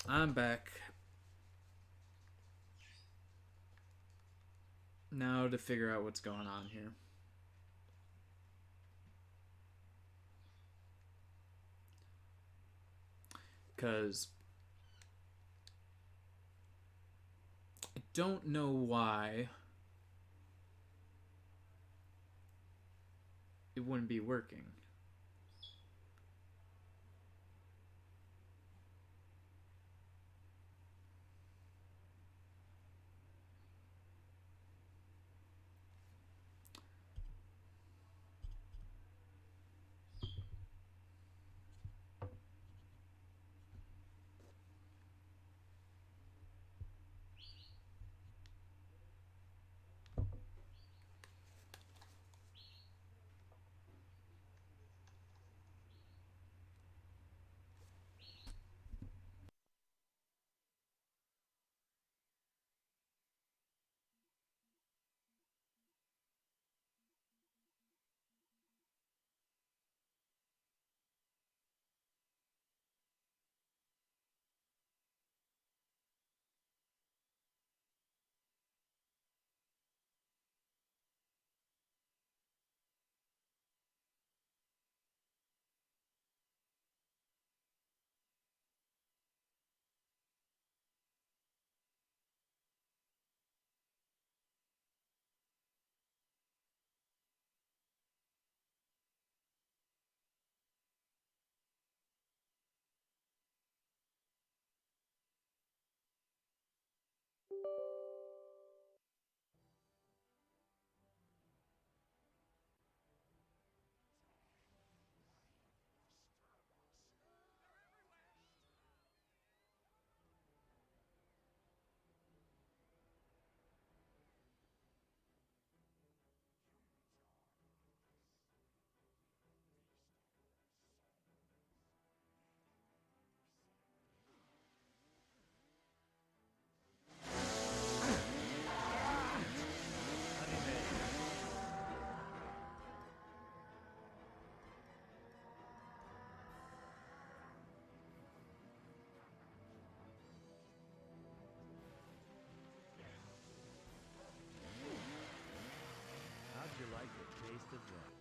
I'm back. Now to figure out what's going on here. Because I don't know why it wouldn't be working. How'd you like the taste of that?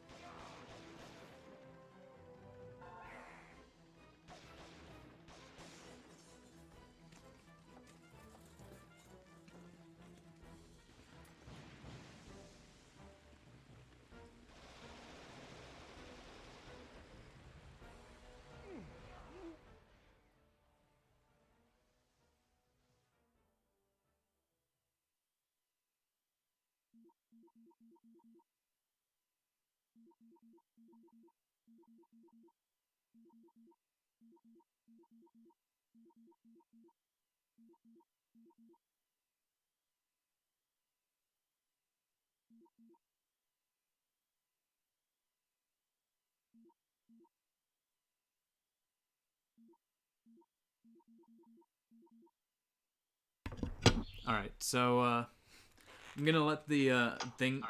All right, so I'm gonna let the thing.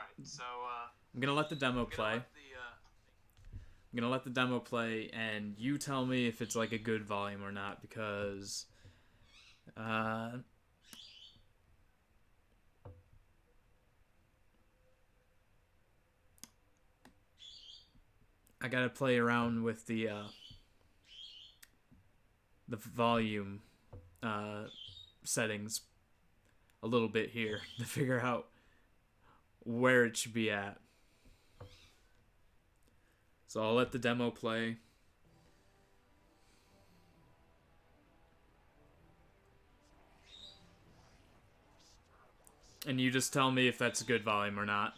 I'm gonna let the demo play. I'm gonna let the demo play, and you tell me if it's like a good volume or not, because uh, I gotta play around with the volume uh, settings a little bit here to figure out where it should be at. So I'll let the demo play. And you just tell me if that's a good volume or not.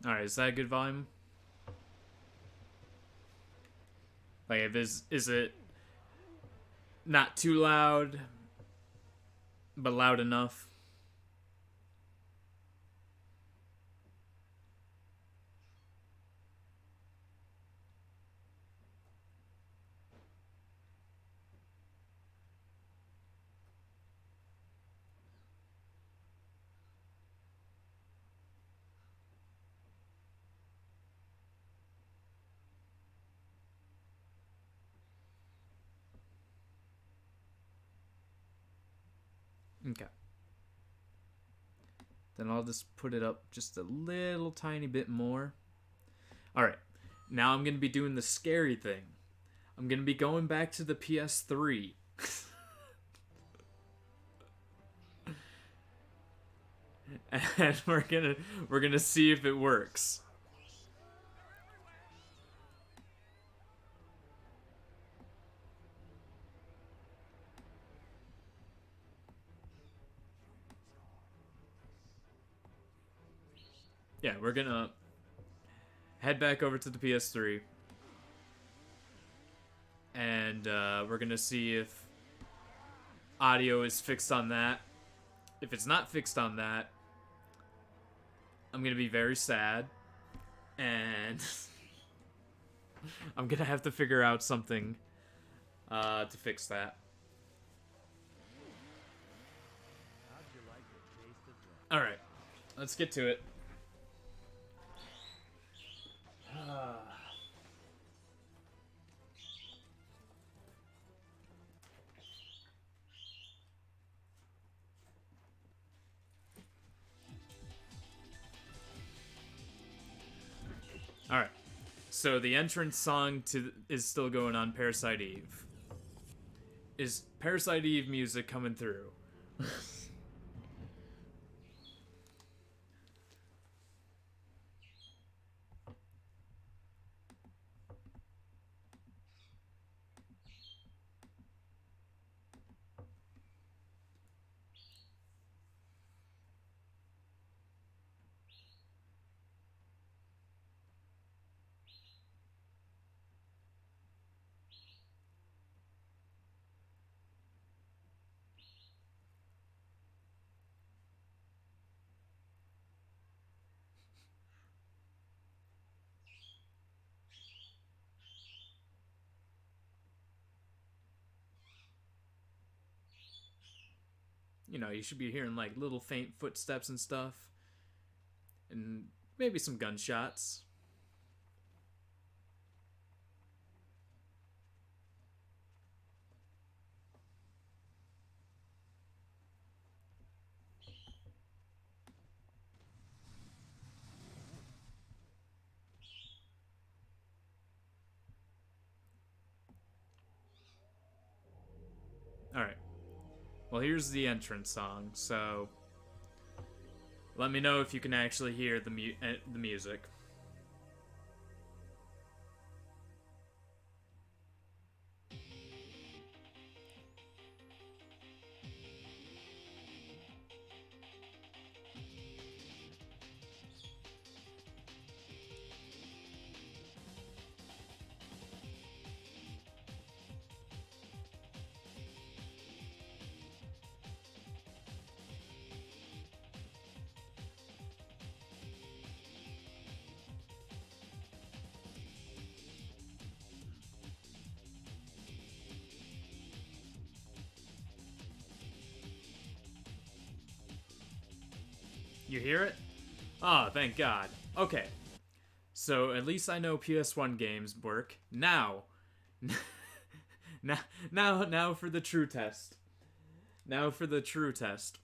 Alright, is that a good volume? Like, if is it not too loud, but loud enough? Okay. Then I'll just put it up just a little tiny bit more. Alright. Now I'm going to be doing the scary thing. I'm going to be going back to the PS3. And we're gonna see if it works. Yeah, we're gonna head back over to the PS3, and we're gonna see if audio is fixed on that. If it's not fixed on that, I'm gonna be very sad, and I'm gonna have to figure out something to fix that. How'd you like the taste of that? All right, let's get to it. All right. So the entrance song is still going on Parasite Eve. Is Parasite Eve music coming through? You know, you should be hearing like little faint footsteps and stuff, and maybe some gunshots. All right. Well, here's the entrance song. So let me know if you can actually hear the music. You hear it? Oh, thank God. Okay. So at least I know PS1 games work. Now, now for the true test. Now for the true test.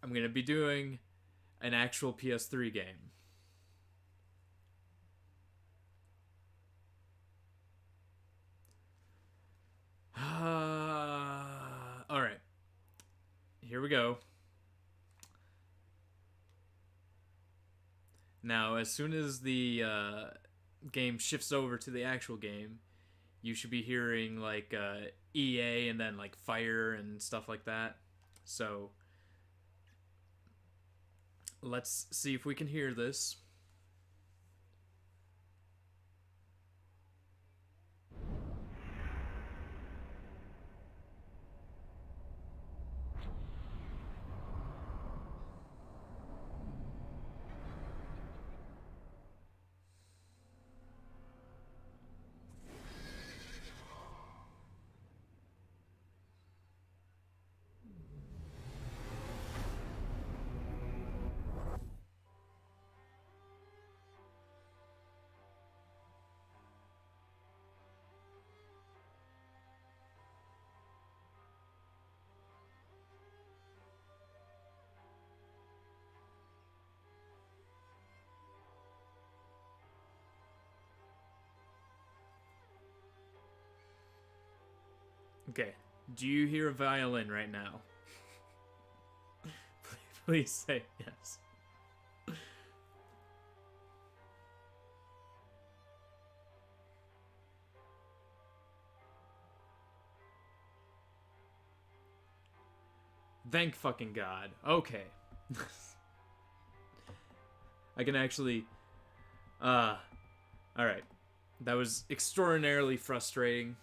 I'm gonna be doing an actual PS3 game. All right. Here we go. Now, as soon as the game shifts over to the actual game, you should be hearing like EA and then like fire and stuff like that. So Let's see if we can hear this. Okay. Do you hear a violin right now? Please say yes. Thank fucking God. Okay. I can actually... Alright. That was extraordinarily frustrating.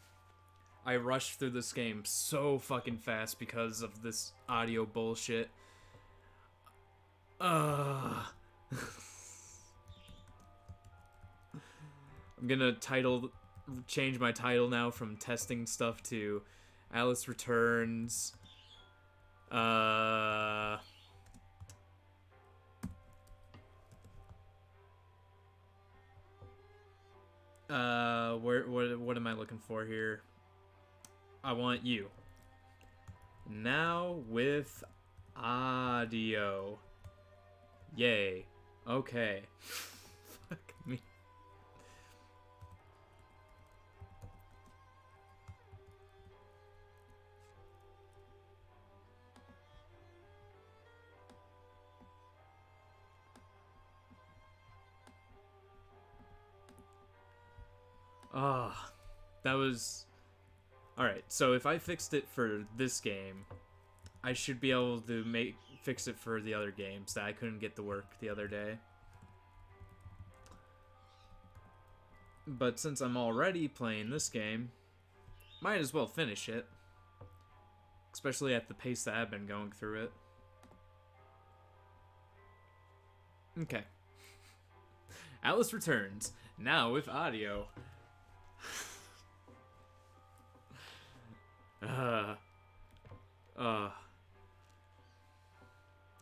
I rushed through this game so fucking fast because of this audio bullshit. I'm gonna change my title now from testing stuff to Alice Returns. What am I looking for here? I want you. Now with audio. Yay. Okay. Fuck me. That was... Alright, so if I fixed it for this game, I should be able to fix it for the other games that I couldn't get to work the other day. But since I'm already playing this game, might as well finish it. Especially at the pace that I've been going through it. Okay. Alice Returns, now with audio.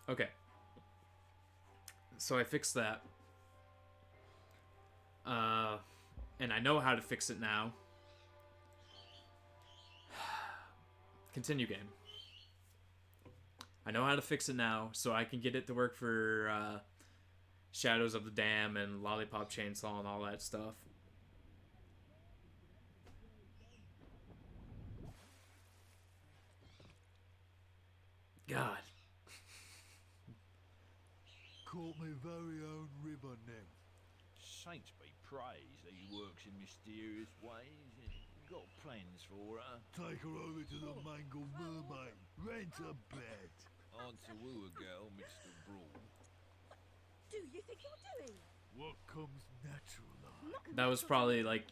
Okay. So I fixed that. And I know how to fix it now. Continue game. I know how to fix it now, so I can get it to work for Shadows of the Dam and Lollipop Chainsaw and all that stuff. God. Caught my very own river nymph. Saints be praised that he works in mysterious ways. Got plans for her. Take her over to the Mangled Mermaid. Rent a bed. On to woo a girl, Mr. Brawl. Do you think you're doing? What comes natural? That was probably like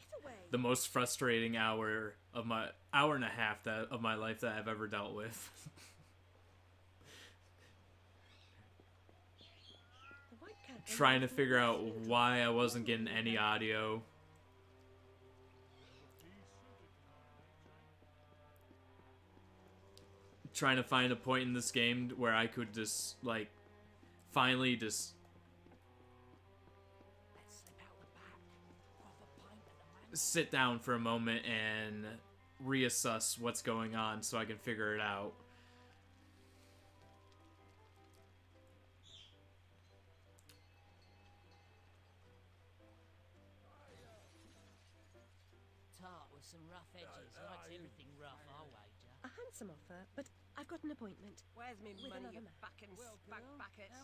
the most frustrating hour of my and a half of my life that I've ever dealt with. Trying to figure out why I wasn't getting any audio. Trying to find a point in this game where I could just, like, finally just sit down for a moment and reassess what's going on so I can figure it out. Tart with some rough edges. Likes everything rough, I'll wager. A handsome offer, but I've got an appointment. Where's me With money, another you man. back and spag buckets?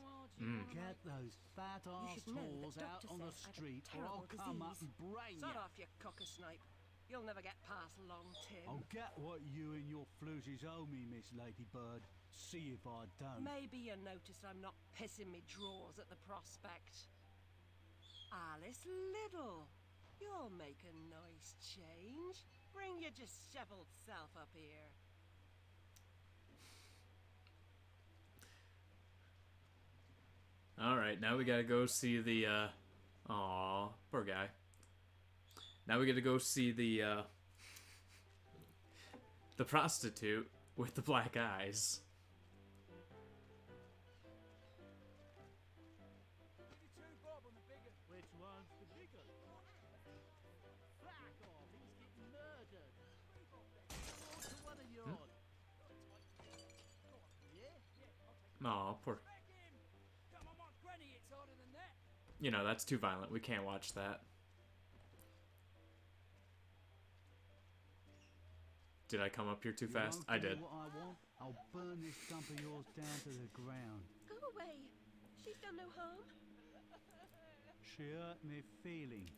Get those fat You ass should know that whores out doctor on the says I've a street or terrible I'll come up disease. and brain Sod ya. off, you cocker snipe. You'll never get past Long Tim. I'll get what you and your floozies owe me, Miss Ladybird. See if I don't. Maybe you noticed I'm not pissing me drawers at the prospect. Alice Liddle, you'll make a nice change. Bring your disheveled self up here. Alright, now we gotta go see the, Aw, poor guy. Now we gotta go see the prostitute with the black eyes. Which one's the bigger? Back off, he's getting murdered. Go to one of yours. Aw, poor... You know, that's too violent. We can't watch that. Did I come up here too fast? I did. What I want? I'll burn this dump of yours down to the ground. Go away. She's done no harm. She hurt me feelings.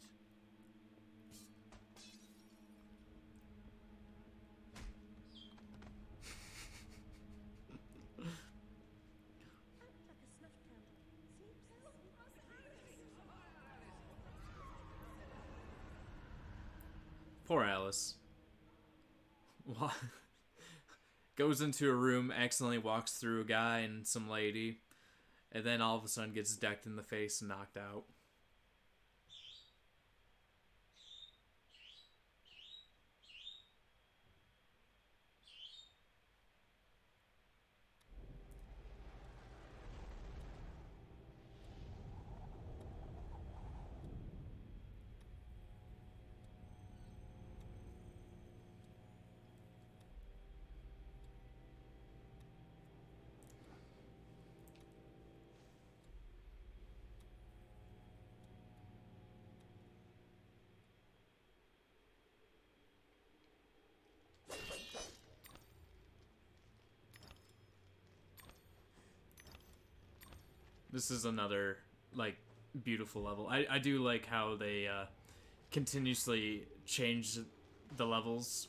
Act like a snuffed candle. Poor Alice. What? Goes into a room, accidentally walks through a guy and some lady, and then all of a sudden gets decked in the face and knocked out. This is another, like, beautiful level. I do like how they continuously change the levels,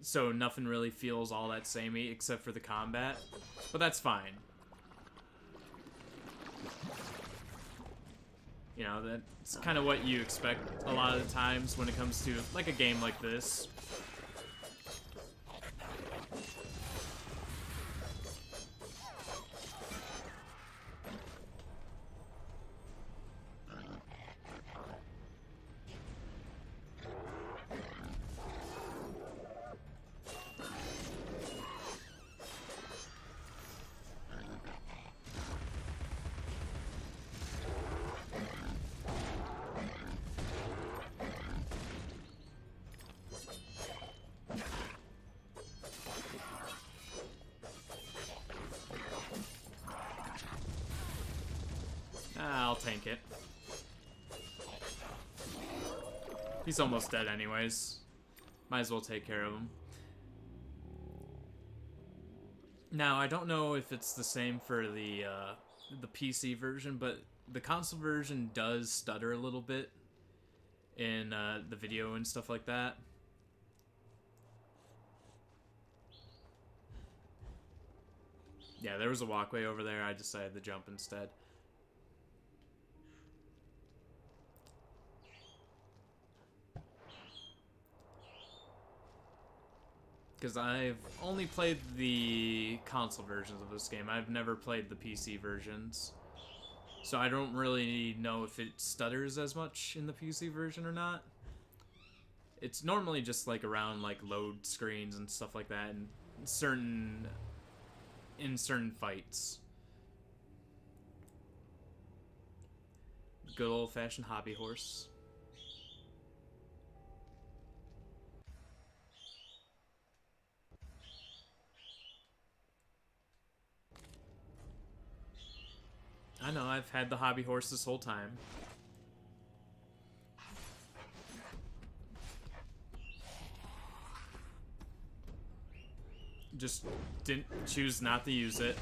so nothing really feels all that samey except for the combat, but that's fine. You know, that's kind of what you expect a lot of the times when it comes to, like, a game like this. I'll tank it. He's almost dead anyways. Might as well take care of him. Now, I don't know if it's the same for the PC version, but the console version does stutter a little bit in the video and stuff like that. Yeah, there was a walkway over there. I decided to jump instead. Because I've only played the console versions of this game. I've never played the PC versions. So I don't really know if it stutters as much in the PC version or not. It's normally just like around like load screens and stuff like that in certain fights. Good old-fashioned hobby horse. I know, I've had the hobby horse this whole time. Just didn't choose not to use it.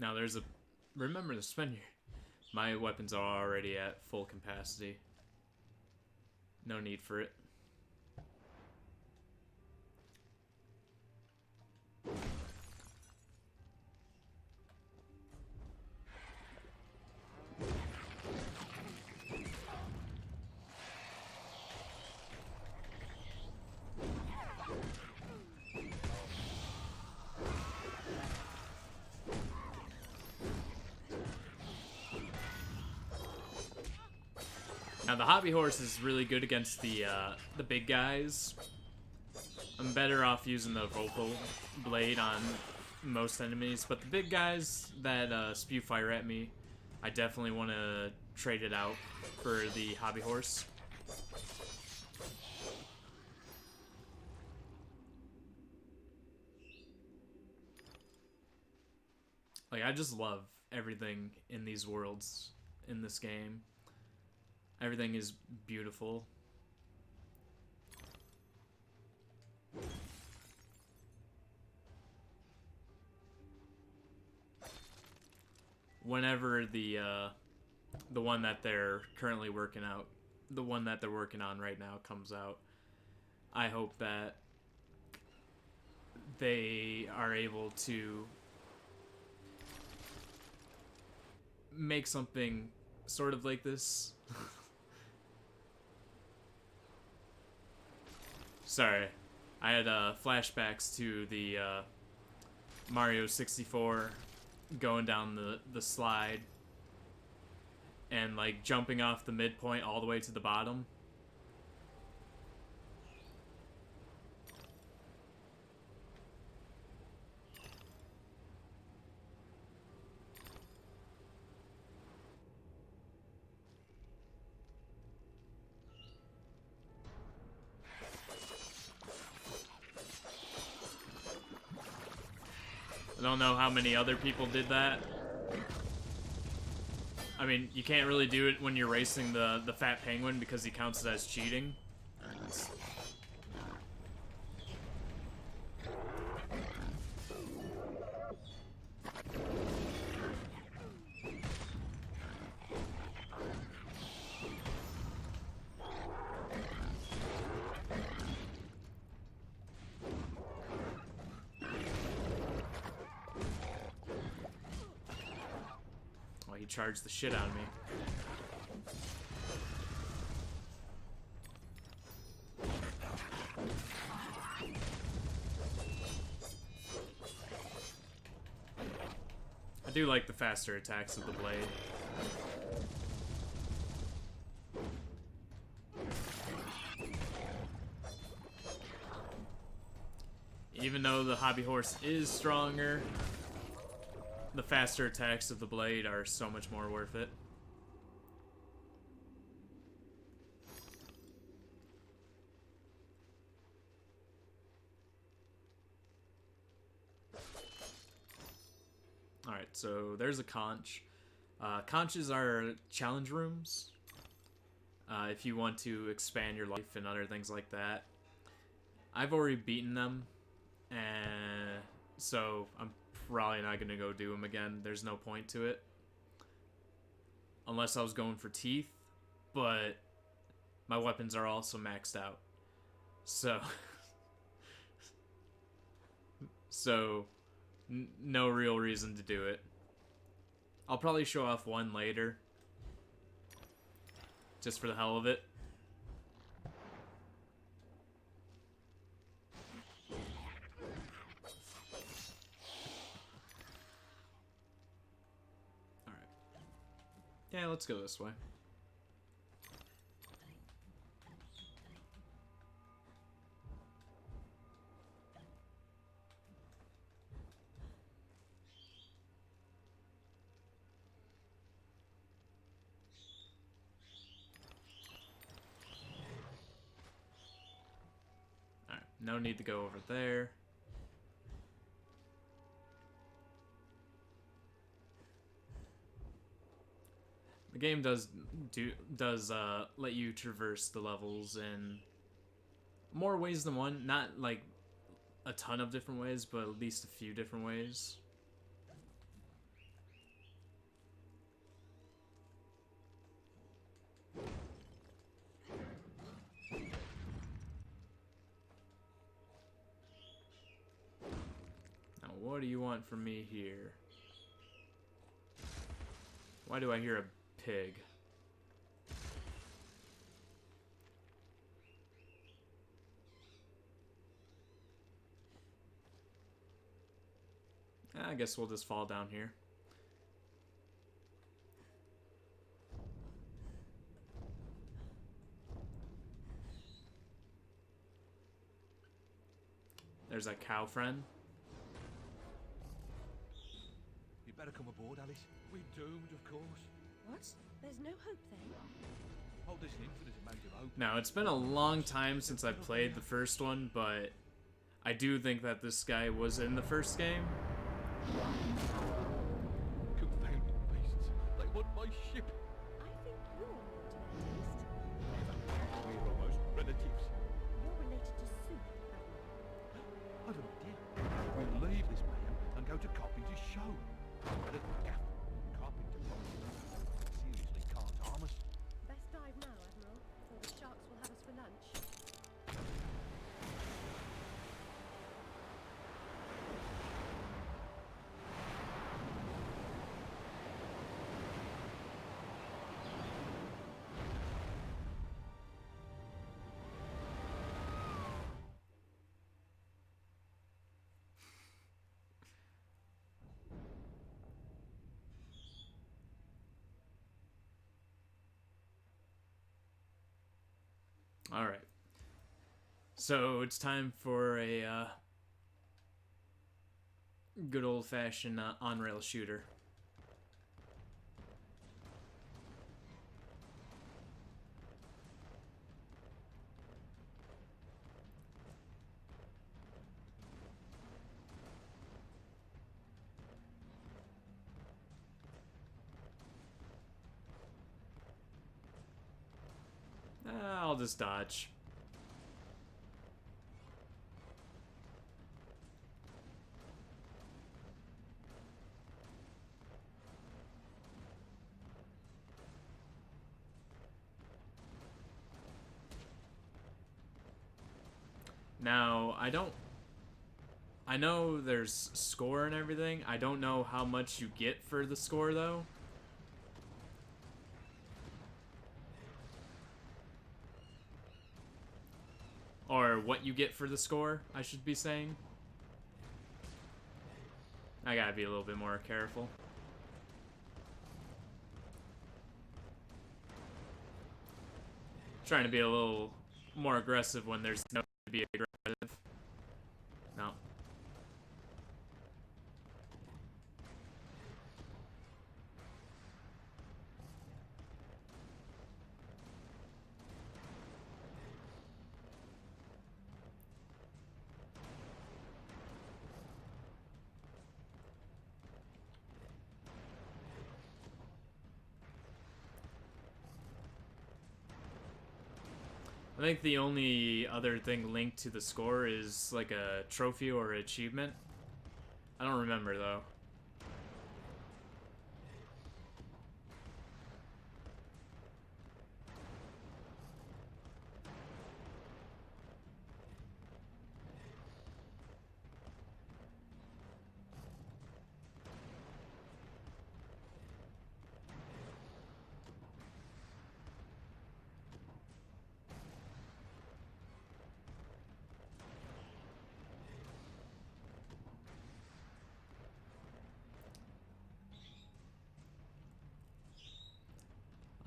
Now there's a... Remember to spend your... My weapons are already at full capacity. No need for it. Now the hobby horse is really good against the big guys. I'm better off using the vocal blade on most enemies, but the big guys that spew fire at me, I definitely want to trade it out for the hobby horse. Like, I just love everything in these worlds in this game. Everything is beautiful. Whenever the one that they're currently working out, the one that they're working on right now comes out, I hope that they are able to make something sort of like this. Sorry, I had flashbacks to the Mario 64 going down the slide and like jumping off the midpoint all the way to the bottom. I don't know how many other people did that. I mean, you can't really do it when you're racing the Fat Penguin because he counts it as cheating. He charged the shit out of me. I do like the faster attacks of the blade. Even though the hobby horse is stronger, the faster attacks of the blade are so much more worth it. Alright, so there's a conch. Conches are challenge rooms. If you want to expand your life and other things like that. I've already beaten them, and so I'm probably not gonna go do them again. There's no point to it. Unless I was going for teeth, but my weapons are also maxed out. So... no real reason to do it. I'll probably show off one later. Just for the hell of it. Yeah, let's go this way. Alright, no need to go over there. The game does let you traverse the levels in more ways than one. Not like a ton of different ways, but at least a few different ways. What do you want from me here? Why do I hear a pig? I guess we'll just fall down here. There's a cow friend. You better come aboard, Alice. We're doomed, of course. What? There's no hope then? Hold this infinite amount of hope. Now, it's been a long time since I played the first one, but I do think that this guy was in the first game. Confounded beasts. They want my ship. I think you're more to their taste. We're almost relatives. You're related to Soup, Admiral. I don't care. We'll leave this man and go to Coppinger's show. But Coppinger's seriously can't harm us. Best dive now, Admiral, before the sharks will have us for lunch. All right. So it's time for a good old-fashioned on-rail shooter. I'll just dodge. Now, I know there's score and everything. I don't know how much you get for the score, though. Or what you get for the score, I should be saying. I gotta be a little bit more careful. Trying to be a little more aggressive when there's no to be aggressive. No. I think the only other thing linked to the score is like a trophy or achievement. I don't remember though.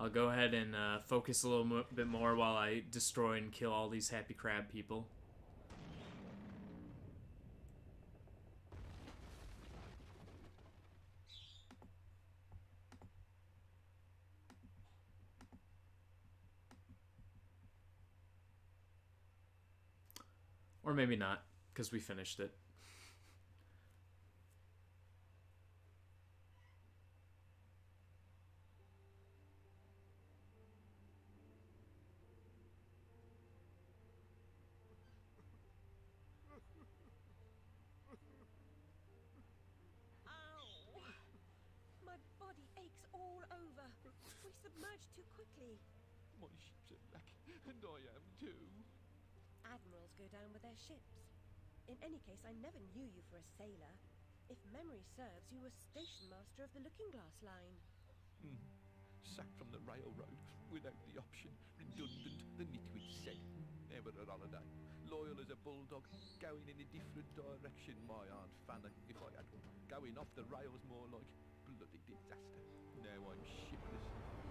I'll go ahead and focus a little bit more while I destroy and kill all these happy crab people. Or maybe not, because we finished it. Ow! My body aches all over. We submerged too quickly. My ship's a wreck, and I am too. Admirals go down with their ships. In any case, I never knew you for a sailor. If memory serves, you were station master of the Looking Glass line. Sacked from the railroad without the option. Redundant, the nitwit said. Never a holiday. Loyal as a bulldog, going in a different direction, my Aunt Fanny, if I had one. Going off the rails more like bloody disaster. Now I'm shipless.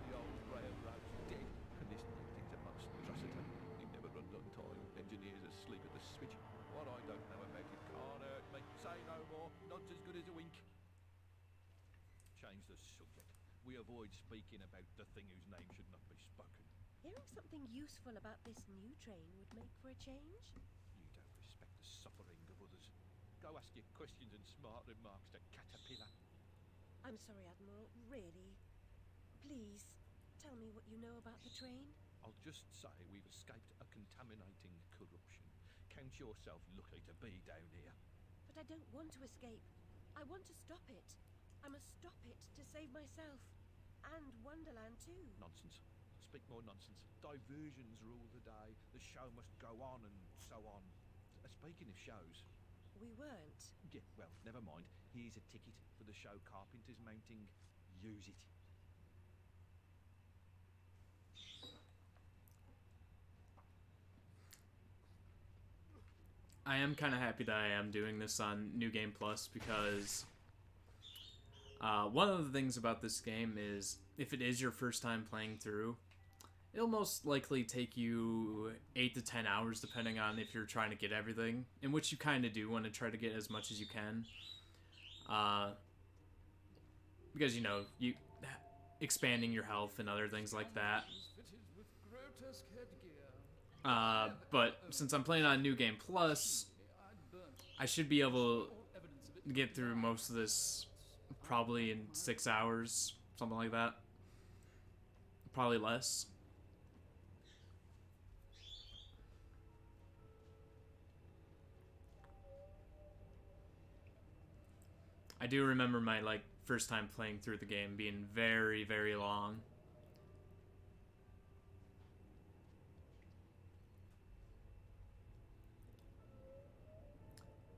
The old railroad's dead, and this new thing's a monstrosity. It never runs on time. Engineers asleep at the switch. What I don't know about it can't hurt me. Say no more. Nod's as good as a wink. Change the subject. We avoid speaking about the thing whose name should not be spoken. Hearing something useful about this new train would make for a change. You don't respect the suffering of others. Go ask your questions and smart remarks to Caterpillar. I'm sorry, Admiral, really. Please, tell me what you know about the train. I'll just say we've escaped a contaminating corruption. Count yourself lucky to be down here. But I don't want to escape. I want to stop it. I must stop it to save myself. And Wonderland too. Nonsense. Speak more nonsense. Diversions rule the day. The show must go on and so on. Speaking of shows... We weren't. Yeah, well, never mind. Here's a ticket for the show Carpenter's mounting. Use it. I am kind of happy that I am doing this on New Game Plus because one of the things about this game is if it is your first time playing through, it'll most likely take you 8 to 10 hours depending on if you're trying to get everything, in which you kind of do want to try to get as much as you can. Because, you know, you expanding your health and other things like that. But since I'm playing on New Game Plus, I should be able to get through most of this probably in 6 hours, something like that. Probably less. I do remember my first time playing through the game being very, very long.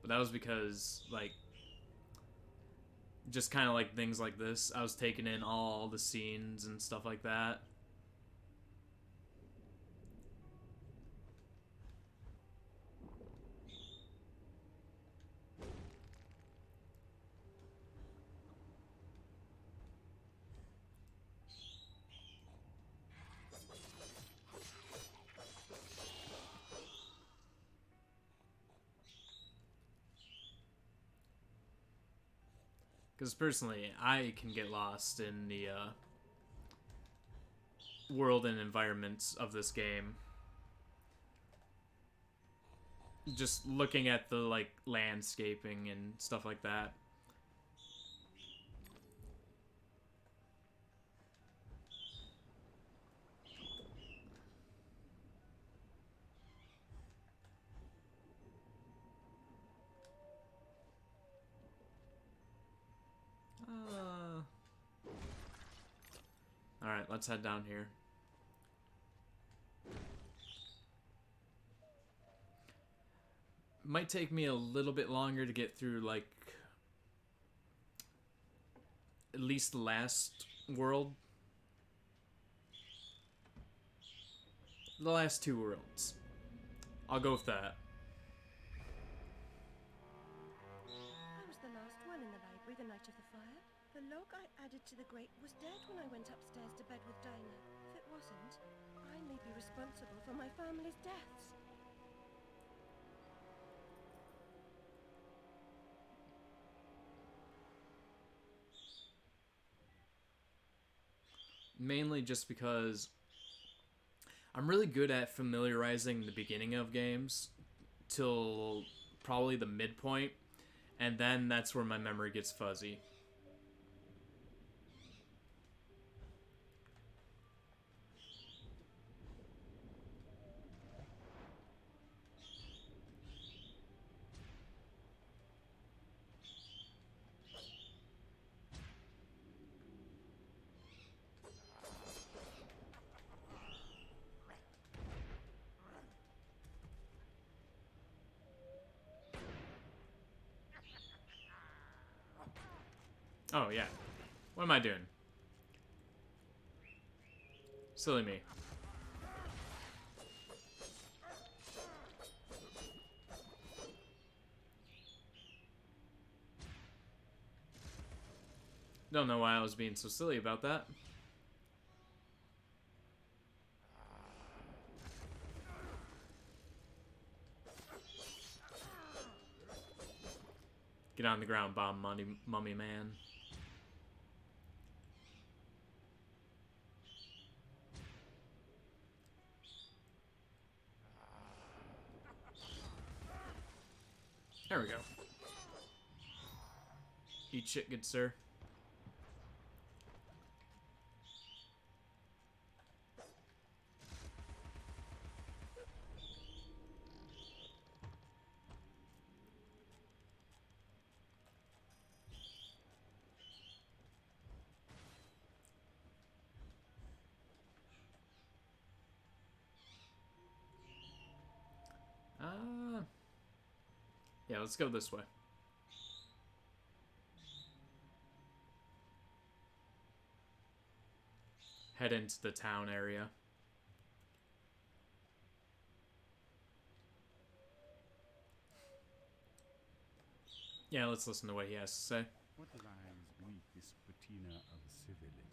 But that was because, just kind of things like this, I was taking in all the scenes and stuff like that. Because personally, I can get lost in the world and environments of this game. Just looking at the landscaping and stuff like that. Alright, let's head down here. Might take me a little bit longer to get through, at least the last world. The last 2 worlds. I'll go with that. I was the last one in the library the night of the fire. The log I added to the grate was dead when I went upstairs to bed with Dinah. If it wasn't, I may be responsible for my family's deaths. Mainly just because I'm really good at familiarizing the beginning of games till probably the midpoint, and then that's where my memory gets fuzzy. Oh, yeah. What am I doing? Silly me. Don't know why I was being so silly about that. Get on the ground, bomb mummy man. There we go. Eat shit, good sir. Yeah, let's go this way. Head into the town area. Yeah, let's listen to what he has to say. What lies beneath this patina of civility?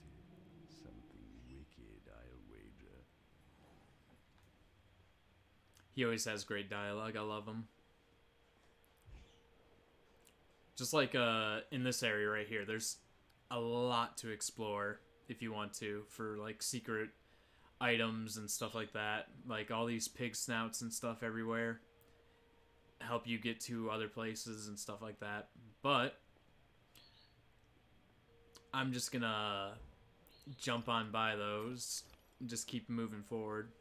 Something wicked, I'll wager. He always has great dialogue. I love him. Just like in this area right here, there's a lot to explore if you want to, for like secret items and stuff like that. Like all these pig snouts and stuff everywhere help you get to other places and stuff like that. But I'm just gonna jump on by those and just keep moving forward.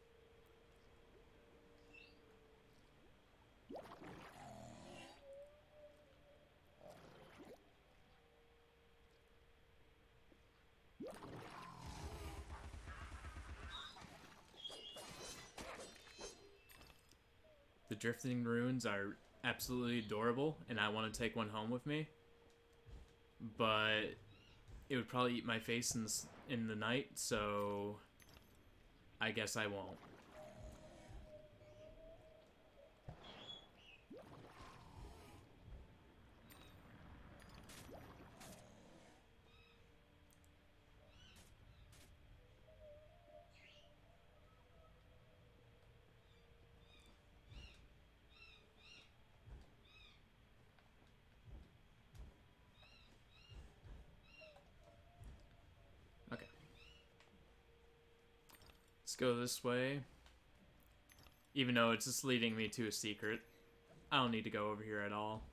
The drifting ruins are absolutely adorable, and I want to take one home with me. But it would probably eat my face in the night, so I guess I won't. Okay. Let's go this way. Even though it's just leading me to a secret. I don't need to go over here at all.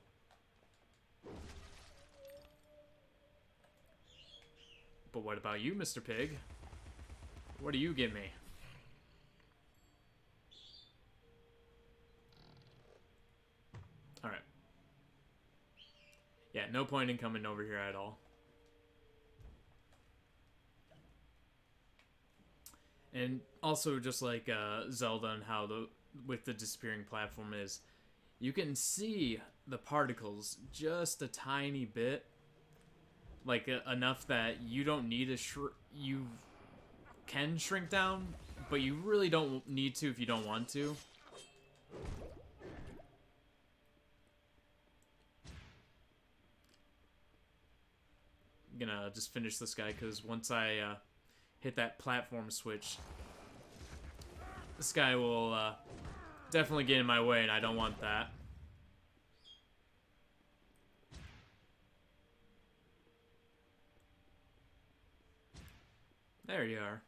But what about you, Mr. Pig? What do you give me? Alright. Yeah, no point in coming over here at all. And also, just like Zelda and how with the disappearing platform is, you can see the particles just a tiny bit, like enough that you don't need to you can shrink down, but you really don't need to if you don't want to. I'm gonna just finish this guy because once I hit that platform switch, this guy will definitely get in my way, and I don't want that. There you are.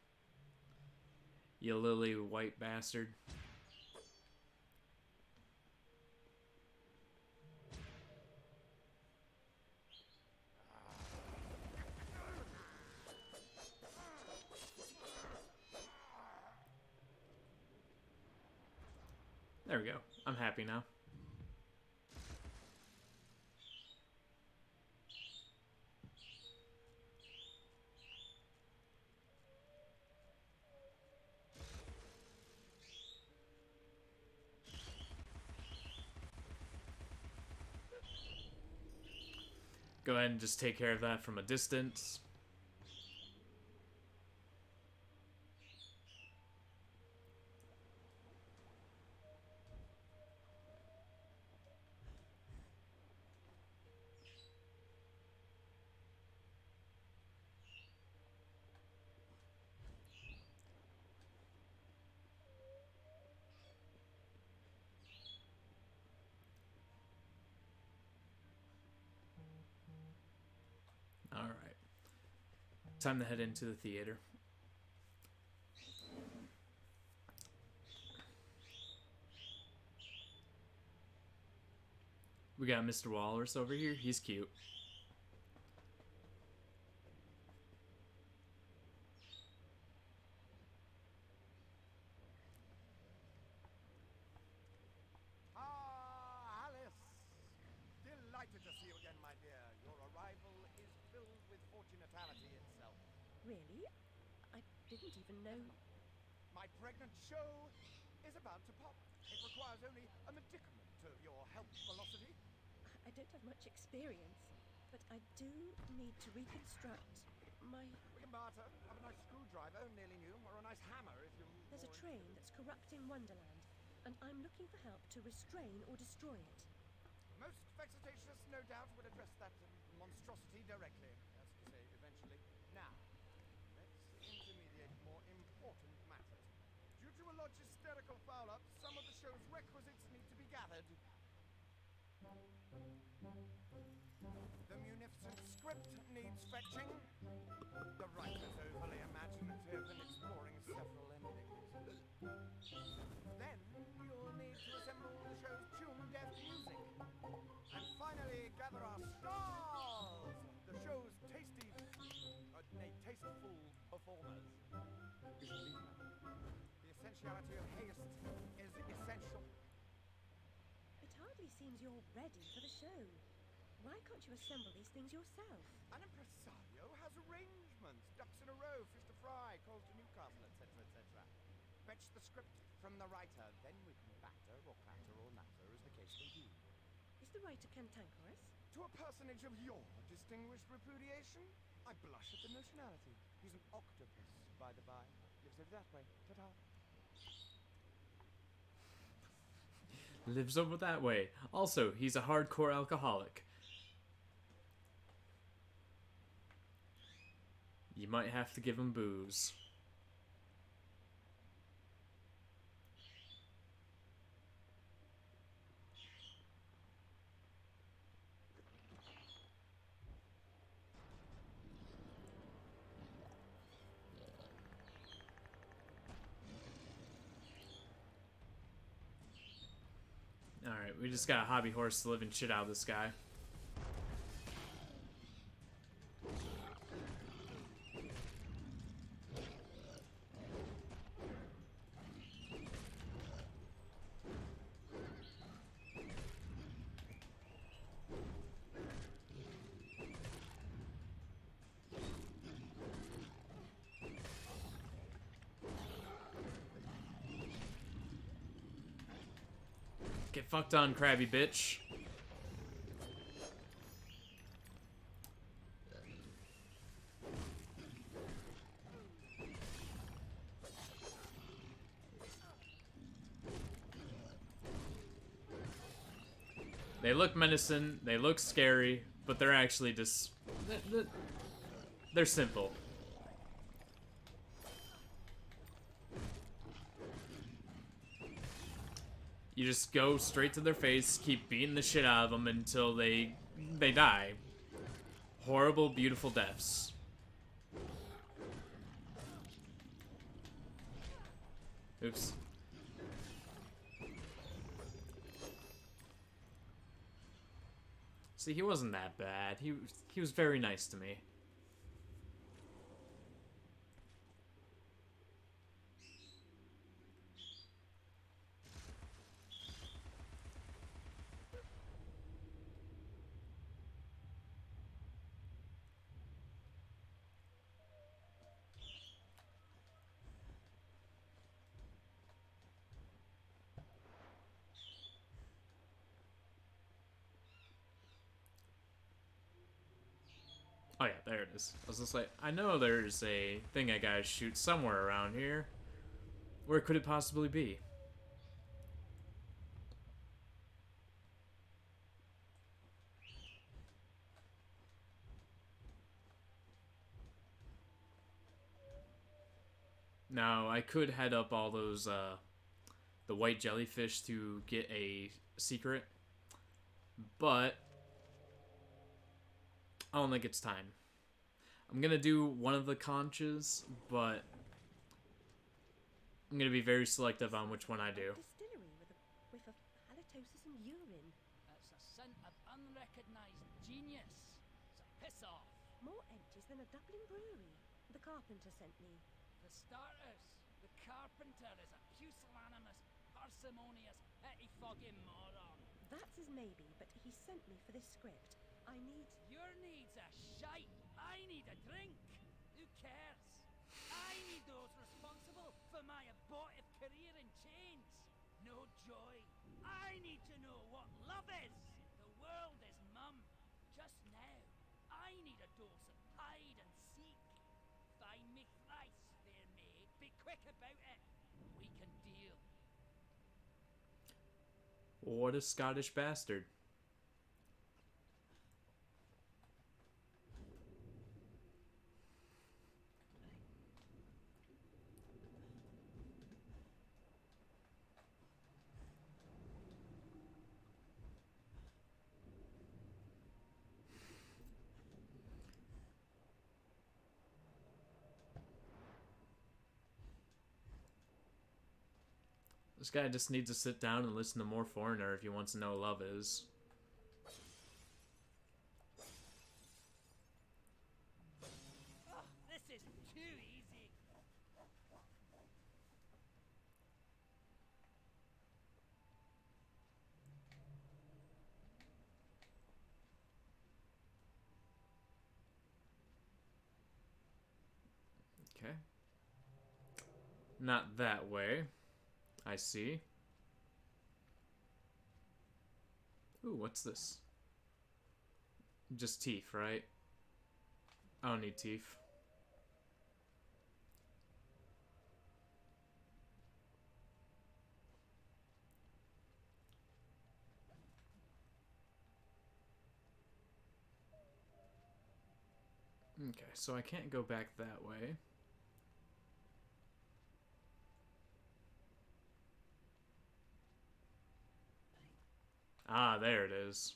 You lily white bastard. There we go. I'm happy now. Go ahead and just take care of that from a distance. Alright. Time to head into the theater. We got Mr. Walrus over here. He's cute. Ah, Alice! Delighted to see you again, my dear. Your arrival is filled with fortunatality itself. Really? I didn't even know. My pregnant show is about to pop. It requires only a medicament of your health velocity. I don't have much experience, but I do need to reconstruct my... We can barter. Have a nice screwdriver, nearly new, or a nice hammer if you... There's a train that's corrupting Wonderland, and I'm looking for help to restrain or destroy it. Most vexatious, no doubt, would address that monstrosity directly. That's to say, eventually. Now, let's intermediate more important matters. Due to a logisterical foul-up, some of the show's requisites need to be gathered. The munificent script needs fetching. The writer's overly imaginative and exploring several endings. Then you'll need to assemble the show's tune-deaf music. And finally, gather our stars! The show's tasteful performers. The essentiality of haste is essential. It hardly seems you're ready for the show. Why can't you assemble these things yourself? An impresario has arrangements, ducks in a row, fish to fry, calls to Newcastle, etc., etc. Fetch the script from the writer, then we can batter or clatter or natter as the case may be. Is the writer cantankerous? To a personage of your distinguished repudiation, I blush at the notionality. He's an octopus, by the by. Lives over that way. Ta-ta. Lives over that way. Also, he's a hardcore alcoholic. You might have to give him booze. Alright, we just got a hobby horse to live and shit out of this guy. Get fucked on, crabby bitch. They look menacing, they look scary, but they're actually just... They're simple. You just go straight to their face, keep beating the shit out of them until they die. Horrible, beautiful deaths. Oops. See, he wasn't that bad. He was very nice to me. Oh yeah, there it is. I was just like, I know there's a thing I gotta shoot somewhere around here. Where could it possibly be? Now, I could head up all those, the white jellyfish to get a secret, but I don't think it's time. I'm gonna do one of the conches, but I'm gonna be very selective on which one I do. Distillery with a whiff of halitosis and urine. That's a scent of unrecognised genius. So piss off. More empties than a Dublin brewery. The carpenter sent me. For starters, the carpenter is a pusillanimous, parsimonious, pettifogging moron. That's his maybe, but he sent me for this script. I need... Your needs are shite. I need a drink. Who cares? I need those responsible for my abortive career in chains. No joy. I need to know what love is. The world is mum. Just now. I need a dose of hide and seek. Find me thrice, fair maid. Be quick about it. We can deal. What a Scottish bastard. This guy just needs to sit down and listen to more Foreigner if he wants to know what love is. Oh, this is too easy. Okay. Not that way. I see. Ooh, what's this? Just teeth, right? I don't need teeth. Okay, so I can't go back that way. Ah, there it is.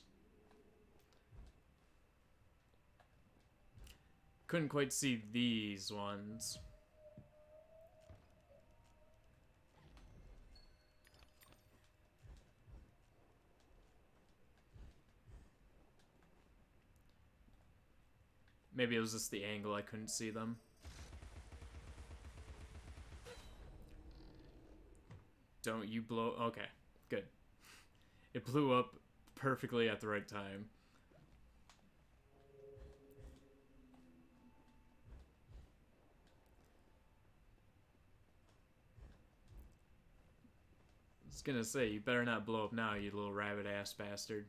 Couldn't quite see these ones. Maybe it was just the angle, I couldn't see them. Don't you blow... Okay, good. It blew up perfectly at the right time. I was gonna say, you better not blow up now, you little rabbit-ass bastard.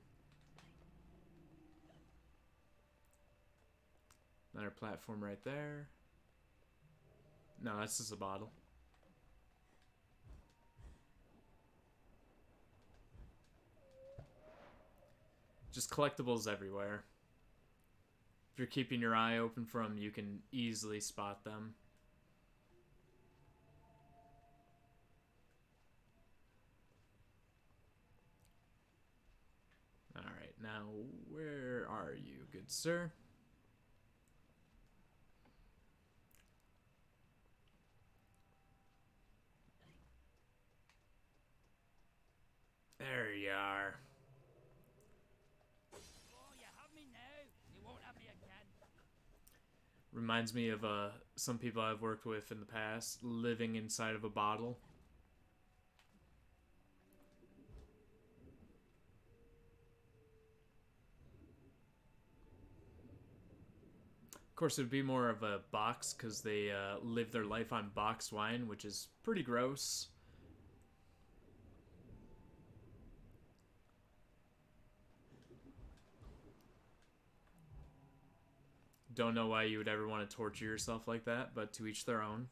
Another platform right there. No, that's just a bottle. Just collectibles everywhere. If you're keeping your eye open for them, you can easily spot them. Alright, now where are you, good sir? There you are. Oh, you have me now. You won't have me again. Reminds me of some people I've worked with in the past, living inside of a bottle. Of course, it would be more of a box because they live their life on boxed wine, which is pretty gross. Don't know why you would ever want to torture yourself like that, but to each their own.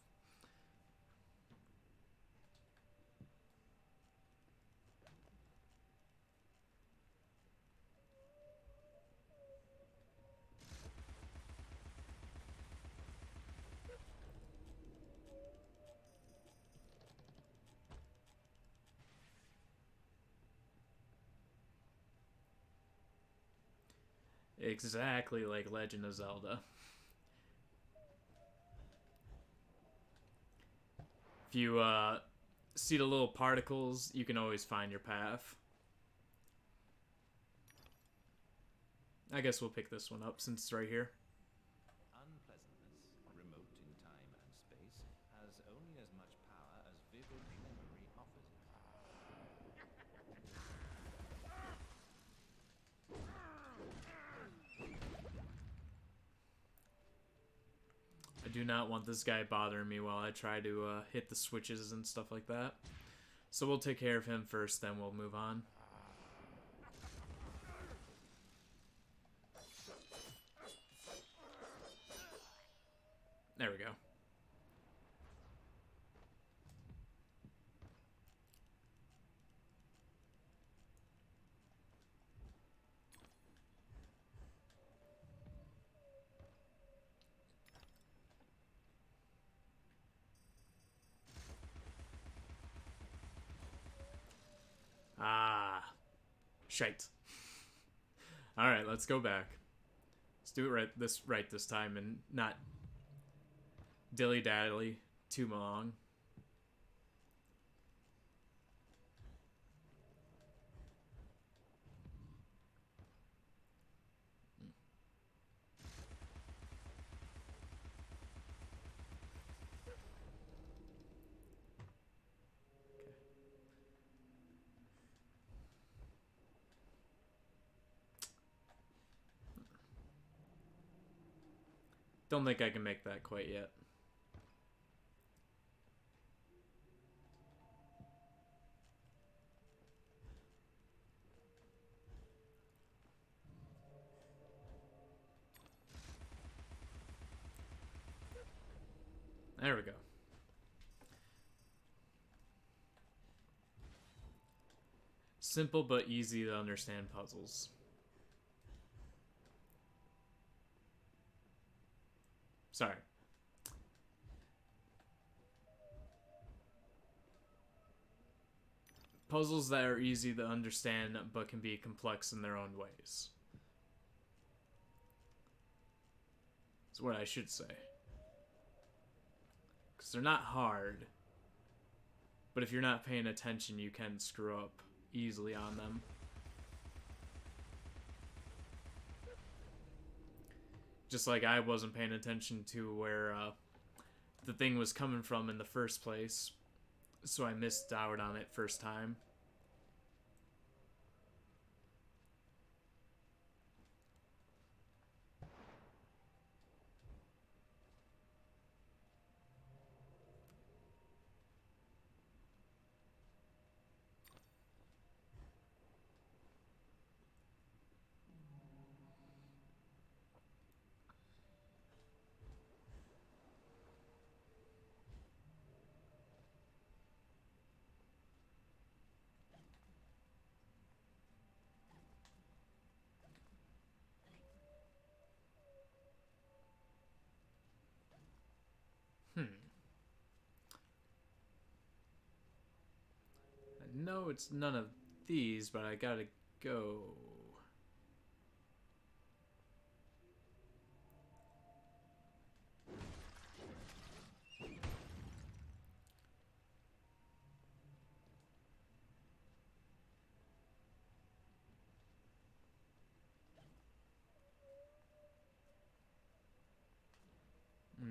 Exactly like Legend of Zelda. If you see the little particles, you can always find your path. I guess we'll pick this one up since it's right here. Unpleasantness, remote in time and space, has only as much power as vivid memory offers it. I do not want this guy bothering me while I try to hit the switches and stuff like that. So we'll take care of him first, then we'll move on. There we go. Ah, shite. All right, let's go back. Let's do it right this time and not dilly-dally too long. Don't think I can make that quite yet. There we go. Simple but easy to understand puzzles. Sorry. Puzzles that are easy to understand but can be complex in their own ways. That's what I should say. Because they're not hard. But if you're not paying attention, you can screw up easily on them. Just like I wasn't paying attention to where the thing was coming from in the first place. So I missed out on it first time. No, it's none of these, but I gotta go.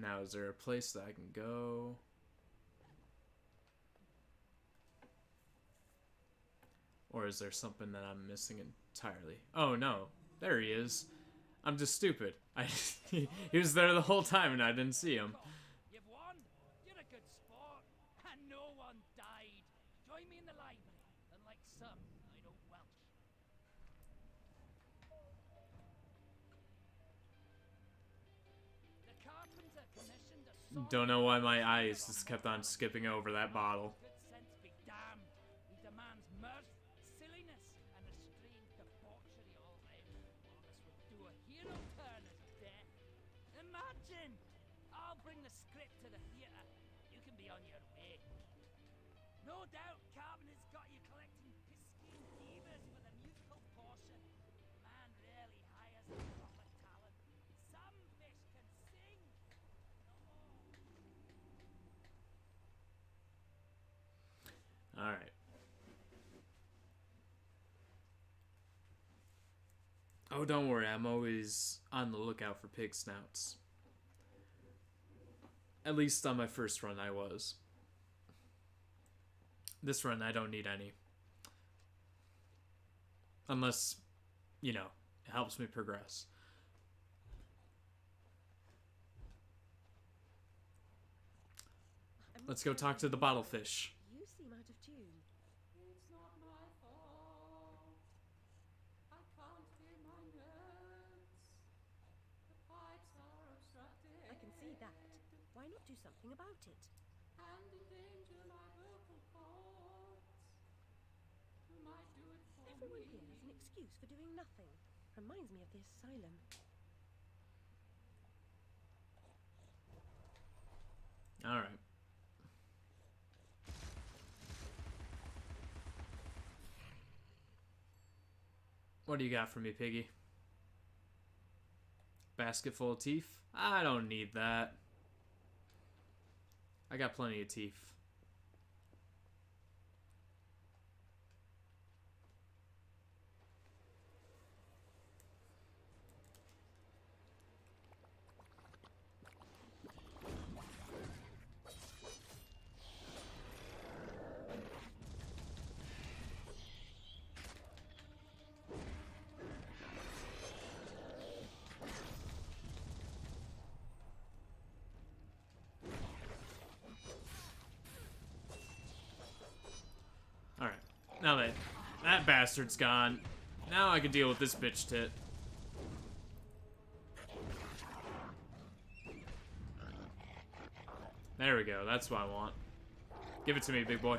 Now, is there a place that I can go? Or is there something that I'm missing entirely? Oh no, there he is. I'm just stupid. He was there the whole time and I didn't see him. You've won. You're a good sport. And no one died. Join me in the library. Unlike some, I don't welch. Don't know why my eyes just kept on skipping over that bottle. Good sense be damned. He demands mirth, silliness, and a strange debauchery all round. This would do a hero turn as death. Imagine! I'll bring the script to the theatre. You can be on your way. No doubt Carmen has got you collecting piscine divas for the musical portion. Man rarely hires a proper talent. Some fish can sing. All right. Oh, don't worry. I'm always on the lookout for pig snouts. At least on my first run, I was. This run, I don't need any. Unless, you know, it helps me progress. Let's go talk to the bottlefish. You seem out of tune. It's not my fault. I can't hear my notes. The pipes are obstructed. I can see that. Why not do something about it? And endanger my vocal cords. You might do it for Everyone me. here has an excuse for doing nothing. Reminds me of the asylum. All right. What do you got for me, Piggy? Basket full of teeth? I don't need that. I got plenty of teeth. Alright. Now that that bastard's gone, now I can deal with this bitch tit. There we go. That's what I want. Give it to me, big boy.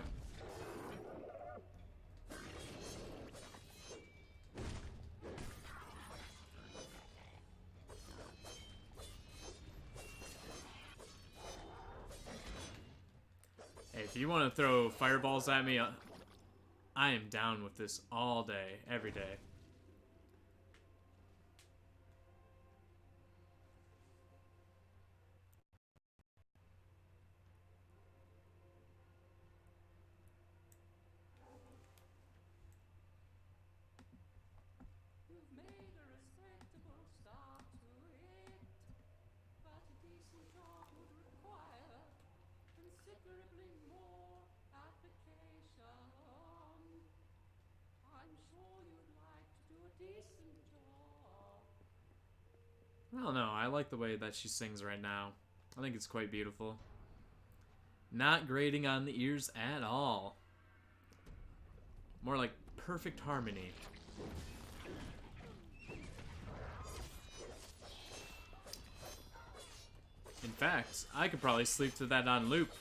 Hey, if you want to throw fireballs at me, I am down with this all day, every day. You've made a respectable start to it, but a decent job would require considerably more application. I'm sure you'd like to do a decent job. I don't know. I like the way that she sings right now. I think it's quite beautiful. Not grating on the ears at all. More like perfect harmony. In fact, I could probably sleep to that on loop.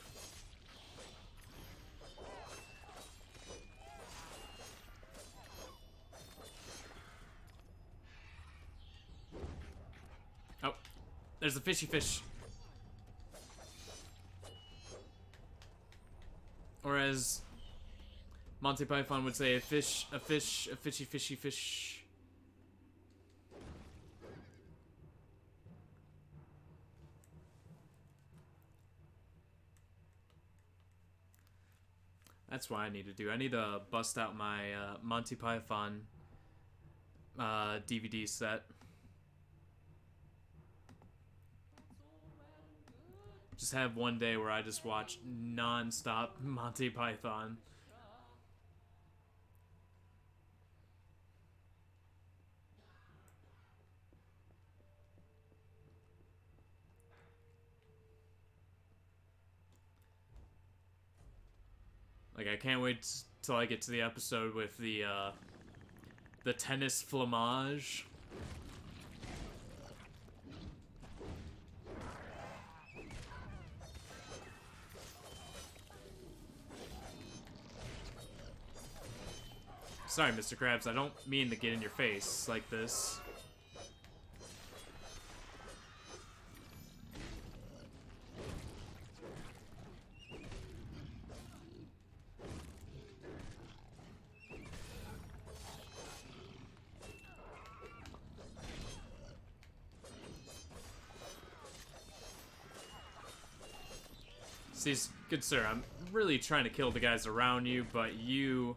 Oh, there's a fishy fish. Or as Monty Python would say, a fish, a fishy, fishy fish. That's what I need to do. I need to bust out my Monty Python DVD set. Just have one day where I just watch non-stop Monty Python. Like, I can't wait till I get to the episode with the tennis flamage. Sorry, Mr. Krabs, I don't mean to get in your face like this. See, good sir, I'm really trying to kill the guys around you, but you're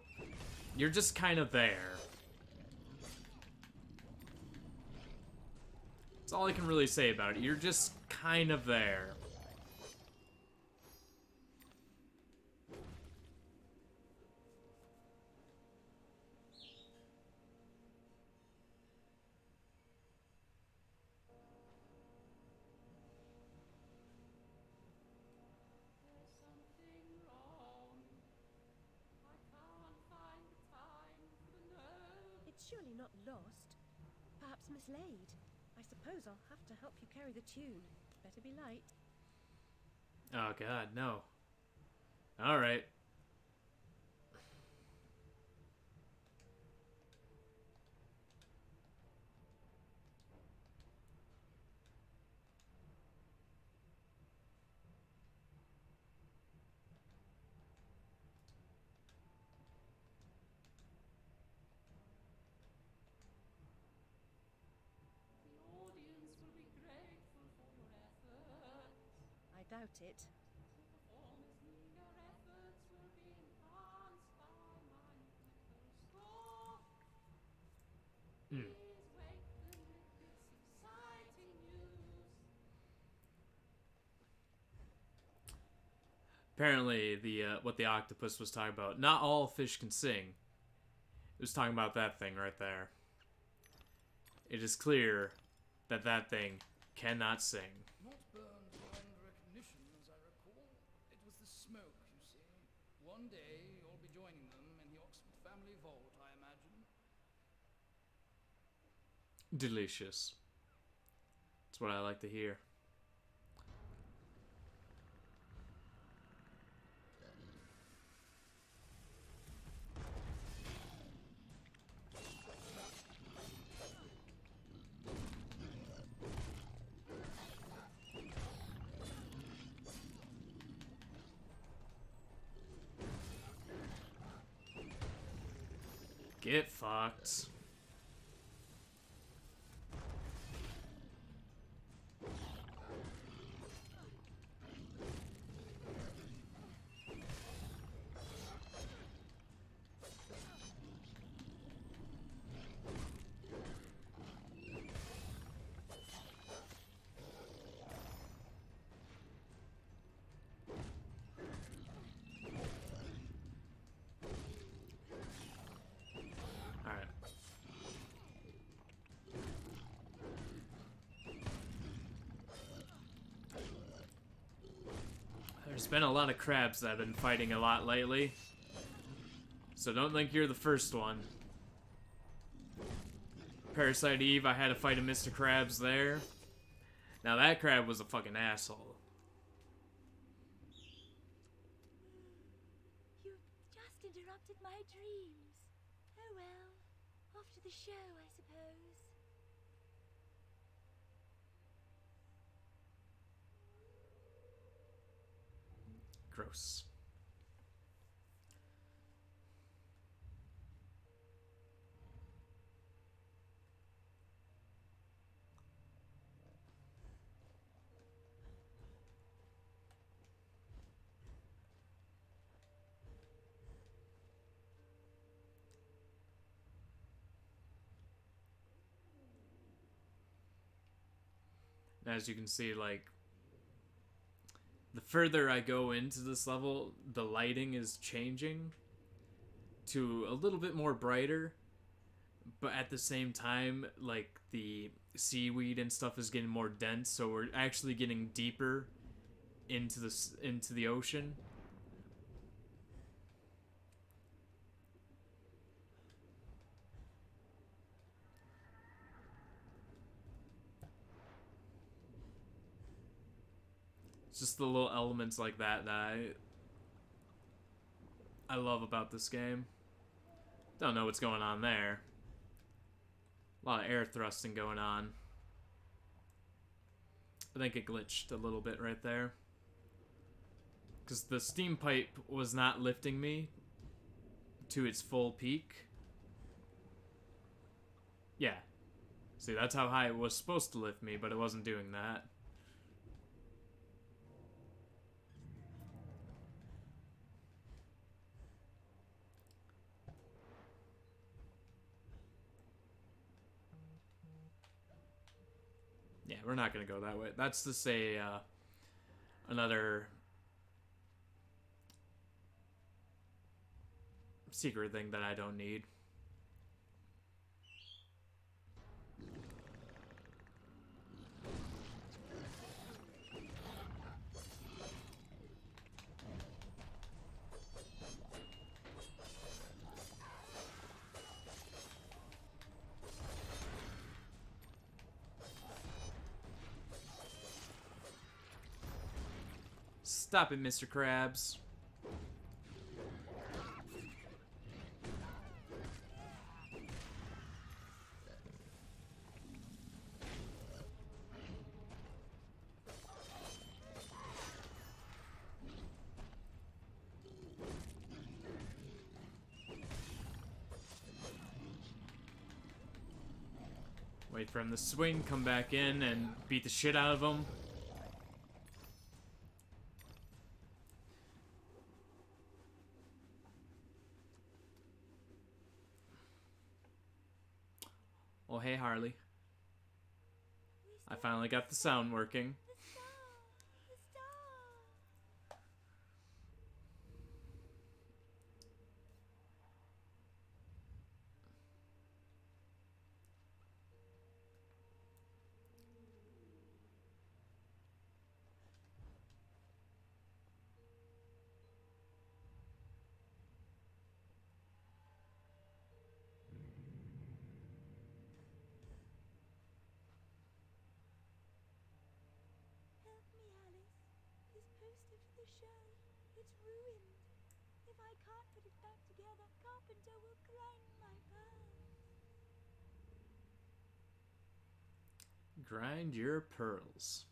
just kind of there. That's all I can really say about it. You're just kind of there. There's something wrong. I can't find the time for the note. It's surely not lost. Perhaps mislaid. I suppose I'll have to help you carry the tune. Better be light. Oh god, no. Alright. The audience will be grateful for your efforts. I doubt it. The performer's meager efforts will be enhanced by my musical score. Please wake them with this exciting news. Apparently, what the octopus was talking about, not all fish can sing. It was talking about that thing right there. It is clear that that thing cannot sing. Not burned beyond recognition, as I recall. It was the smoke, you see. One day, you'll be joining them in the Oxford family vault, I imagine. Delicious. That's what I like to hear. Get fucked. Alright. There's been a lot of crabs that I've been fighting a lot lately. So don't think you're the first one. Parasite Eve, I had to fight a Mr. Krabs there. Now that crab was a fucking asshole. You just interrupted my dreams. Oh well, off to the show, I suppose. Gross. As you can see, like, the further I go into this level, the lighting is changing to a little bit more brighter, but at the same time, like, the seaweed and stuff is getting more dense, so we're actually getting deeper into the ocean. It's just the little elements like that that I love about this game. Don't know what's going on there. A lot of air thrusting going on. I think it glitched a little bit right there. Because the steam pipe was not lifting me to its full peak. Yeah. See, that's how high it was supposed to lift me, but it wasn't doing that. Yeah, we're not going to go that way. That's to say, another secret thing that I don't need. Stop it, Mr. Krabs. Wait for him to swing, come back in, and beat the shit out of him. Oh, hey, Harley. I finally got the sound working. Help me, Alice. This poster for the show, it's ruined. If I can't put it back together, Carpenter will grind my pearls. Grind your pearls.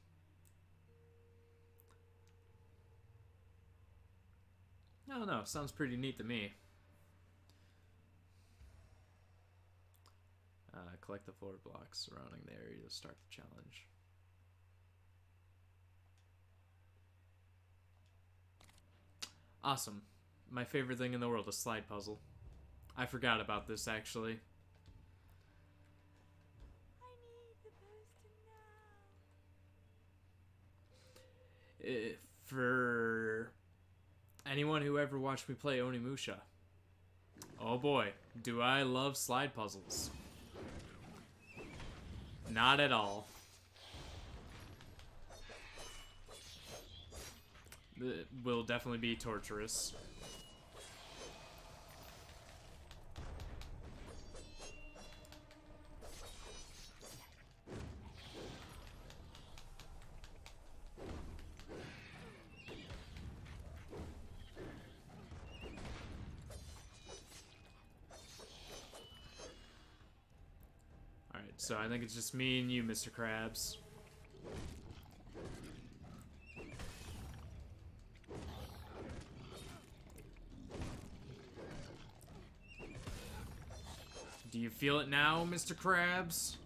I don't know. Sounds pretty neat to me. Collect the floor blocks surrounding the area to start the challenge. Awesome. My favorite thing in the world, a slide puzzle. I forgot about this, actually. I need the poster now. For anyone who ever watched me play Onimusha, oh boy, do I love slide puzzles. Not at all. It will definitely be torturous. Alright, so I think it's just me and you, Mr. Krabs. Do you feel it now, Mr. Krabs?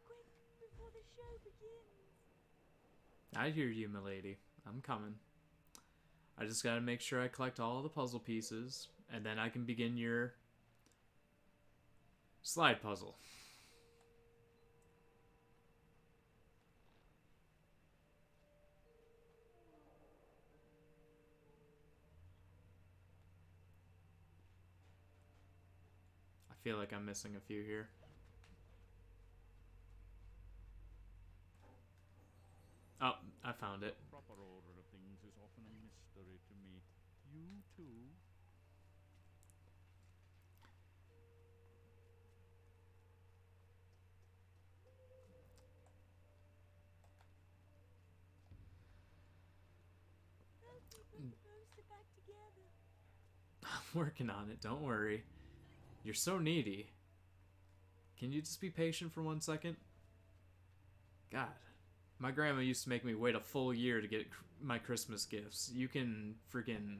Quick, before the show begins. I hear you, milady. I'm coming. I just gotta make sure I collect all the puzzle pieces, and then I can begin your slide puzzle. I feel like I'm missing a few here. I found it. The proper order of things is often a mystery to me. You too? Back together. I'm working on it, don't worry. You're so needy. Can you just be patient for 1 second? God. My grandma used to make me wait a full year to get my Christmas gifts. You can freaking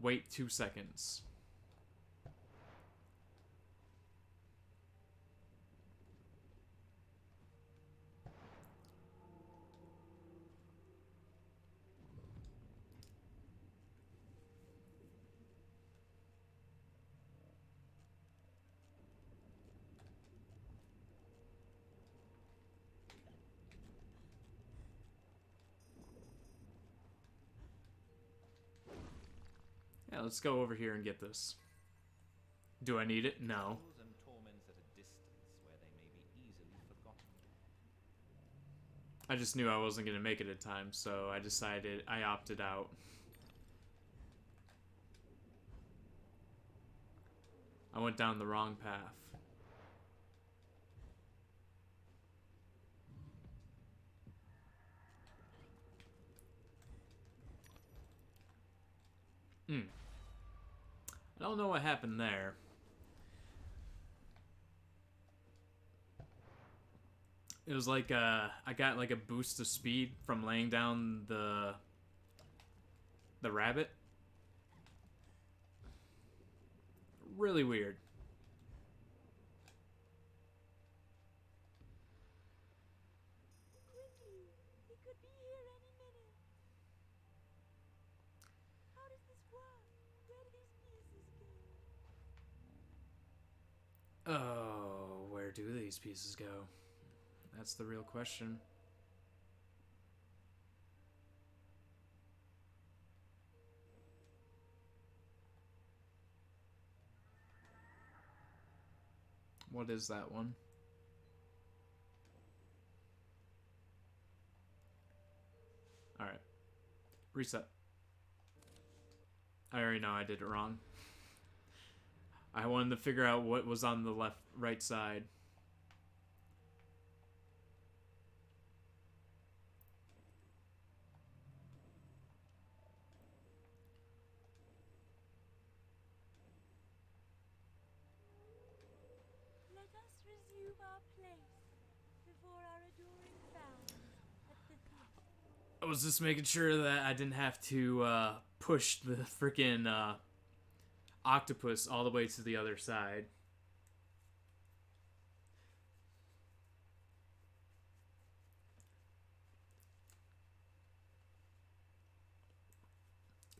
wait 2 seconds. Yeah, let's go over here and get this. Do I need it? No. And torments at a distance where they may be easily forgotten. I just knew I wasn't going to make it in time, so I opted out. I went down the wrong path. I don't know what happened there. It was like I got like a boost of speed from laying down the rabbit. Really weird. Quickly, he could be here any minute. How does this work? Where do these pieces go? Oh, where do these pieces go? That's the real question. What is that one? Alright. Reset. I already know I did it wrong. I wanted to figure out what was on the right side. Let us resume our place before our adoring fans at the theater. I was just making sure that I didn't have to push the freaking octopus all the way to the other side.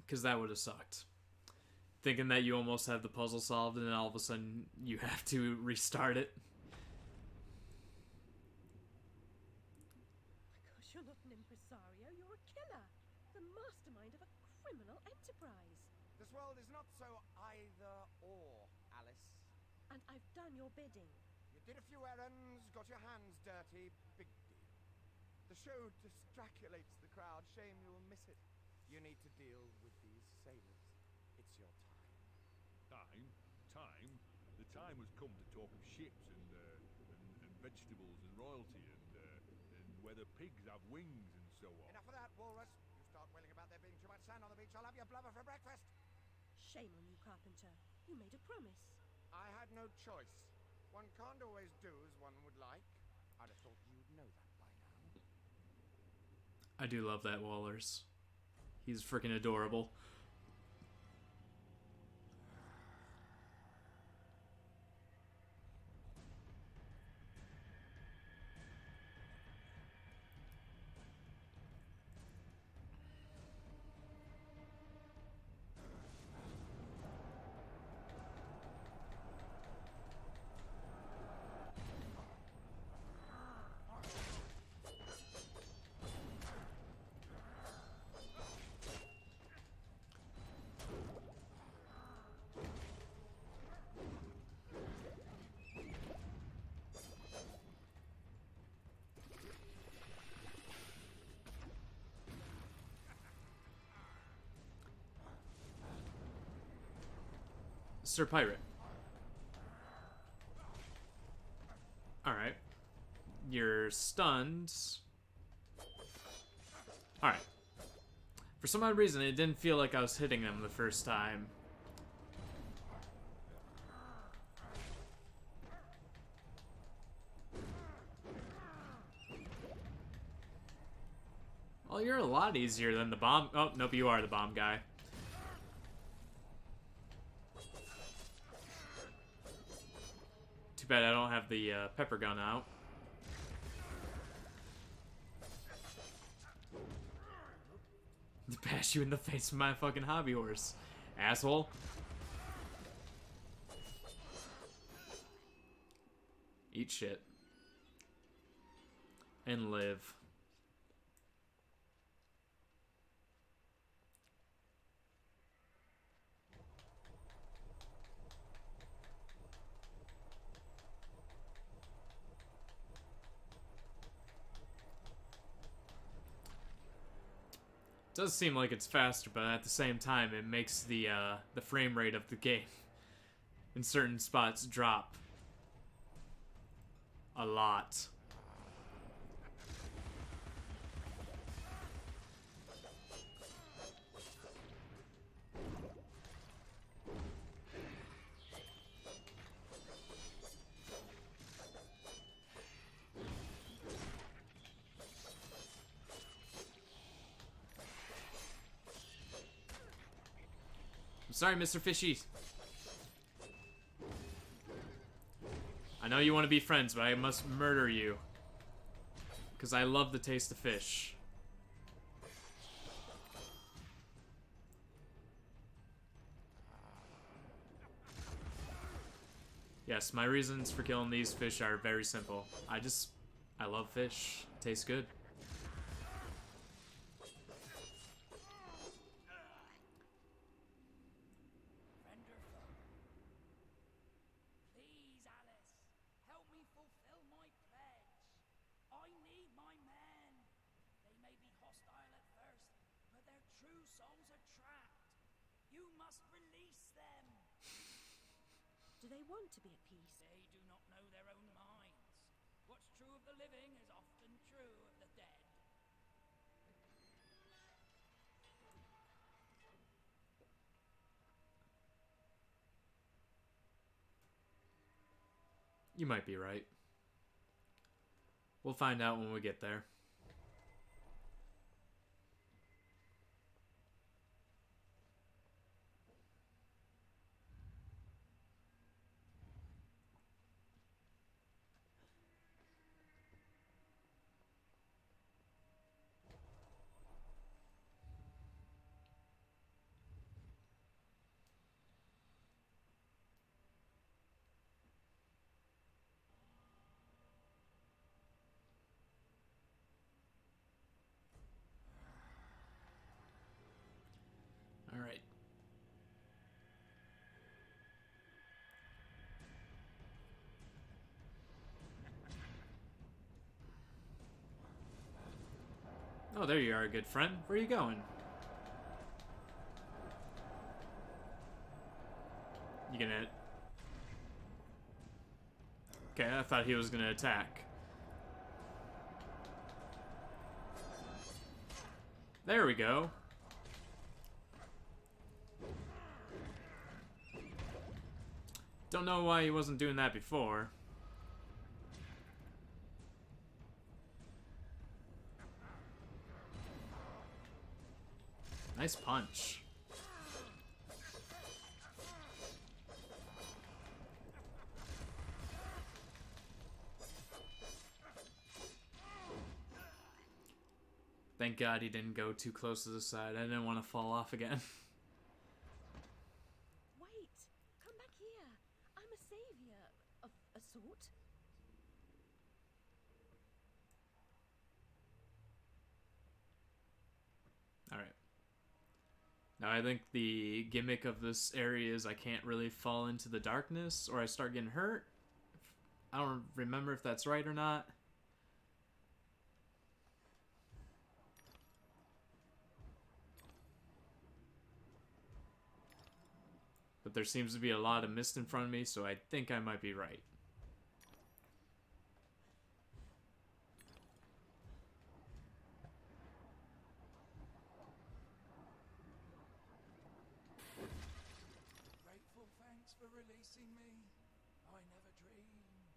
Because that would have sucked. Thinking that you almost have the puzzle solved and then all of a sudden you have to restart it. Gosh, you're not an impresario, you're a killer. The mastermind of a criminal enterprise. This world is not so either or, Alice. And I've done your bidding. You did a few errands, got your hands dirty, big deal. The show distraculates the crowd, shame you'll miss it. You need to deal with these sailors. It's your time. Time? The time has come to talk of ships and vegetables and royalty and whether pigs have wings and so on. Enough of that, Walrus. You start wailing about there being too much sand on the beach, I'll have your blubber for breakfast. Shame on you, Carpenter. You made a promise. I had no choice. One can't always do as one would like. I'd have thought you'd know that by now. I do love that Wallers. He's freaking adorable. Sir Pirate. Alright. You're stunned. Alright. For some odd reason, it didn't feel like I was hitting them the first time. Well, you're a lot easier than the bomb. Oh, nope, you are the bomb guy. Too bad I don't have the pepper gun out. To bash you in the face with my fucking hobby horse, asshole. Eat shit. And live. It does seem like it's faster, but at the same time, it makes the frame rate of the game in certain spots drop a lot. I'm sorry, Mr. Fishy. I know you want to be friends, but I must murder you. Because I love the taste of fish. Yes, my reasons for killing these fish are very simple. I love fish. Tastes good. Please, Alice, help me fulfill my pledge. I need my men. They may be hostile at first, but their true souls are trapped. You must release them. Do they want to be at peace? They do not know their own minds. What's true of the living is often true of the dead. You might be right. We'll find out when we get there. All right. Oh, there you are, good friend. Where are you going? You gonna... Okay, I thought he was gonna attack. There we go. Don't know why he wasn't doing that before. Nice punch. Thank God he didn't go too close to the side. I didn't want to fall off again. Wait! Come back here! I'm a savior of a sort. Alright. Now I think the gimmick of this area is I can't really fall into the darkness or I start getting hurt. I don't remember if that's right or not. But but there seems to be a lot of mist in front of me, so I think I might be right. Grateful thanks for releasing me. I never dreamed.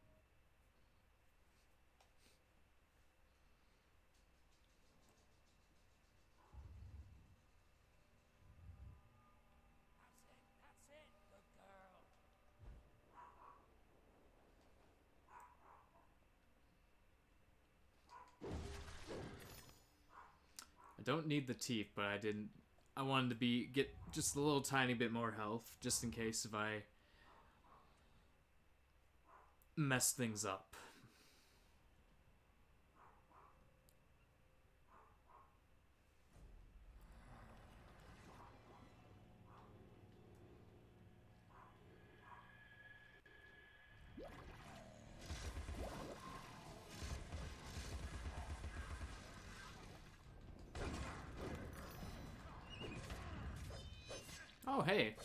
That's it. Good girl. I don't need the teeth, but I wanted to get just a little tiny bit more health, just in case if I mess things up. Oh, hey.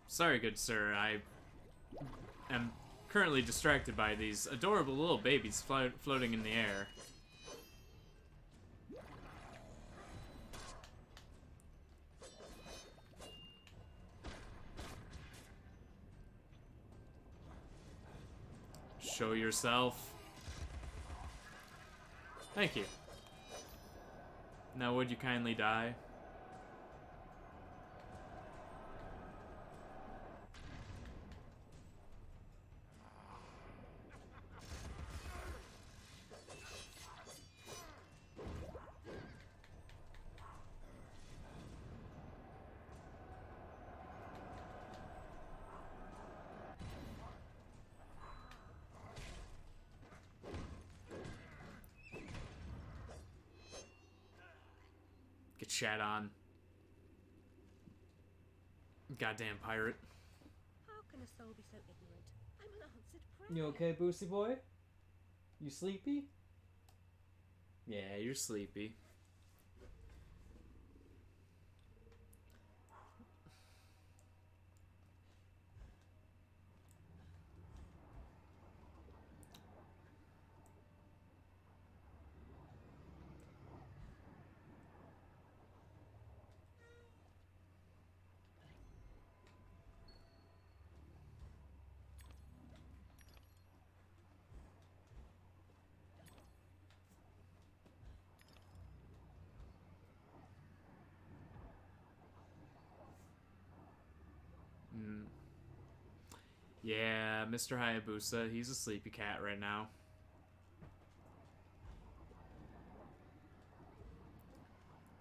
Sorry, good sir. I am currently distracted by these adorable little babies floating in the air. Show yourself. Thank you. Now would you kindly die? Get shat on. Goddamn pirate. How can a soul be so ignorant? I'm an answered prayer. You okay, Boosie boy? You sleepy? Yeah, you're sleepy. Yeah, Mr. Hayabusa, he's a sleepy cat right now.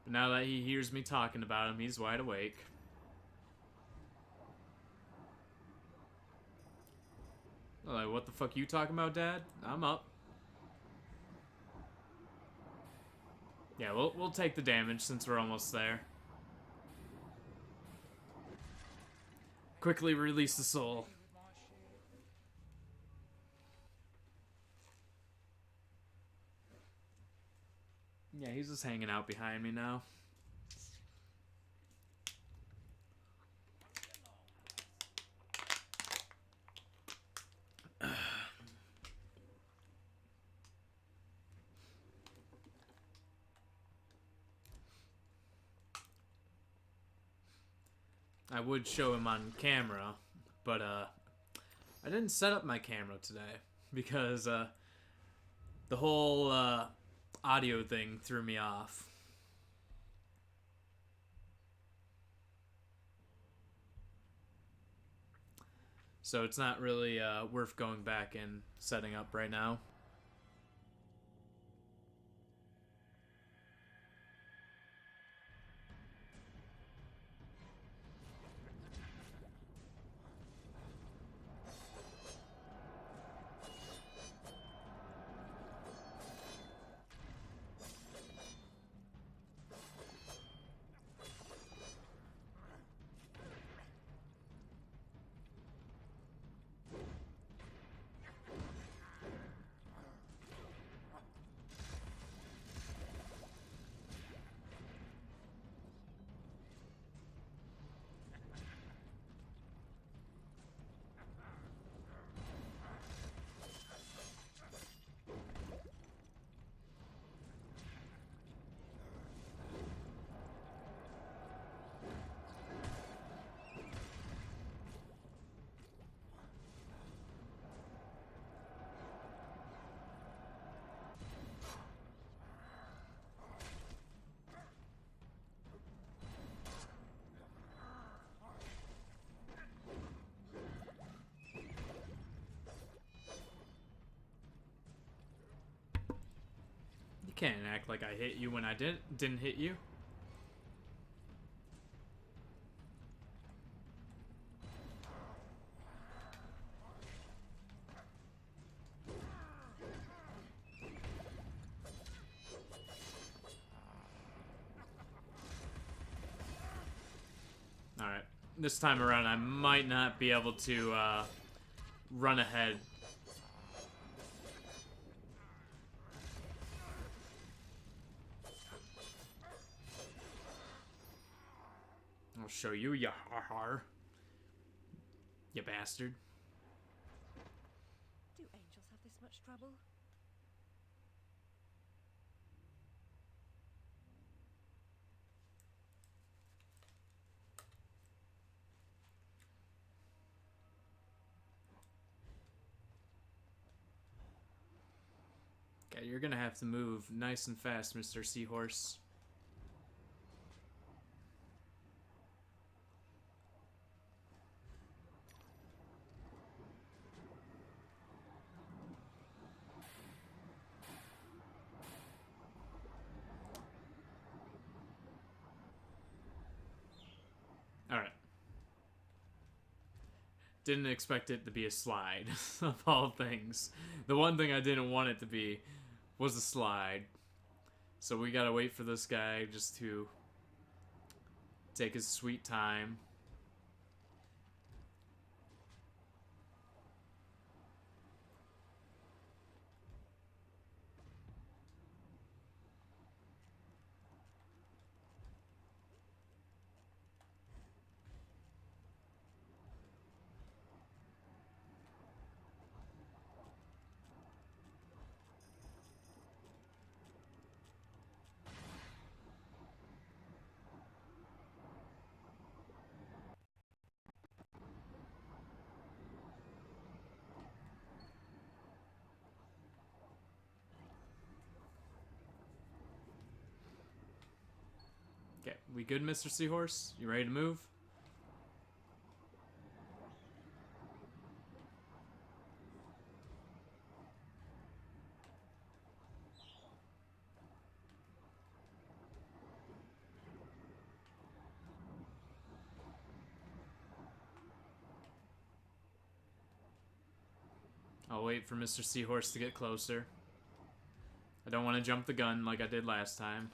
But now that he hears me talking about him, he's wide awake. Like, what the fuck you talking about, Dad? I'm up. Yeah, we'll take the damage since we're almost there. Quickly release the soul. Yeah, he's just hanging out behind me now. I would show him on camera, but I didn't set up my camera today because the whole audio thing threw me off. So it's not really worth going back and setting up right now. Can't act like I hit you when I didn't hit you. Alright. This time around, I might not be able to run ahead. I'll show you, ya har. You bastard. Do angels have this much trouble? Okay, you're gonna have to move nice and fast, Mr. Seahorse. Alright. Didn't expect it to be a slide, of all things. The one thing I didn't want it to be was a slide. So we gotta wait for this guy just to take his sweet time. Okay, we good, Mr. Seahorse? You ready to move? I'll wait for Mr. Seahorse to get closer. I don't want to jump the gun like I did last time.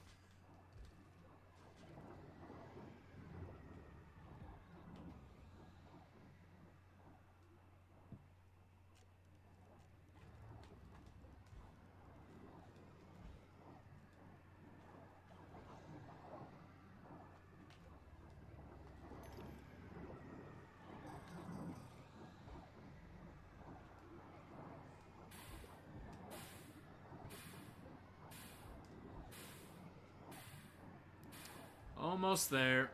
Almost there.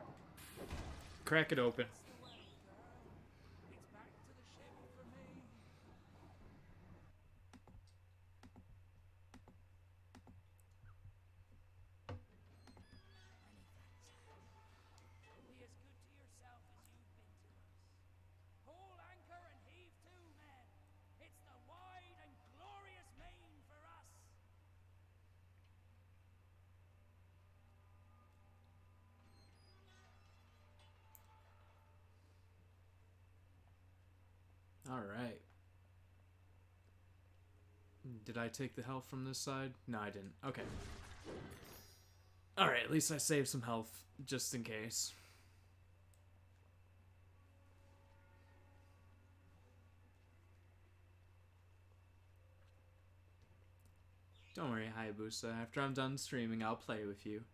Crack it open. Be as good to yourself as you've been to us. Haul anchor and heave to, men. It's the wide and glorious main for us. Alright. Did I take the health from this side? No, I didn't. Okay. Alright, at least I saved some health, just in case. Don't worry, Hayabusa. After I'm done streaming, I'll play with you.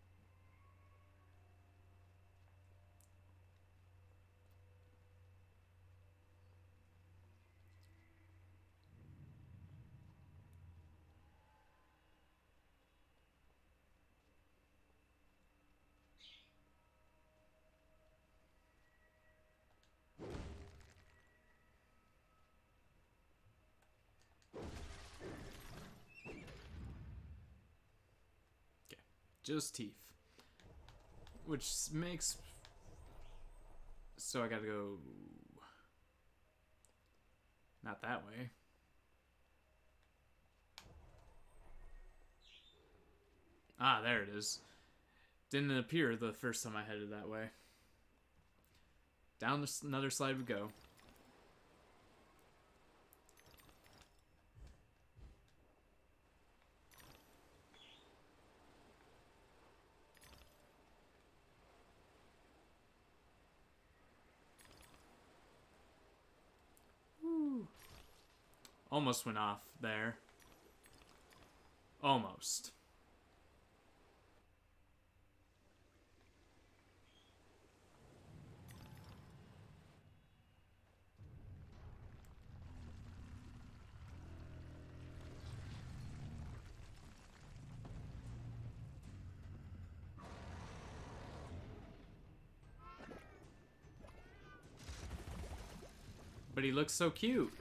Just teeth. Which makes... So I gotta go... Not that way. Ah, there it is. Didn't appear the first time I headed that way. Down another slide we go. Almost went off there. Almost. But he looks so cute.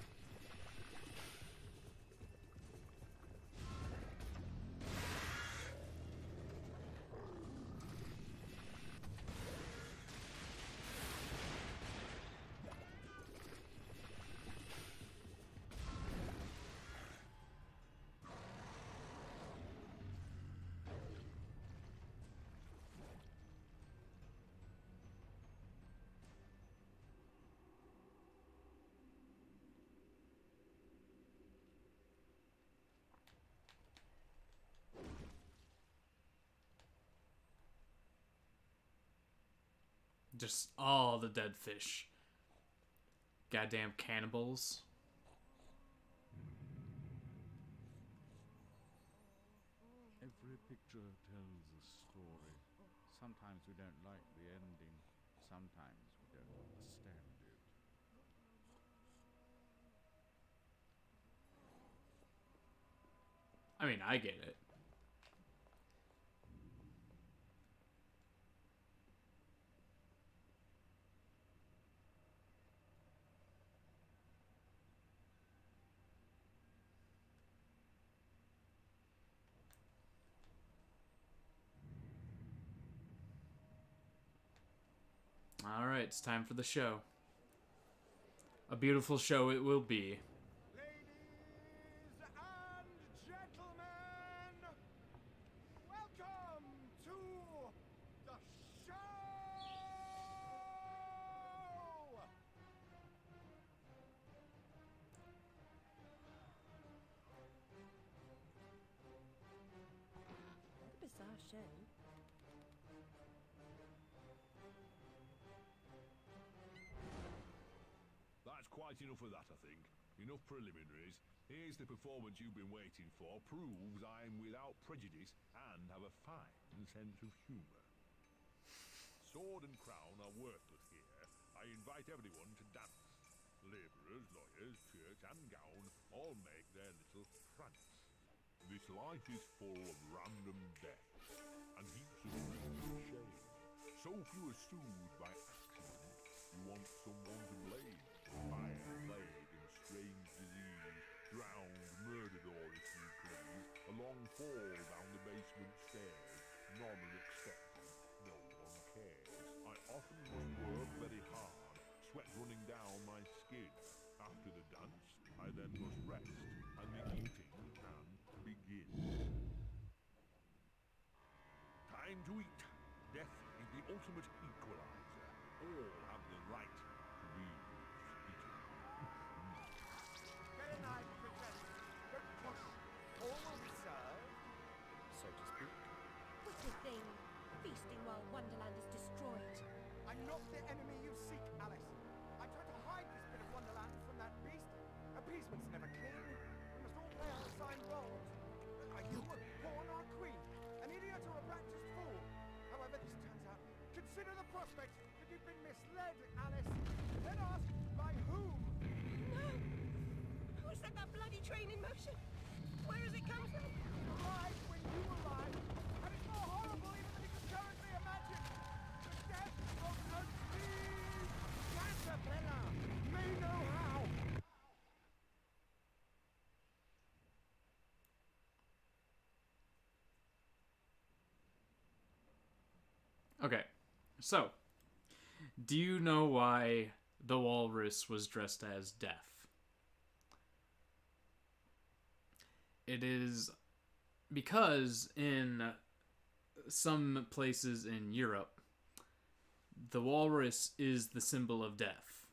Just all the dead fish. Goddamn cannibals. Every picture tells a story. Sometimes we don't like the ending. Sometimes we don't understand it. I mean, I get it. Alright, it's time for the show. A beautiful show it will be. Ladies and gentlemen, welcome to the show! What a bizarre show. That's quite enough of that, I think. Enough preliminaries. Here's the performance you've been waiting for. Proves I'm without prejudice and have a fine sense of humour. Sword and crown are worthless here. I invite everyone to dance. Labourers, lawyers, church and gown all make their little prance. This life is full of random death and heaps of random shame. So few are soothed by accident, you want someone to blame. Fire, plague and strange disease, drowned, murdered or if you please, a long fall down the basement stairs, none are expected, no one cares. I often must work very hard, sweat running down my skin. After the dance, I then must rest, and the eating can begin. Time to eat. Death is the ultimate equalizer. All have the right to be eaten. Very nice, presents Don't push. All will be served, so to speak. Witty thing. Feasting while Wonderland is destroyed. I'm not the enemy you seek, Alice. I tried to hide this bit of Wonderland from that beast. Appeasement's never clean. We must all play our assigned roles. Are you a pawn or queen? An idiot or a practiced fool? However this turns out, consider the prospect that you've been misled, Alice. Then ask, by whom? No! Who's set that bloody train in motion? Where has it come from? It arrived when you arrived, and it's more horrible even than you can currently imagine. The death of the speed caterpillar may know how. Okay, so, do you know why the walrus was dressed as Death? It is because in some places in Europe, the walrus is the symbol of death.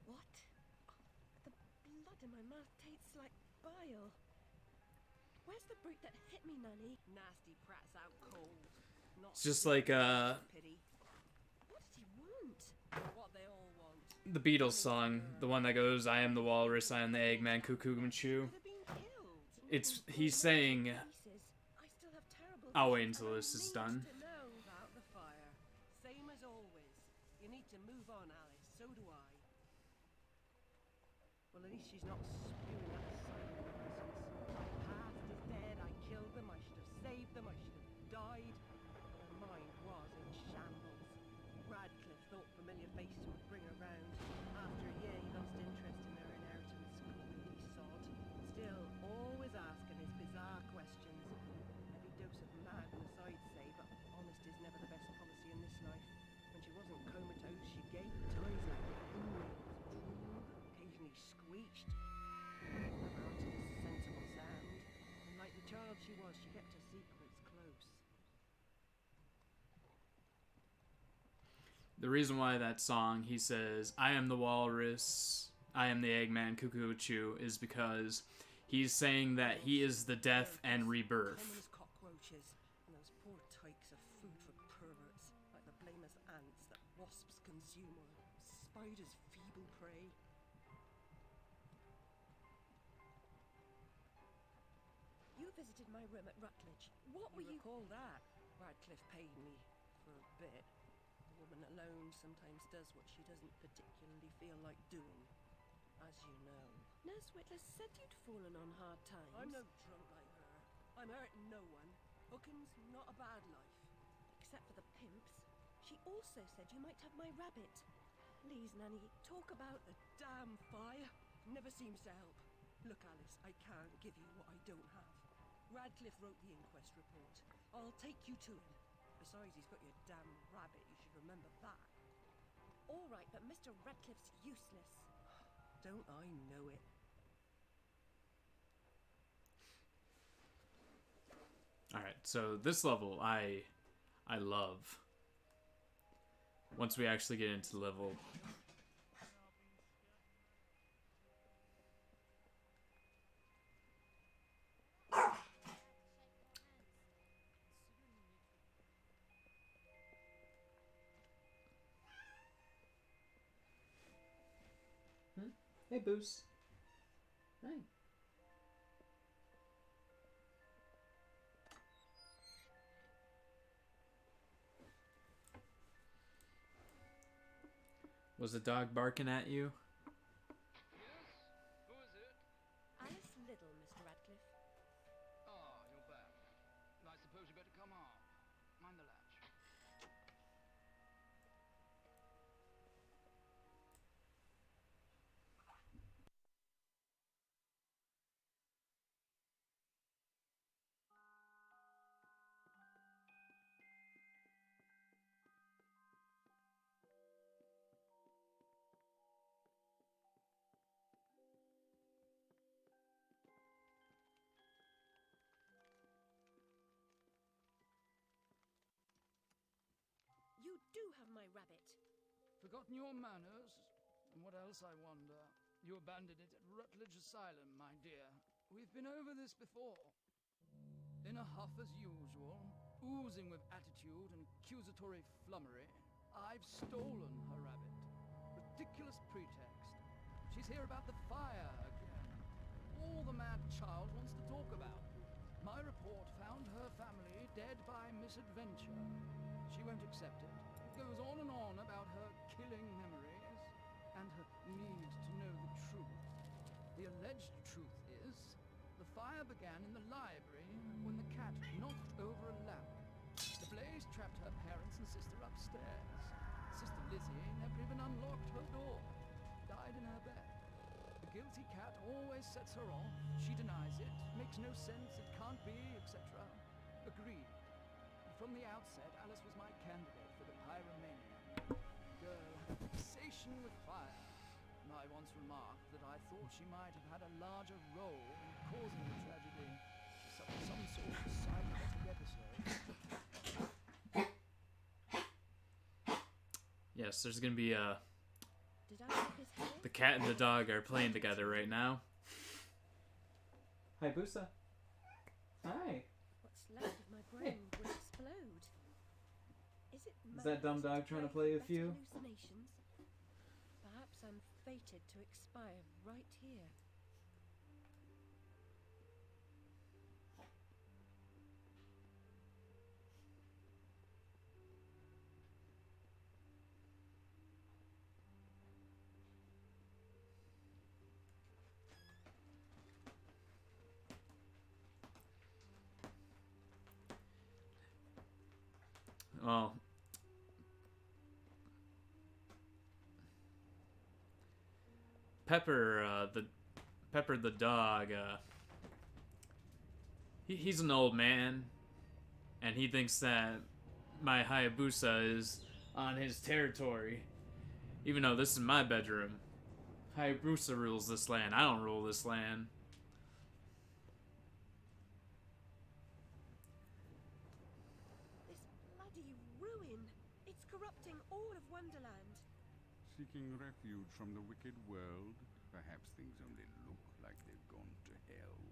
What? The blood in my mouth tastes like bile. Where's the brute that hit me, Nanny? Nasty prat's out cold. Not It's just like pity. What did he want? What they all want. the Beatles song, the one that goes, "I am the walrus, I am the Eggman, Cuckoo and Chew." It's he's saying, I'll wait until this is done. To know about the fire. Same as always. You need to move on, Alice. So do I. Well, at least she's not spewing that silent nonsense. My past is dead. I killed them. I should have saved them. I should have died. Her mind was in shambles. Radcliffe thought familiar faces would bring her round. After a year, he lost interest in her inheritance. Greedy sod. Still, always asking his bizarre questions. Heavy dose of madness, I'd say, but honesty's never the best policy in this life. When she wasn't comatose, she gave ties like pinwheels, drooled, occasionally squeeched. Never uttered a sensible sound. And like the child she was, she kept her secrets close. The reason why that song, he says, "I am the walrus, I am the Eggman, Cuckoo Chew," is because he's saying that he is the death and rebirth. Common as cockroaches, and those poor tykes are food for perverts, like the blameless ants that wasps consume, or spiders' feeble prey. You visited my room at Rutledge. What were you... recall that? Radcliffe paid me for a bit. A woman alone sometimes does what she doesn't particularly feel like doing, as you know. Nurse Whitler said you'd fallen on hard times. I'm no drunk like her. I'm hurting no one. Hooking's not a bad life. Except for the pimps. She also said you might have my rabbit. Please, Nanny, talk about... The damn fire never seems to help. Look, Alice, I can't give you what I don't have. Radcliffe wrote the inquest report. I'll take you to him. Besides, he's got your damn rabbit. You should remember that. All right, but Mr. Radcliffe's useless. Don't I know it? Alright, so this level I love. Once we actually get into the level. Hey, Boos. Hi. Was the dog barking at you? Who is it? Alice Liddle, Mr. Radcliffe. Ah, you're back. I suppose you better come on. Mind the latch. You do have my rabbit. Forgotten your manners? And what else, I wonder? You abandoned it at Rutledge Asylum, my dear. We've been over this before. In a huff as usual, oozing with attitude and accusatory flummery, I've stolen her rabbit. Ridiculous pretext. She's here about the fire again. All the mad child wants to talk about. My report found her family dead by misadventure. She won't accept it. It goes on and on about her killing memories and her need to know the truth. The alleged truth is, the fire began in the library when the cat knocked over a lamp. The blaze trapped her parents and sister upstairs. Sister Lizzie never even unlocked her door. Died in her bed. The guilty cat always sets her off. She denies it. Makes no sense. It can't be, etc. Agreed. From the outset, Alice was my candidate for the pyromania. Girl had a fixation with fire. I once remarked that I thought she might have had a larger role in causing the tragedy. Some sort of psychotic episode. Yes, there's gonna be Did I hit his head? the cat and the dog are playing together right now. Hi, Busa. Hi. What's left of my brain will explode. Is that dumb dog trying to play with you? Hallucinations? Perhaps I'm fated to expire right here. Well, Pepper the dog, he's an old man, and he thinks that my Hayabusa is on his territory, even though this is my bedroom. Hayabusa rules this land. I don't rule this land. This bloody ruin! It's corrupting all of Wonderland. Seeking refuge from the wicked world, perhaps things only look like they've gone to hell.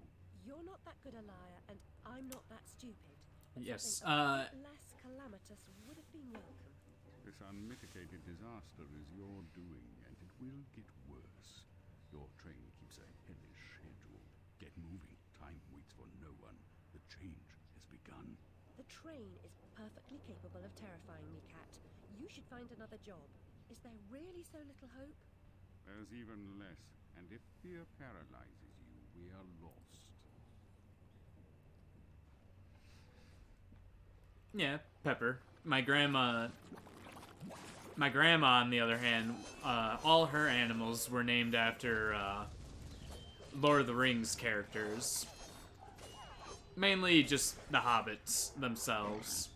You're not that good a liar, and I'm not that stupid. But Yes, something a bit less calamitous would have been welcome. This unmitigated disaster is your doing, and it will get worse. Your train keeps a hellish schedule. Get moving. Time waits for no one. The change has begun. The train is perfectly capable of terrifying me, Cat. You should find another job. Is there really so little hope? There's even less, and if fear paralyzes you, we are lost. Yeah, Pepper. My grandma, on the other hand, all her animals were named after Lord of the Rings characters. Mainly just the hobbits themselves.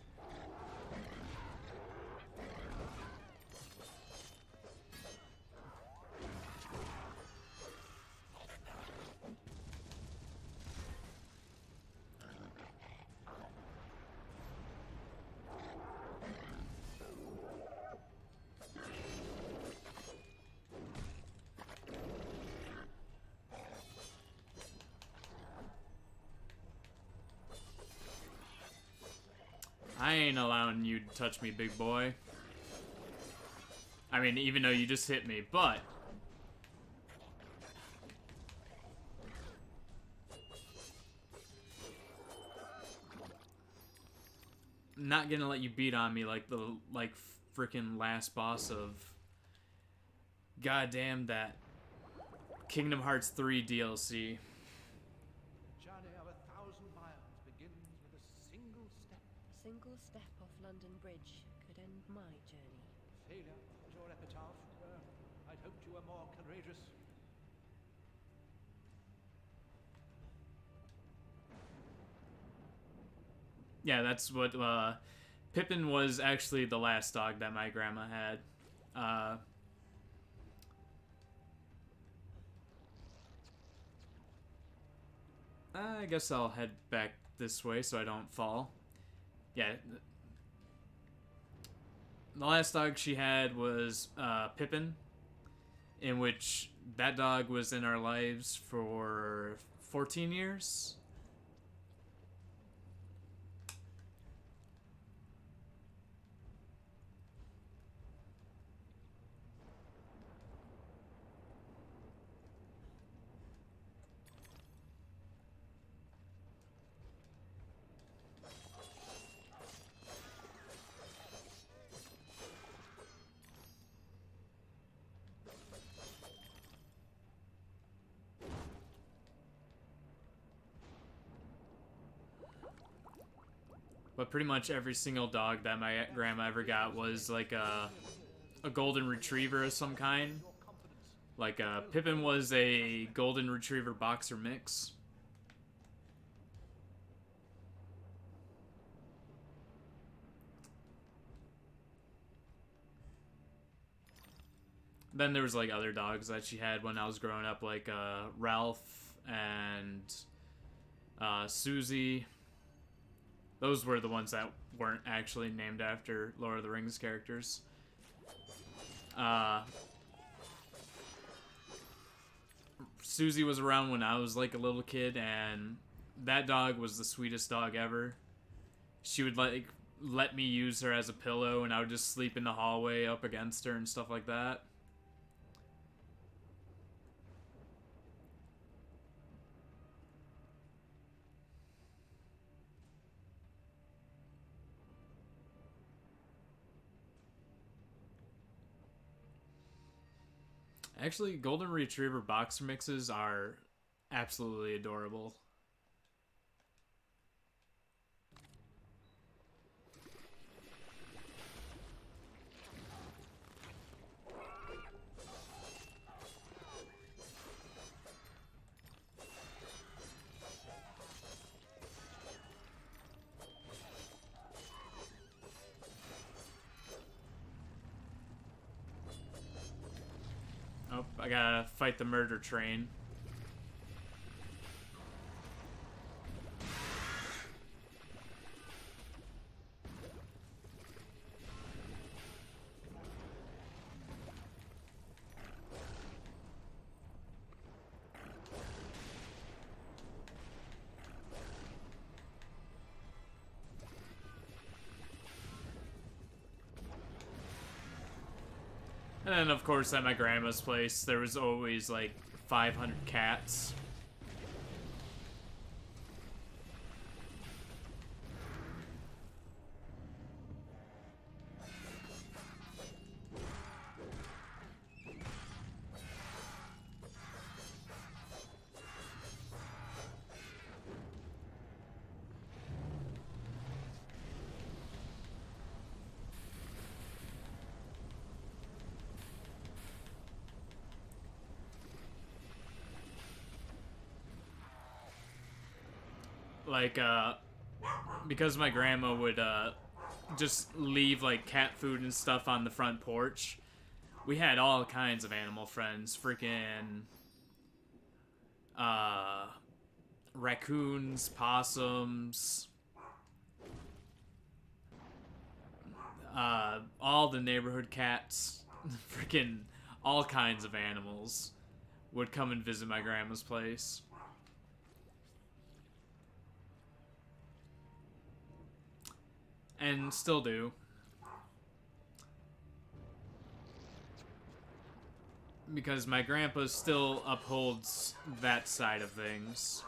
I ain't allowing you to touch me, big boy. I mean, even though you just hit me, but... I'm not gonna let you beat on me like the, freaking last boss of... Goddamn that Kingdom Hearts 3 DLC. Journey of 1,000 miles begins with a single step. A single step off London Bridge could end my journey. Failure was your epitaph. I'd hoped you were more courageous. Yeah, that's what, Pippin was actually the last dog that my grandma had. I guess I'll head back this way so I don't fall. Yeah. The last dog she had was Pippin, in which that dog was in our lives for 14 years. But pretty much every single dog that my grandma ever got was like a golden retriever of some kind. Like Pippin was a golden retriever boxer mix. then there was like other dogs that she had when I was growing up, like Ralph and Susie. Those were the ones that weren't actually named after Lord of the Rings characters. Susie was around when I was like a little kid, and that dog was the sweetest dog ever. She would like let me use her as a pillow, and I would just sleep in the hallway up against her and stuff like that. Actually, Golden Retriever boxer mixes are absolutely adorable. Oh, I gotta fight the murder train. And then, of course, at my grandma's place, there was always, like, 500 cats. Like, because my grandma would, just leave, like, cat food and stuff on the front porch, we had all kinds of animal friends. Freaking, raccoons, possums, all the neighborhood cats, freaking all kinds of animals would come and visit my grandma's place. And still do. Because my grandpa still upholds that side of things.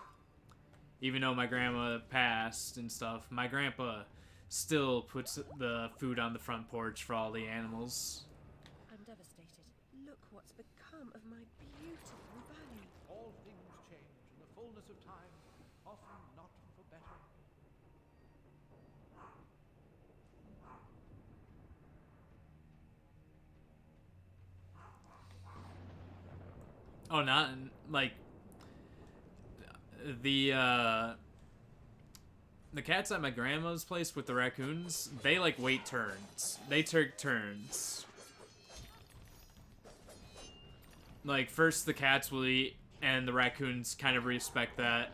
Even though my grandma passed and stuff, my grandpa still puts the food on the front porch for all the animals. I'm devastated. Look what's become of my beautiful valley. All things change in the fullness of time, often not for better. Oh, not like the cats at my grandma's place with the raccoons, they like wait turns. They take turns. Like first the cats will eat and the raccoons kind of respect that.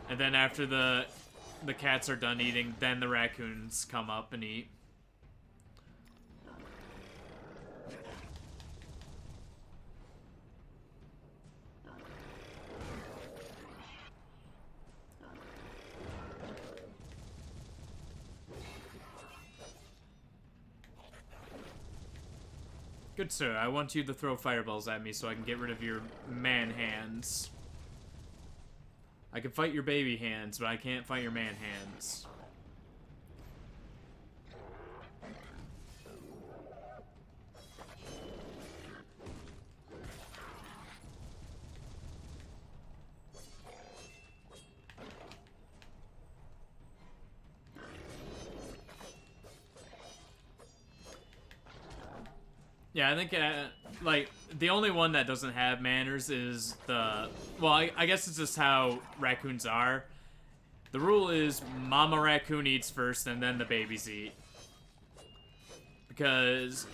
And then after the cats are done eating, then the raccoons come up and eat. Good sir, I want you to throw fireballs at me so I can get rid of your man hands. I can fight your baby hands, but I can't fight your man hands. Yeah, I think, like, the only one that doesn't have manners is the... Well, I guess it's just how raccoons are. The rule is mama raccoon eats first and then the babies eat. Because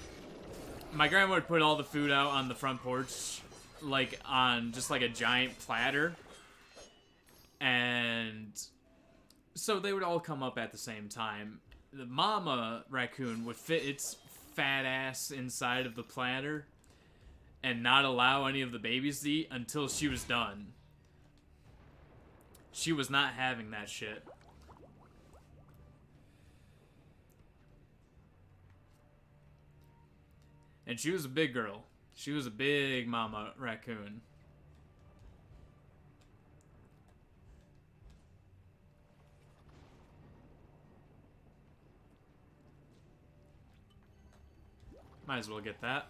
my grandma would put all the food out on the front porch, like on just like a giant platter. And so they would all come up at the same time. The mama raccoon would fit its fat ass inside of the platter and not allow any of the babies to eat until she was done. She was not having that shit. And she was a big girl. She was a big mama raccoon. Might as well get that.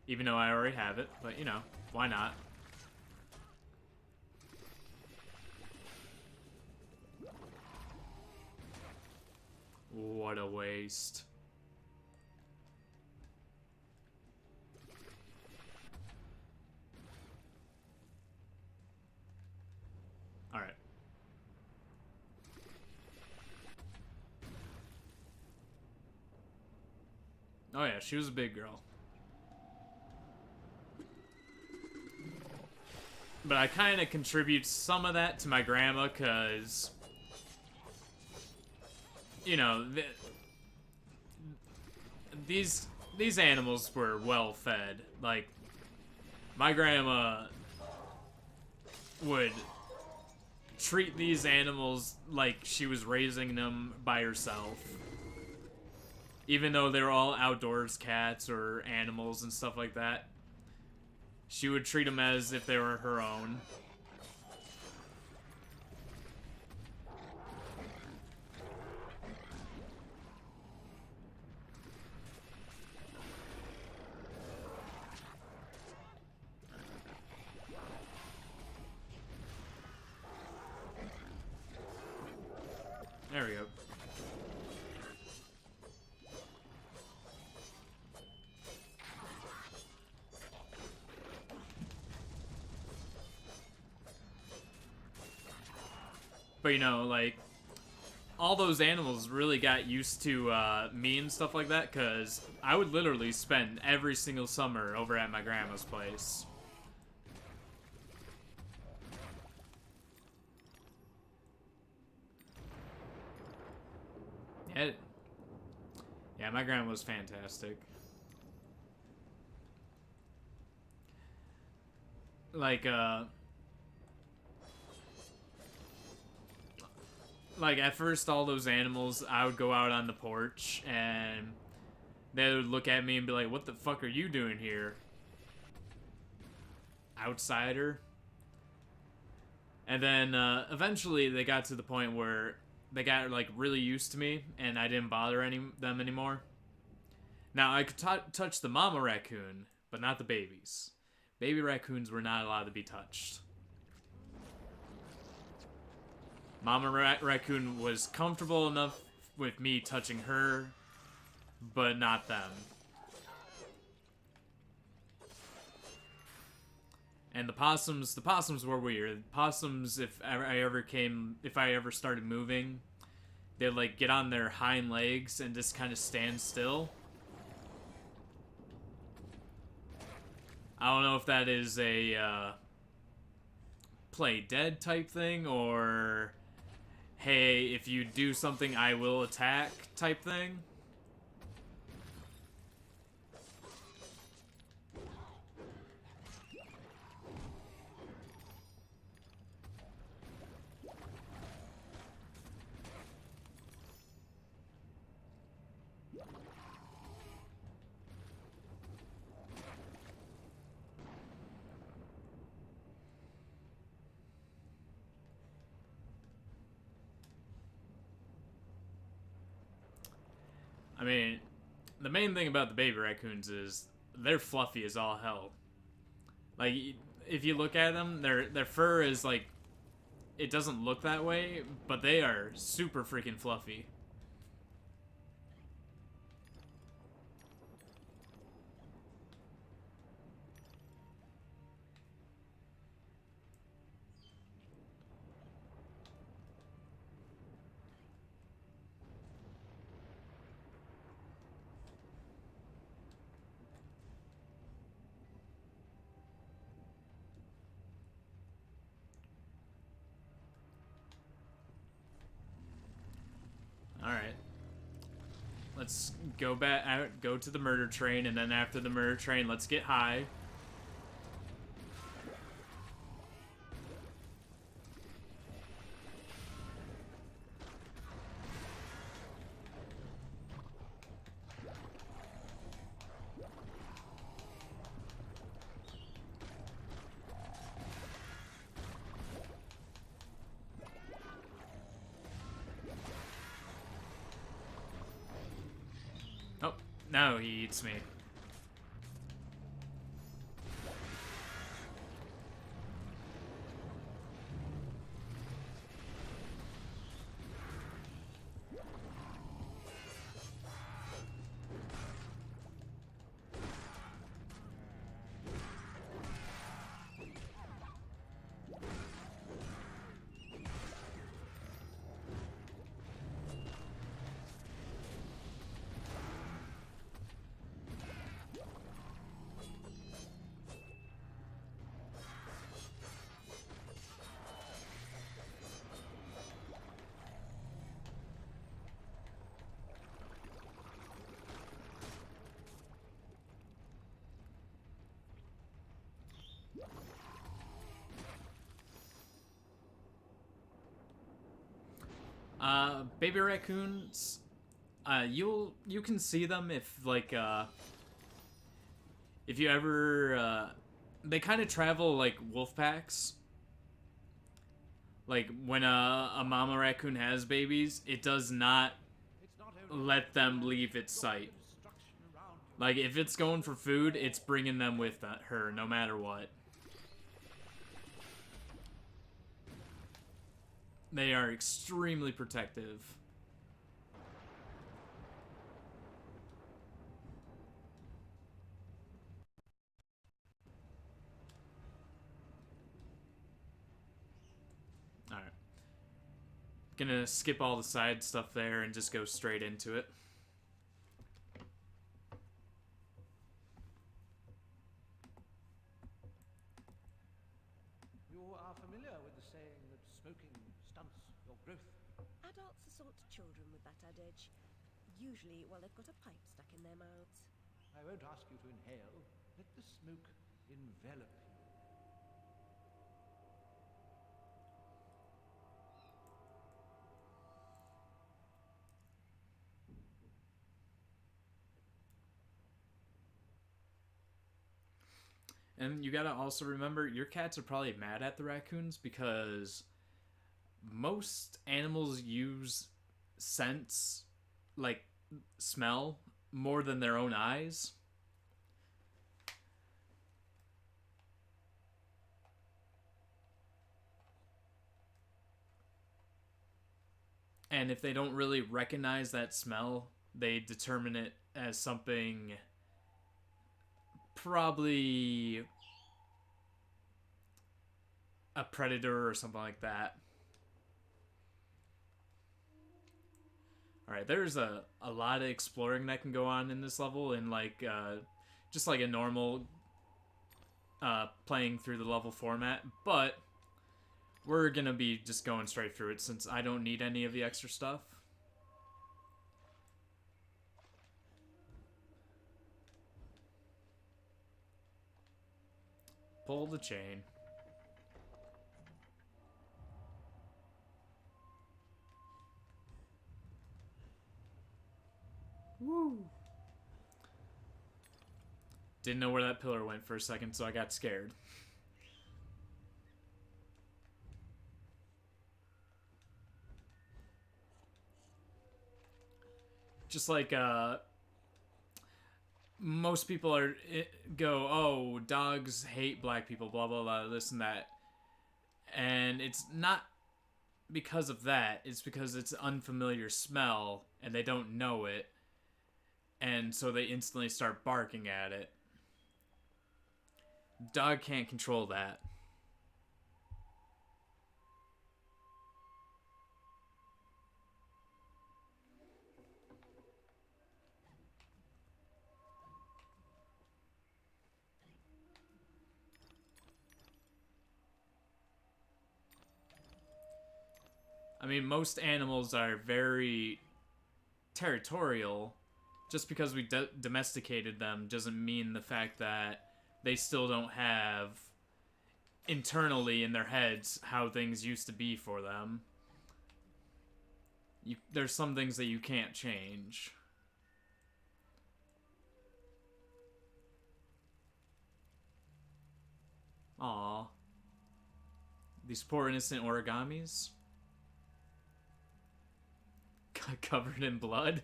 Even though I already have it, but you know, why not? What a waste. Alright. Oh yeah, she was a big girl. But I kind of contribute some of that to my grandma, because, you know, these animals were well fed. Like, my grandma would treat these animals like she was raising them by herself. Even though they were all outdoors cats or animals and stuff like that, she would treat them as if they were her own. There we go. But you know, like, all those animals really got used to me and stuff like that, because I would literally spend every single summer over at my grandma's place. Yeah, my grandma was fantastic. Like at first, all those animals, I would go out on the porch, and they would look at me and be like, "What the fuck are you doing here, outsider?" And then eventually they got to the point where they got like really used to me, and I didn't bother them anymore. Now I could touch the mama raccoon, but not the babies. Baby raccoons were not allowed to be touched. Mama raccoon was comfortable enough with me touching her, but not them. And the possums were weird. Possums, if I ever started moving, they'd like get on their hind legs and just kind of stand still. I don't know if that is a play dead type thing, or hey, if you do something, I will attack type thing. I mean, the main thing about the baby raccoons is they're fluffy as all hell. Like, if you look at them, their fur is like, it doesn't look that way, but they are super freaking fluffy. let's go back out, go to the murder train, and then after the murder train, let's get high. Oh, no, he eats me. Baby raccoons, you can see them if like if you ever they kind of travel like wolf packs. Like when a mama raccoon has babies, it does not let them leave its sight. Like if it's going for food, it's bringing them with her no matter what. They are extremely protective. Alright. Gonna skip all the side stuff there and just go straight into it. You are familiar with the saying that smoking stunts your growth. Adults assault children with that adage. Usually while they've got a pipe stuck in their mouths. I won't ask you to inhale. Let the smoke envelop you. And you gotta also remember, your cats are probably mad at the raccoons because most animals use scents, like smell, more than their own eyes. And if they don't really recognize that smell, they determine it as something probably a predator or something like that. Alright, there's a lot of exploring that can go on in this level in like just like a normal playing through the level format, but we're gonna be just going straight through it since I don't need any of the extra stuff. Pull the chain. Woo! Didn't know where that pillar went for a second, so I got scared. Just like, most people go, oh, dogs hate black people, blah, blah, blah, this and that. And it's not because of that. It's because it's an unfamiliar smell, and they don't know it. And so they instantly start barking at it. Dog can't control that. I mean, most animals are very territorial, just because we domesticated them doesn't mean the fact that they still don't have internally in their heads how things used to be for them. There's some things that you can't change. Aww. These poor innocent origamis. Covered in blood.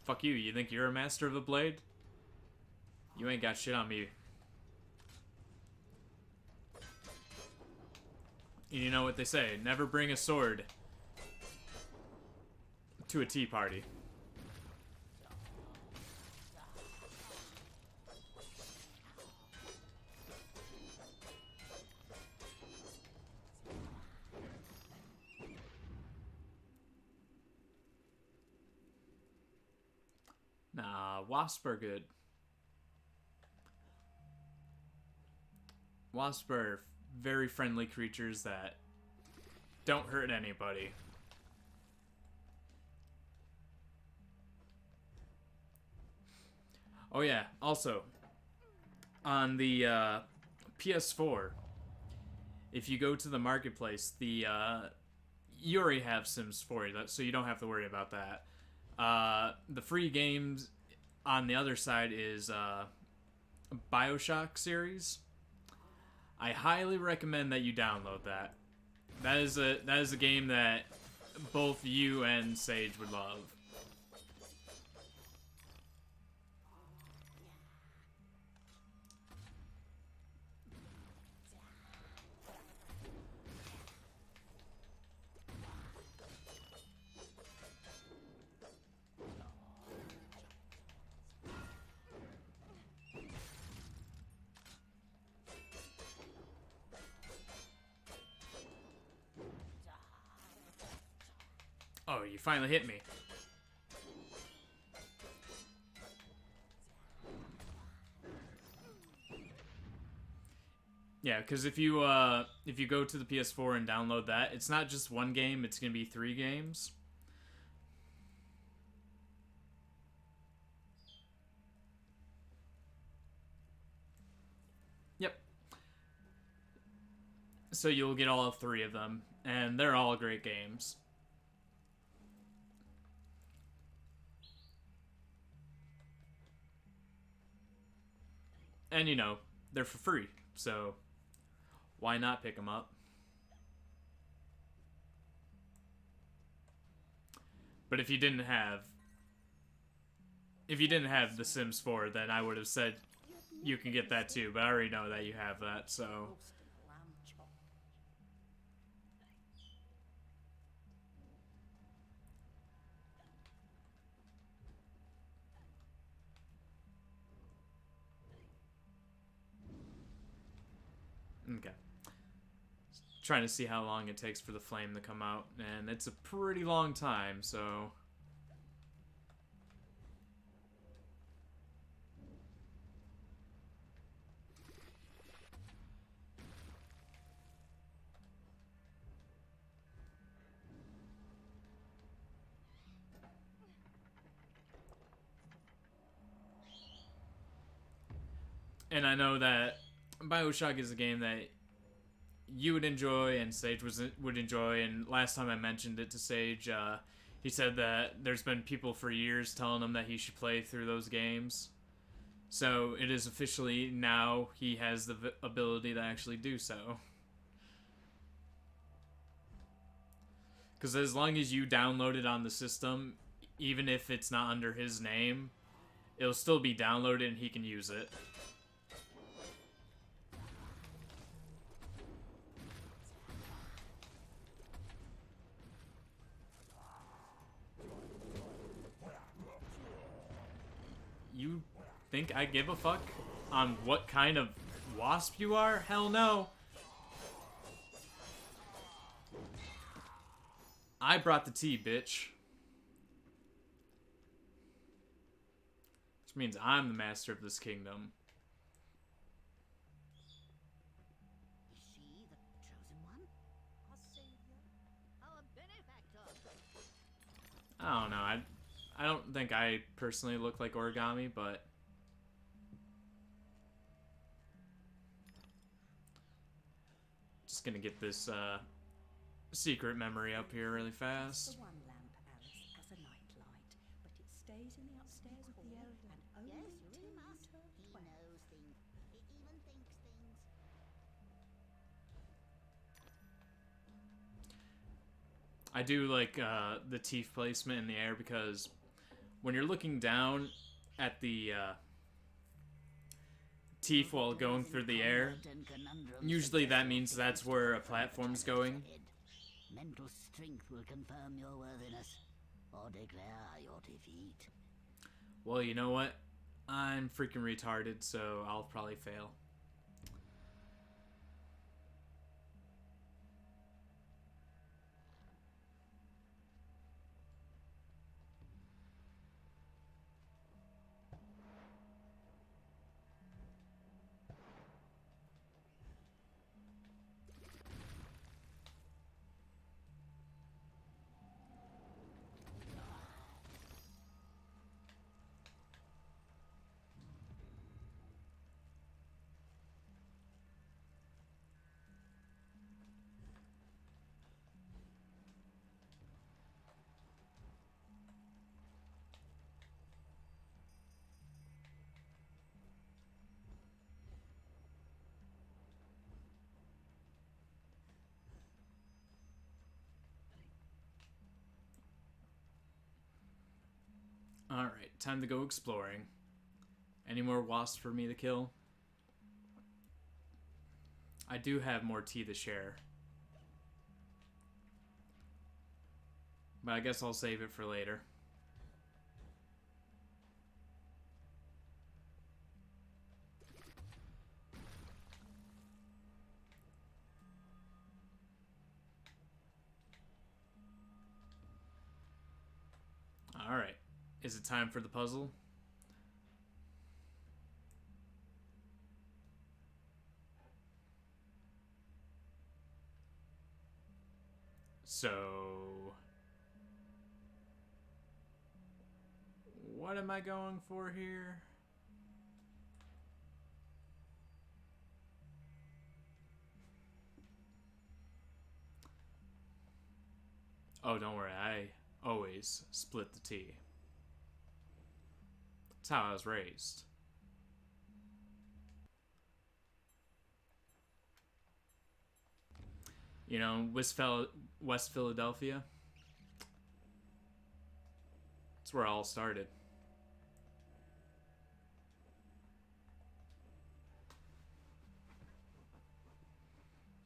Fuck you, you think you're a master of the blade? You ain't got shit on me. And you know what they say, never bring a sword to a tea party. Nah, wasps are good. Wasps are very friendly creatures that don't hurt anybody. Oh yeah, also, on the PS4, if you go to the marketplace, you already have Sims 4, so you don't have to worry about that. The free games on the other side is BioShock series. I highly recommend that you download that. That is a game that both you and Sage would love. Oh, you finally hit me. Yeah, because if you go to the PS4 and download that, it's not just one game, it's going to be 3 games. Yep. So you'll get all 3 of them, and they're all great games. And, you know, they're for free, so why not pick them up? But if you didn't have The Sims 4, then I would have said you can get that too, but I already know that you have that, so... Okay. Trying to see how long it takes for the flame to come out, and it's a pretty long time, so... And I know that BioShock is a game that you would enjoy and Sage would enjoy, and last time I mentioned it to Sage, he said that there's been people for years telling him that he should play through those games. So it is officially now he has the ability to actually do so. Because as long as you download it on the system, even if it's not under his name, it'll still be downloaded and he can use it. You think I give a fuck on what kind of wasp you are? Hell no. I brought the tea, bitch. Which means I'm the master of this kingdom. Is she the chosen one? Our savior? Our benefactor? I don't know. I don't think I personally look like Origami, but just gonna get this secret memory up here really fast. The one lamp, Alice, as a night light, but it stays in the upstairs hall and only Yes, you really must. He knows things. He even thinks things. I do like the teeth placement in the air because when you're looking down at the teeth while going through the air, usually that means that's where a platform's going. Mental strength will confirm your worthiness or declare your defeat. Well, you know what? I'm freaking retarded, so I'll probably fail. Alright, time to go exploring. Any more wasps for me to kill? I do have more tea to share. But I guess I'll save it for later. Alright. Is it time for the puzzle? So... what am I going for here? Oh, don't worry. I always split the tea. That's how I was raised. You know, West Philadelphia. That's where it all started.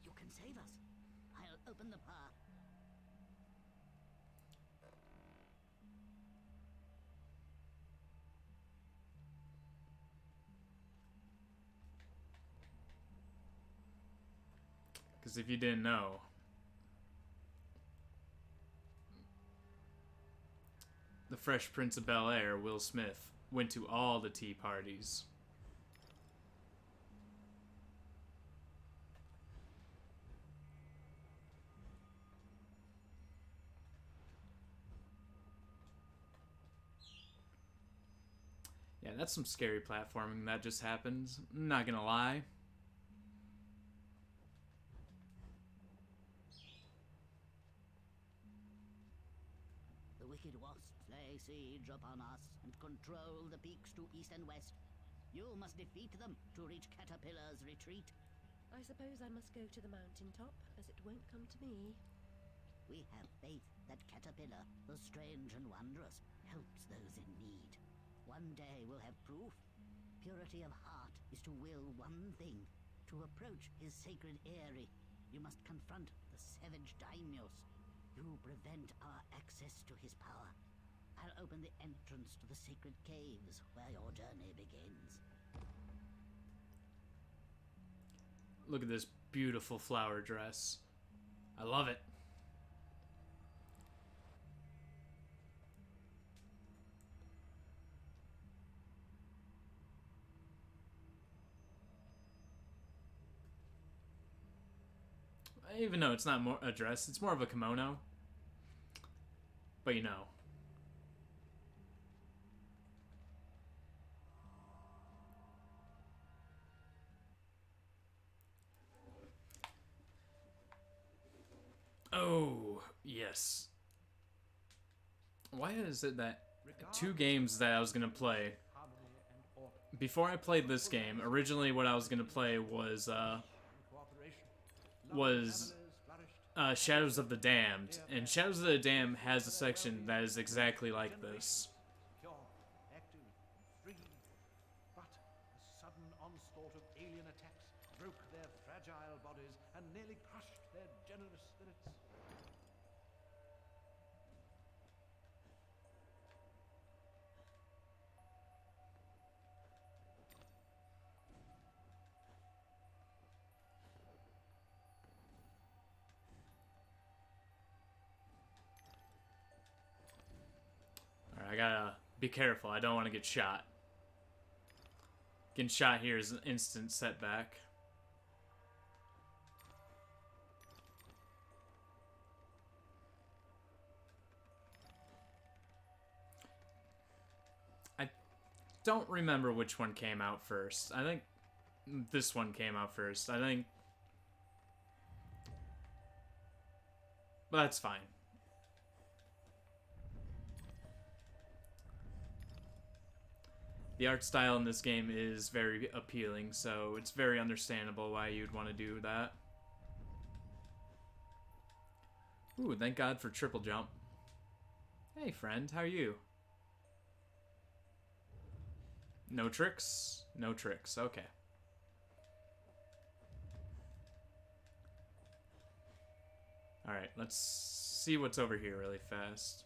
You can save us. I'll open the path. Because if you didn't know, the Fresh Prince of Bel-Air, Will Smith, went to all the tea parties. Yeah, that's some scary platforming that just happened. I'm not gonna lie. The wicked wasps lay siege upon us and control the peaks to east and west. You must defeat them to reach Caterpillar's retreat. I suppose I must go to the mountaintop, as it won't come to me. We have faith that Caterpillar, the strange and wondrous, helps those in need. One day we'll have proof. Purity of heart is to will one thing, to approach his sacred eyrie. You must confront the savage daimyos. You prevent our access to his power. I'll open the entrance to the sacred caves where your journey begins. Look at this beautiful flower dress. I love it. Even though it's not more a dress, it's more of a kimono. But you know. Oh, yes. Why is it that 2 games that I was going to play, before I played this game, originally what I was going to play was Shadows of the Damned, and Shadows of the Damned has a section that is exactly like this. Pure, active, free. But a sudden onslaught of alien attacks broke their fragile bodies and nearly crushed their generous spirits. Alright, I gotta be careful. I don't want to get shot. Getting shot here is an instant setback. I don't remember which one came out first. I think this one came out first. I think... But that's fine. The art style in this game is very appealing, so it's very understandable why you'd want to do that. Ooh, thank God for triple jump. Hey friend, how are you? No tricks? No tricks, okay. Alright, let's see what's over here really fast.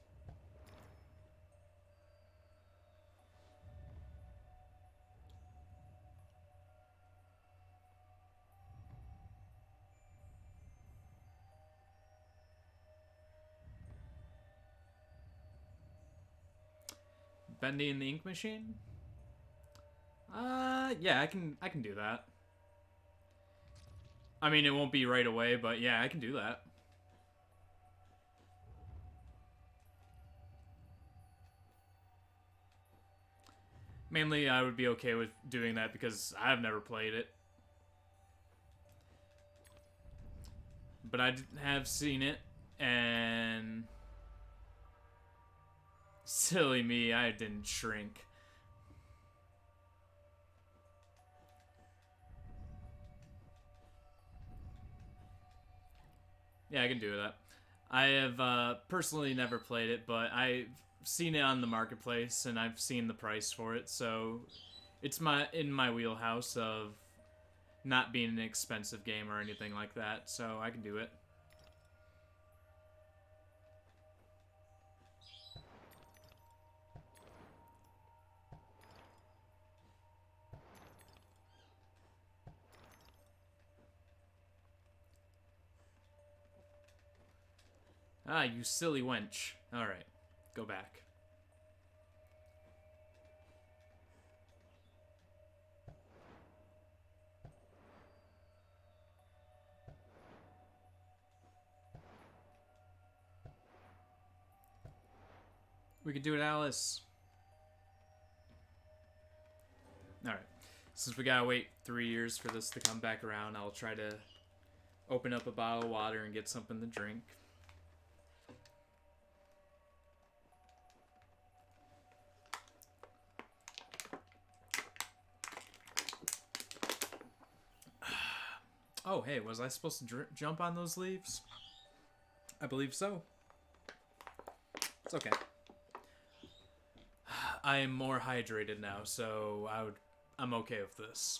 Bendy in the ink machine? Yeah, I can do that. I mean, it won't be right away, but yeah, I can do that. Mainly, I would be okay with doing that because I've never played it. But I have seen it, and... Silly me, I didn't shrink. Yeah, I can do that. I have personally never played it, but I've seen it on the marketplace, and I've seen the price for it, so it's in my wheelhouse of not being an expensive game or anything like that, so I can do it. Ah, you silly wench. Alright, go back. We could do it, Alice. Alright, since we gotta wait 3 years for this to come back around, I'll try to open up a bottle of water and get something to drink. Oh, hey, was I supposed to jump on those leaves? I believe so. It's okay. I am more hydrated now, so I'm okay with this.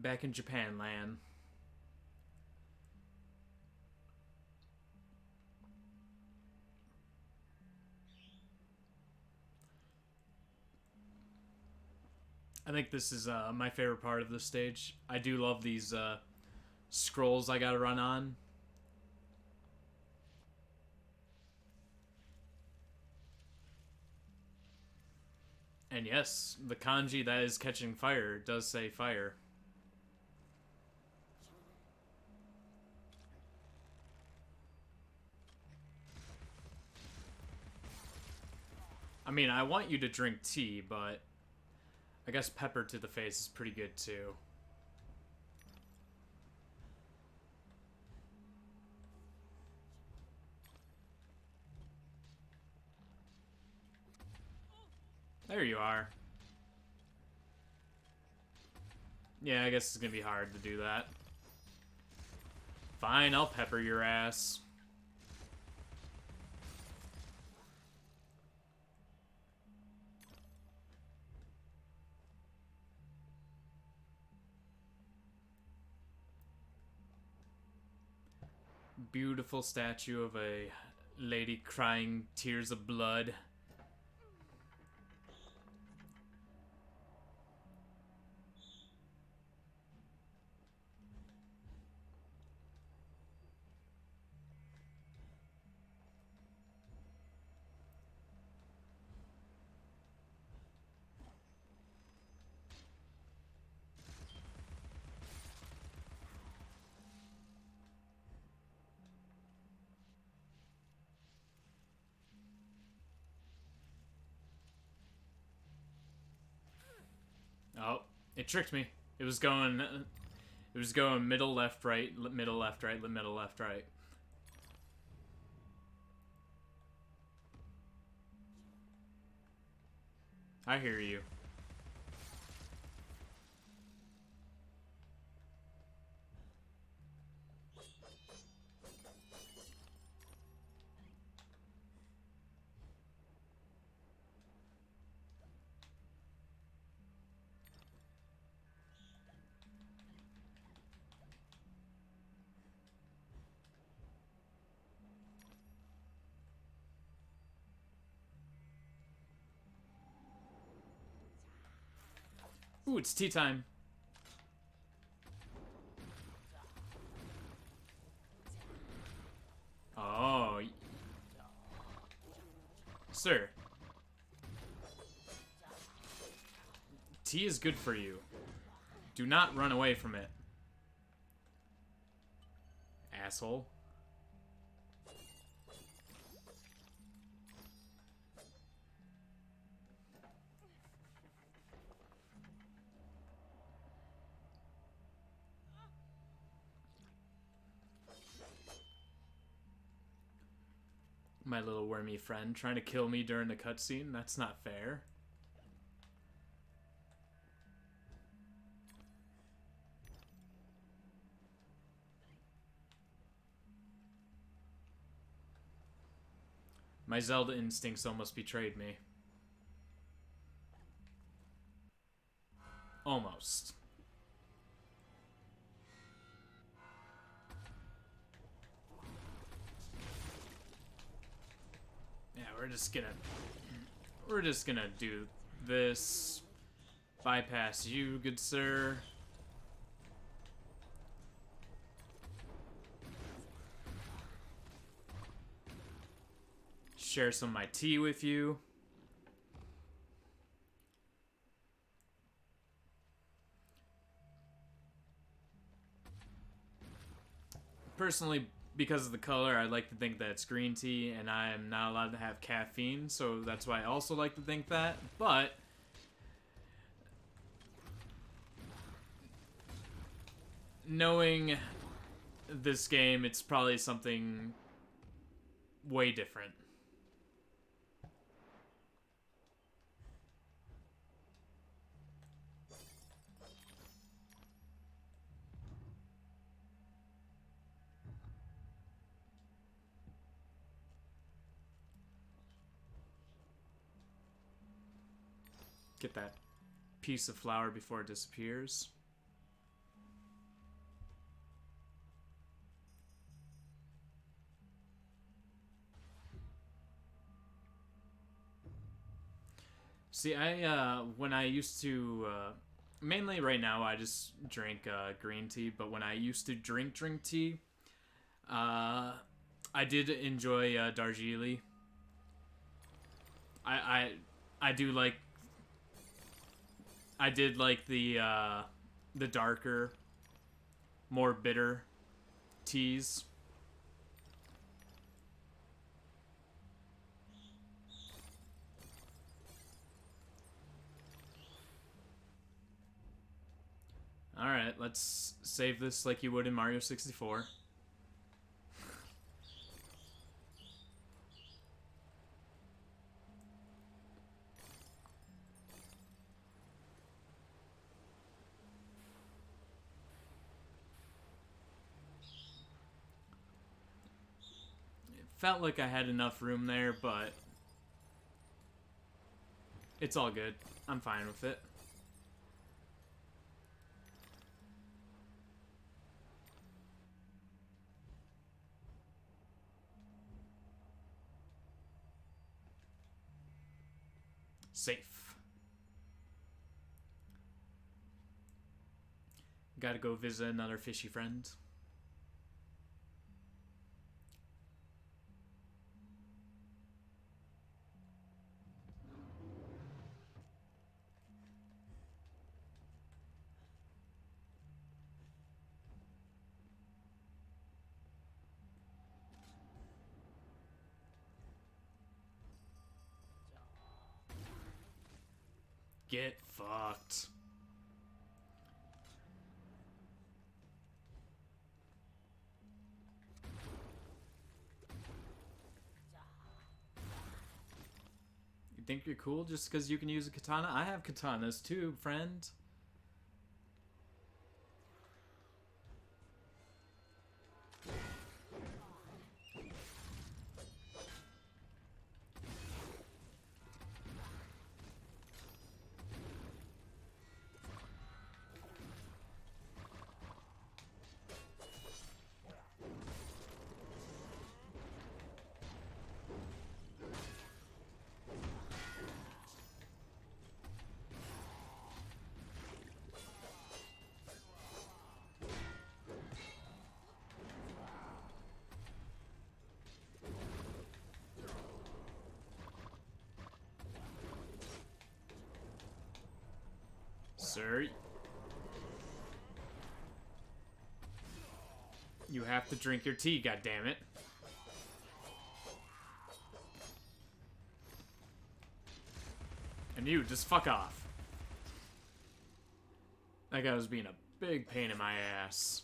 Back in Japan land. I think this is my favorite part of the stage. I do love these scrolls I gotta run on. And yes, the kanji that is catching fire does say fire. I mean, I want you to drink tea, but I guess pepper to the face is pretty good too. There you are. Yeah, I guess it's gonna be hard to do that. Fine, I'll pepper your ass. Beautiful statue of a lady crying tears of blood. Oh, it tricked me. It was going middle, left, right, middle, left, right, middle, left, right. I hear you. Ooh, it's tea time. Oh. Sir. Tea is good for you. Do not run away from it. Asshole. My little wormy friend trying to kill me during the cutscene? That's not fair. My Zelda instincts almost betrayed me. Almost. Yeah, we're just gonna do this. Bypass you, good sir. Share some of my tea with you. Personally, because of the color, I like to think that it's green tea, and I am not allowed to have caffeine, so that's why I also like to think that. But knowing this game, it's probably something way different. Get that piece of flour before it disappears. See, when I used to, mainly right now I just drink green tea, but when I used to drink tea, I did enjoy Darjeeling. I do like. I did like the darker, more bitter teas. Alright, let's save this like you would in Mario 64. It felt like I had enough room there, but it's all good. I'm fine with it. Safe. Gotta go visit another fishy friend. Get fucked. You think you're cool just because you can use a katana? I have katanas too, friend. Sir, you have to drink your tea, goddammit. And you, just fuck off. That guy was being a big pain in my ass.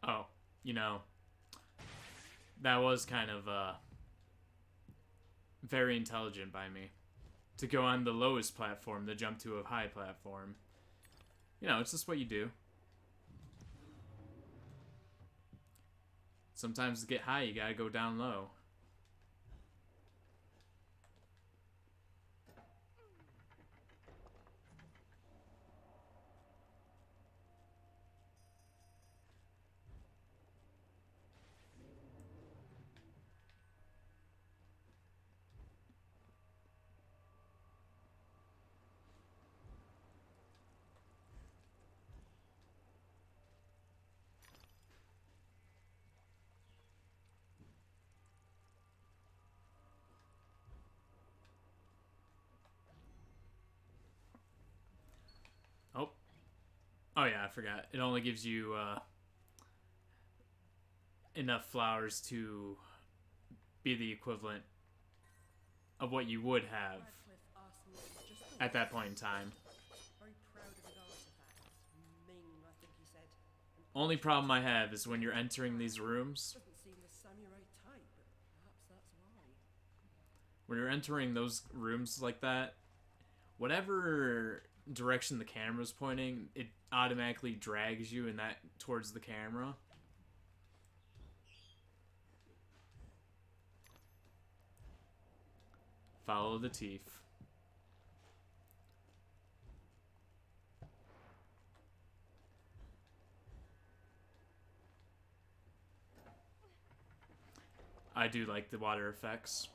Oh, you know, that was kind of, very intelligent by me. To go on the lowest platform to jump to a high platform. You know, it's just what you do. Sometimes to get high, you gotta go down low. Oh. Oh yeah, I forgot. It only gives you enough flowers to be the equivalent of what you would have at that point in time. Very proud of his artifacts. Ming, I think he said. Only problem I have is when you're entering these rooms. Doesn't seem the samurai type, but perhaps that's why. When you're entering those rooms like that, whatever direction the camera's pointing, it automatically drags you in that towards the camera. Follow the teeth. I do like the water effects.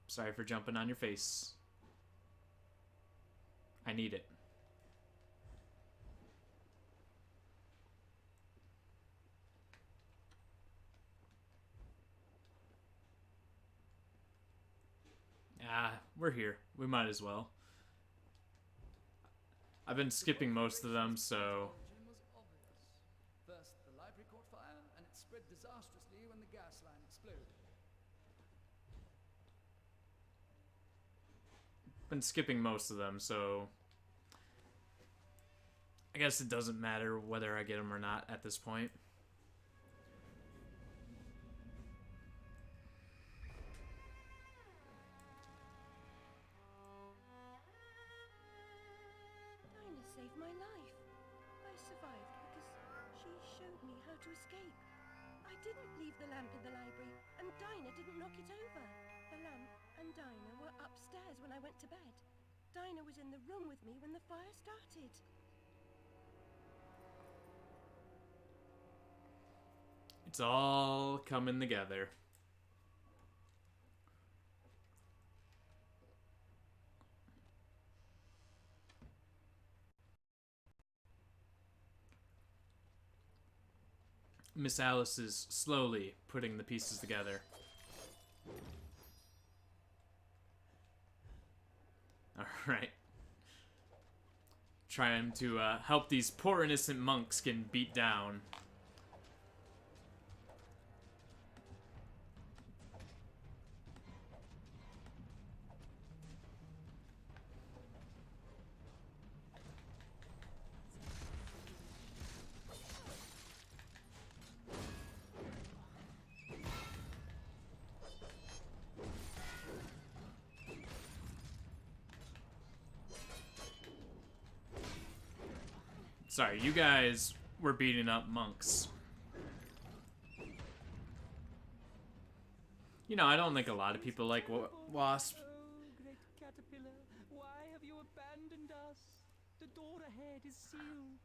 Sorry for jumping on your face. I need it. Ah, we're here. We might as well. I've been skipping most of them, so... Origin was obvious. First, the library caught fire, and it spread disastrously when the gas line exploded. Been skipping most of them, so... I guess it doesn't matter whether I get them or not at this point. Dinah saved my life. I survived because she showed me how to escape. I didn't leave the lamp in the library, and Dinah didn't knock it over. The lamp and Dinah were upstairs when I went to bed. Dinah was in the room with me when the fire started. It's all coming together. Miss Alice is slowly putting the pieces together. Alright. Trying to help these poor innocent monks get beat down. Sorry, you guys were beating up monks. You know, I don't think a lot of people like Wasp. Oh, great caterpillar, why have you abandoned us? The door ahead is sealed.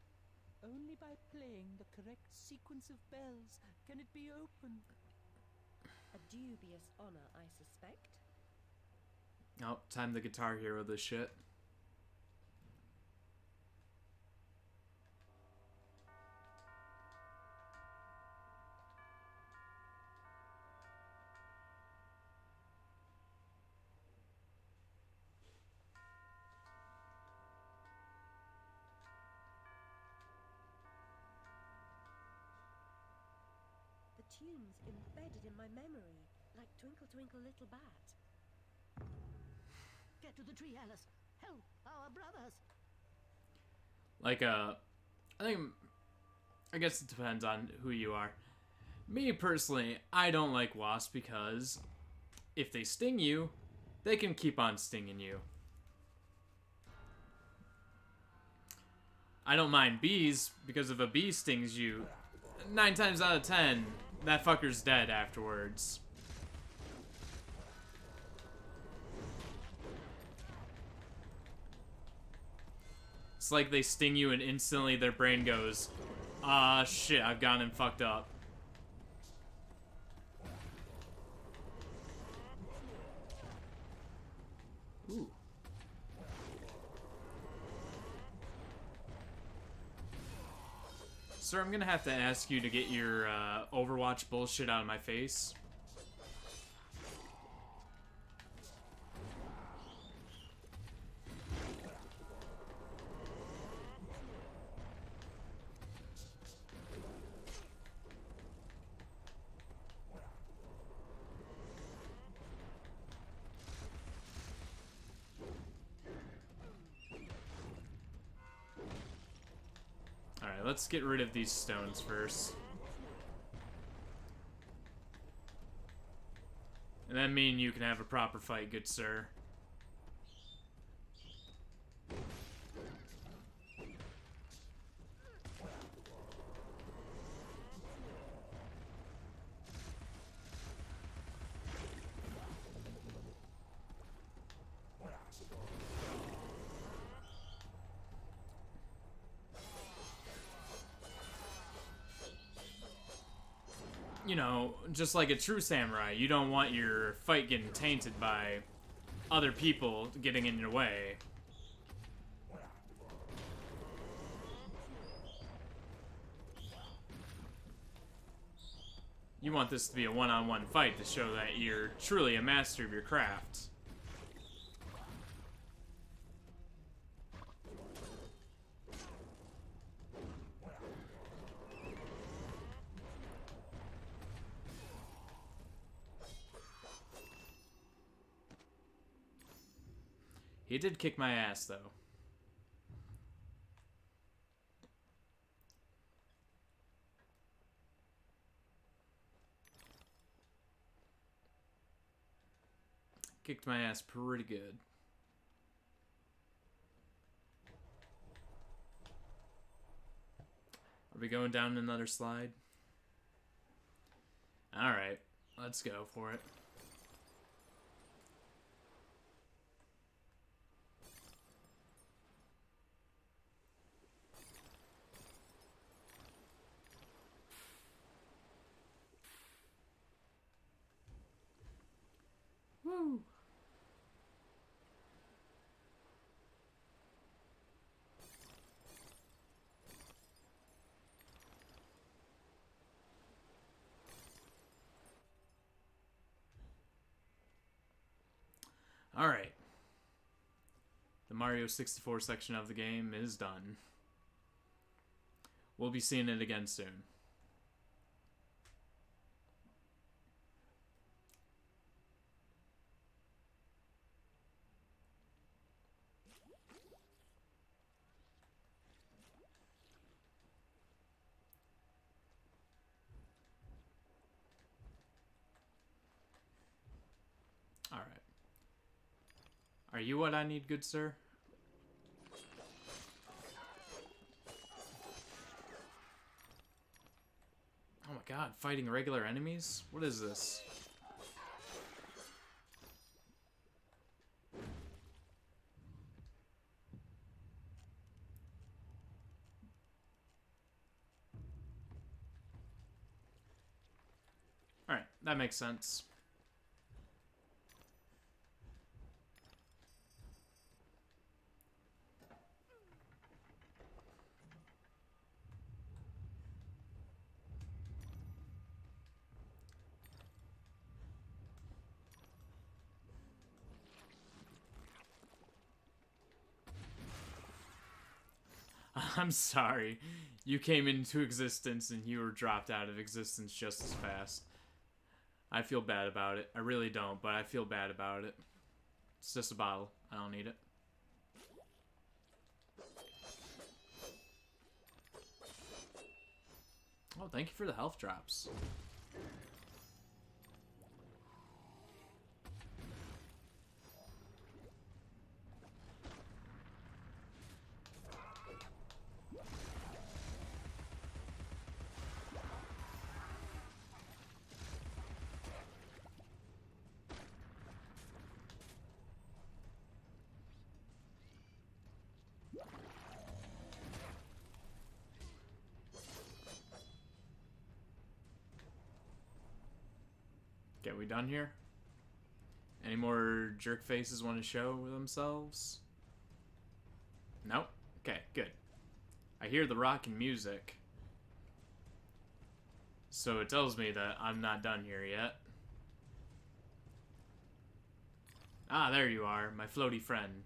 Only by playing the correct sequence of bells can it be opened. A dubious honor, I suspect. Oh, time the Guitar Hero this shit. The tune's embedded in my memory, like Twinkle Twinkle Little Bat. Get to the tree, Alice. Help our brothers. Like, I guess it depends on who you are. Me, personally, I don't like wasps because if they sting you, they can keep on stinging you. I don't mind bees because if a bee stings you, 9 times out of 10, that fucker's dead afterwards. It's like they sting you and instantly their brain goes, ah, shit, I've gone and fucked up. Ooh. Sir, I'm gonna have to ask you to get your Overwatch bullshit out of my face. Alright, let's get rid of these stones first. And then me and you can have a proper fight, good sir. you know, just like a true samurai, you don't want your fight getting tainted by other people getting in your way. You want this to be a one-on-one fight to show that you're truly a master of your craft. He did kick my ass, though. Kicked my ass pretty good. Are we going down another slide? Alright, let's go for it. Woo! Alright. The Mario 64 section of the game is done. We'll be seeing it again soon. Alright. Are you what I need, good sir? Oh my god, fighting regular enemies? What is this? Alright, that makes sense. I'm sorry. You came into existence and you were dropped out of existence just as fast. I feel bad about it. I really don't, but I feel bad about it. It's just a bottle. I don't need it. Oh, thank you for the health drops. Okay, we done here? Any more jerk faces want to show themselves? Nope? Okay, good. I hear the rockin' music. So it tells me that I'm not done here yet. Ah, there you are, my floaty friend.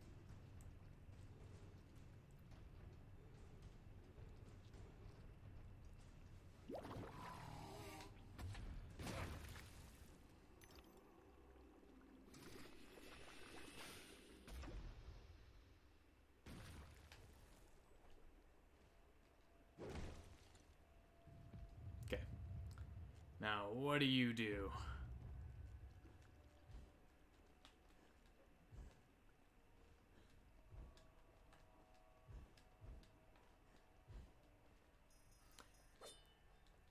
Now, what do you do?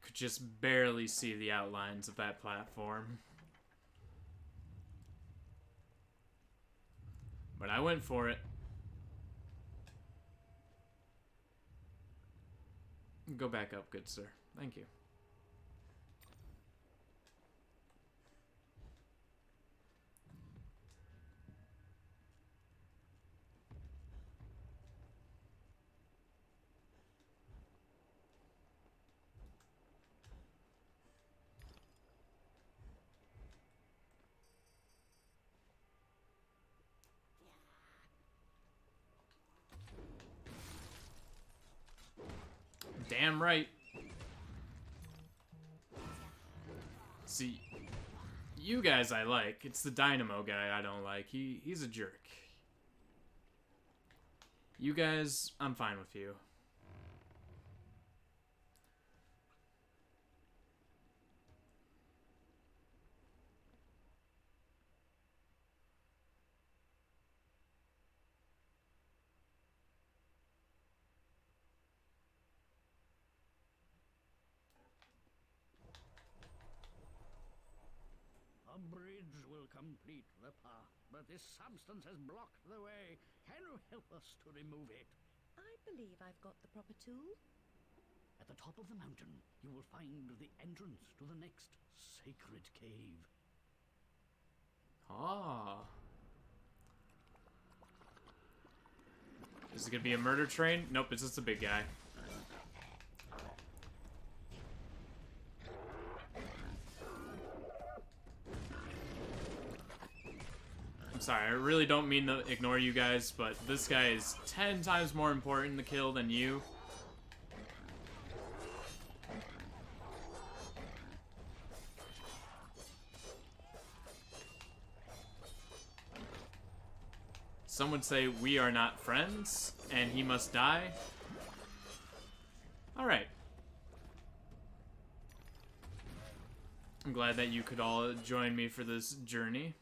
Could just barely see the outlines of that platform. But I went for it. Go back up, good sir. Thank you. Damn right. See, you guys I like. It's the Dynamo guy I don't like. He's a jerk. You guys, I'm fine with you. A bridge will complete the path, but this substance has blocked the way. Can you help us to remove it? I believe I've got the proper tool. At the top of the mountain, you will find the entrance to the next sacred cave. Ah. Is it gonna be a murder train? Nope, it's just a big guy. I'm sorry, I really don't mean to ignore you guys, but this guy is 10 times more important to kill than you. Some would say we are not friends, and he must die. Alright. I'm glad that you could all join me for this journey.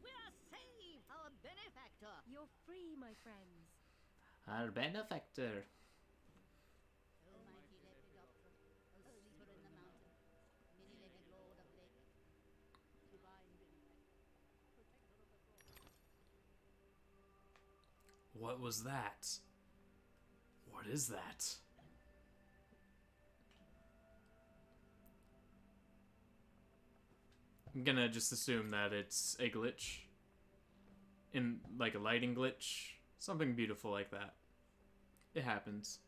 We are saved, our benefactor. You're free, my friends. Our benefactor. Almighty Lepidoptera, O sleeper in the mountain, many-legged lord of lake, divine benefactor, protector of the flora. What was that? What is that? I'm gonna just assume that it's a glitch. In, like, a lighting glitch. Something beautiful like that. It happens.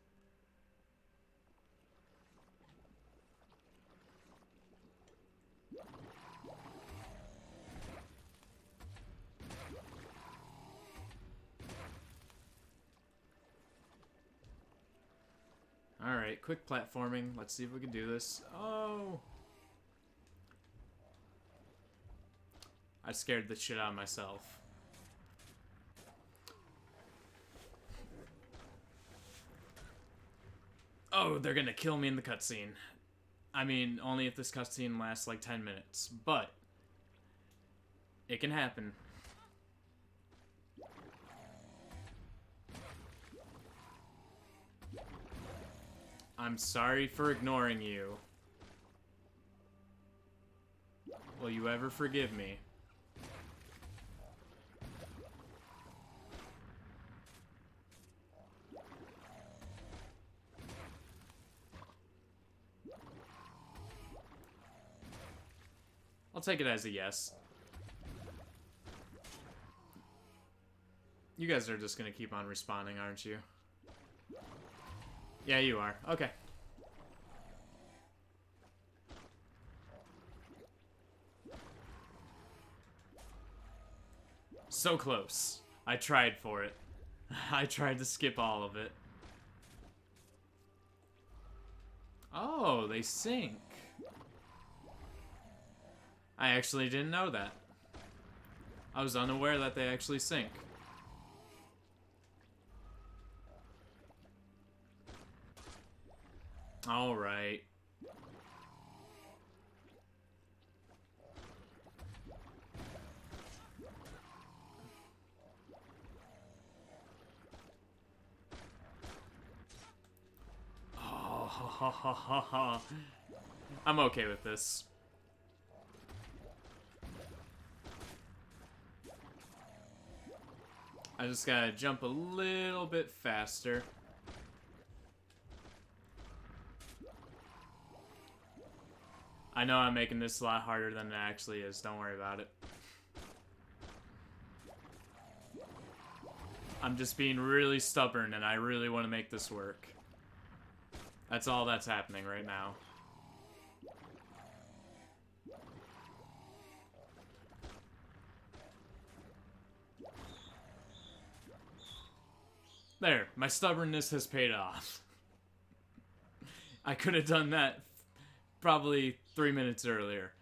Alright, quick platforming. Let's see if we can do this. Oh! I scared the shit out of myself. Oh, they're gonna kill me in the cutscene. I mean, only if this cutscene lasts like 10 minutes. But it can happen. I'm sorry for ignoring you. Will you ever forgive me? I'll take it as a yes. You guys are just gonna keep on respawning, aren't you? Yeah, you are. Okay. So close. I tried for it. I tried to skip all of it. Oh, they sink. I actually didn't know that. I was unaware that they actually sink. All right. Oh, I'm okay with this. I just gotta jump a little bit faster. I know I'm making this a lot harder than it actually is. Don't worry about it. I'm just being really stubborn and I really want to make this work. That's all that's happening right now. There, my stubbornness has paid off. I could have done that probably 3 minutes earlier.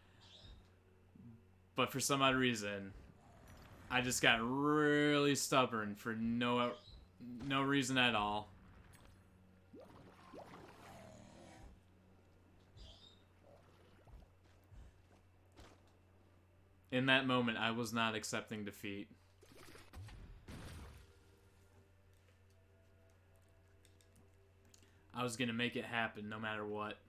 But for some odd reason, I just got really stubborn for no reason at all. In that moment, I was not accepting defeat. I was gonna make it happen no matter what.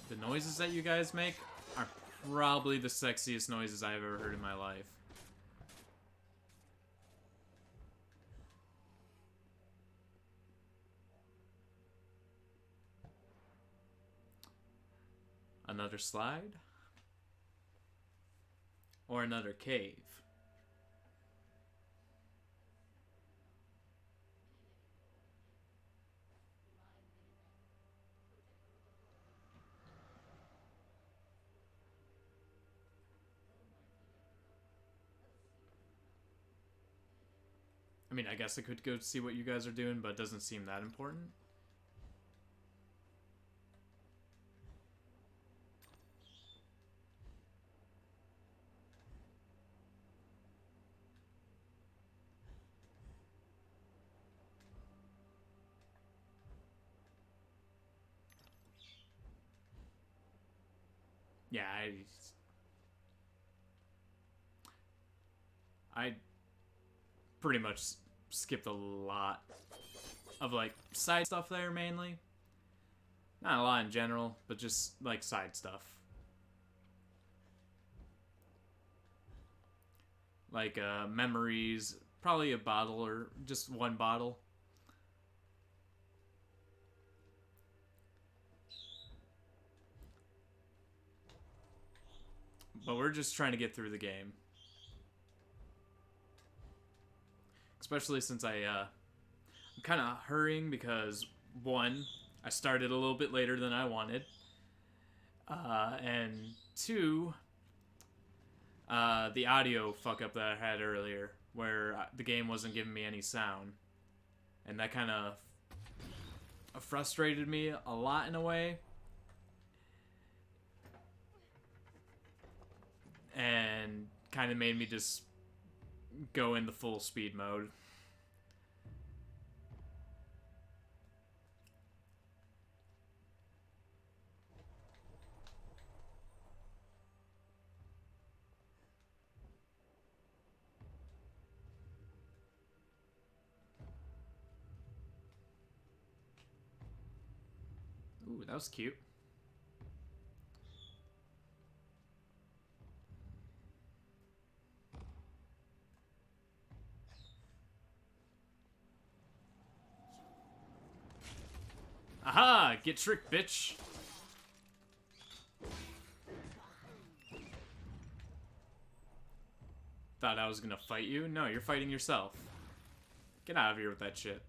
The noises that you guys make are probably the sexiest noises I've ever heard in my life. Another slide? Or another cave? I mean, I guess I could go see what you guys are doing, but it doesn't seem that important. Yeah, I pretty much skipped a lot of like side stuff there mainly. Not a lot in general, but just like side stuff. Like memories, probably a bottle or just one bottle. But we're just trying to get through the game. Especially since I'm kind of hurrying because, one, I started a little bit later than I wanted. And two, the audio fuck up that I had earlier, where the game wasn't giving me any sound. And that kind of frustrated me a lot in a way. And kind of made me just go in the full speed mode. Ooh, that was cute. Aha! Get tricked, bitch! Thought I was gonna fight you? No, you're fighting yourself. Get out of here with that shit.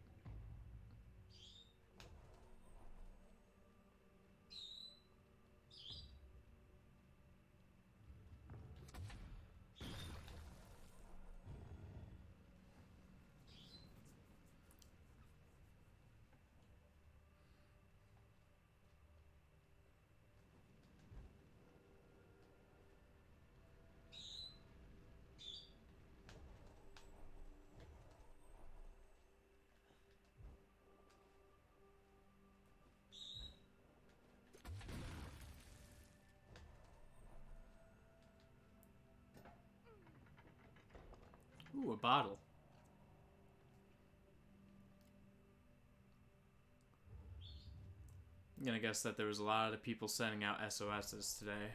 Ooh, a bottle. I'm gonna guess that there was a lot of people sending out SOSs today.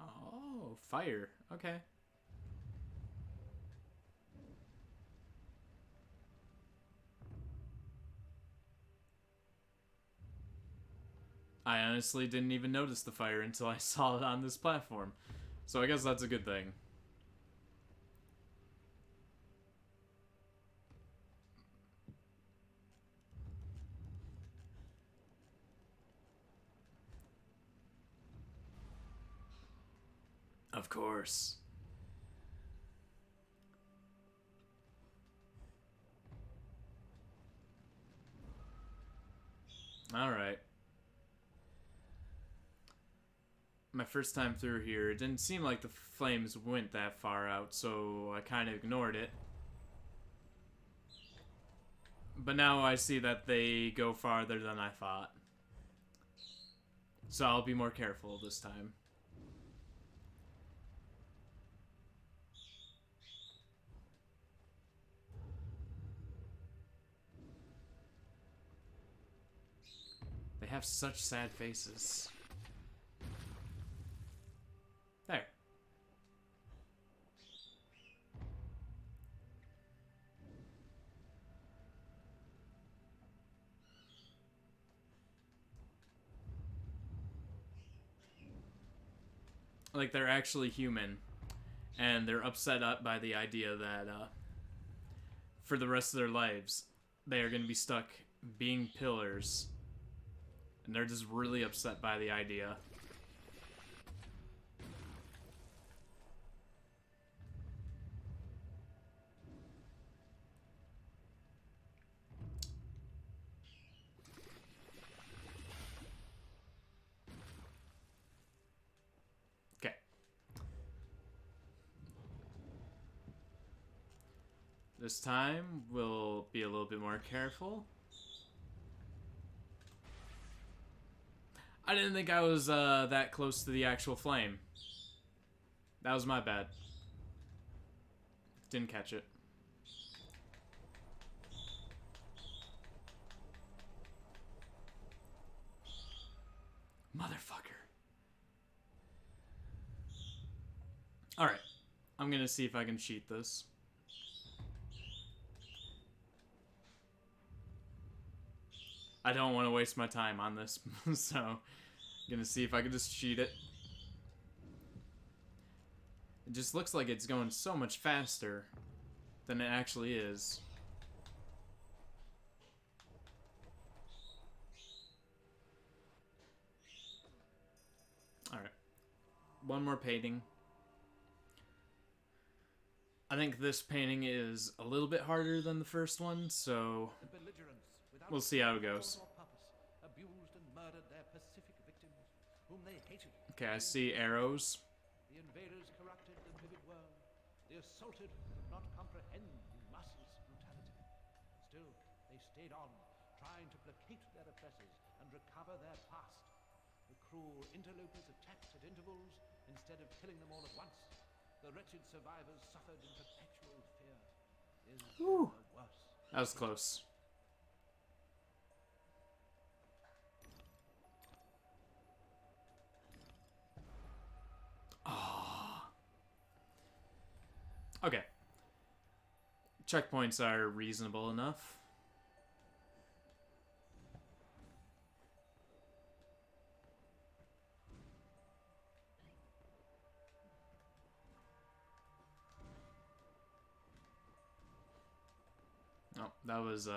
Oh, fire. Okay. I honestly didn't even notice the fire until I saw it on this platform. So I guess that's a good thing. Of course. Alright. My first time through here, it didn't seem like the flames went that far out, so I kind of ignored it. But now I see that they go farther than I thought. So I'll be more careful this time. They have such sad faces. There. Like, they're actually human. And they're upset up by the idea that, for the rest of their lives, they are going to be stuck being pillars. And they're just really upset by the idea. Okay. This time, we'll be a little bit more careful. I didn't think I was that close to the actual flame. That was my bad. Didn't catch it. Motherfucker. Alright. I'm gonna see if I can cheat this. I don't want to waste my time on this, so I'm gonna see if I can just cheat it. It just looks like it's going so much faster than it actually is. Alright. One more painting. I think this painting is a little bit harder than the first one, so we'll see how it goes. Abused and murdered their Pacific victims, whom they hated. Okay, I see arrows. The invaders corrupted the vivid world. The assaulted could not comprehend the merciless brutality. Still, they stayed on, trying to placate their oppressors and recover their past. The cruel interlopers attacked at intervals instead of killing them all at once. The wretched survivors suffered in perpetual fear. Whew. That was close. Oh. Okay. Checkpoints are reasonable enough. Oh, that was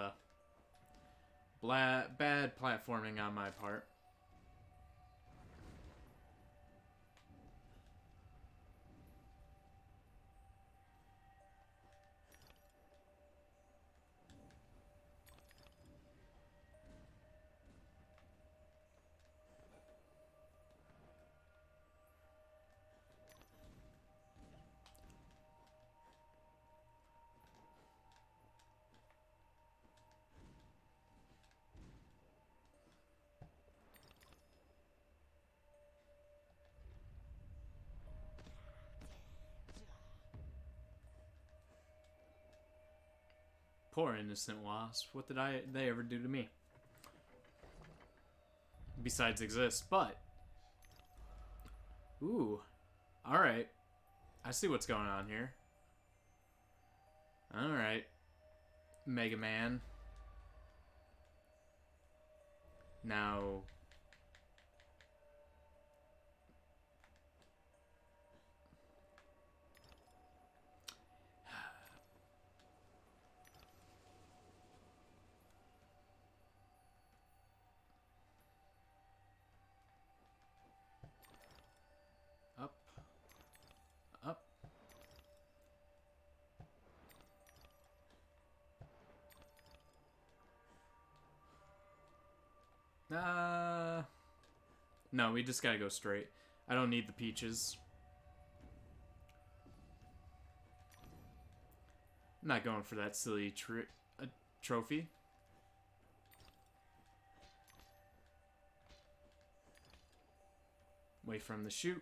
bad platforming on my part. Poor innocent wasp. What did they ever do to me? Besides exist, but... Ooh. Alright. I see what's going on here. Alright. Mega Man. Now... No, we just gotta go straight. I don't need the peaches. I'm not going for that silly trophy. Away from the chute.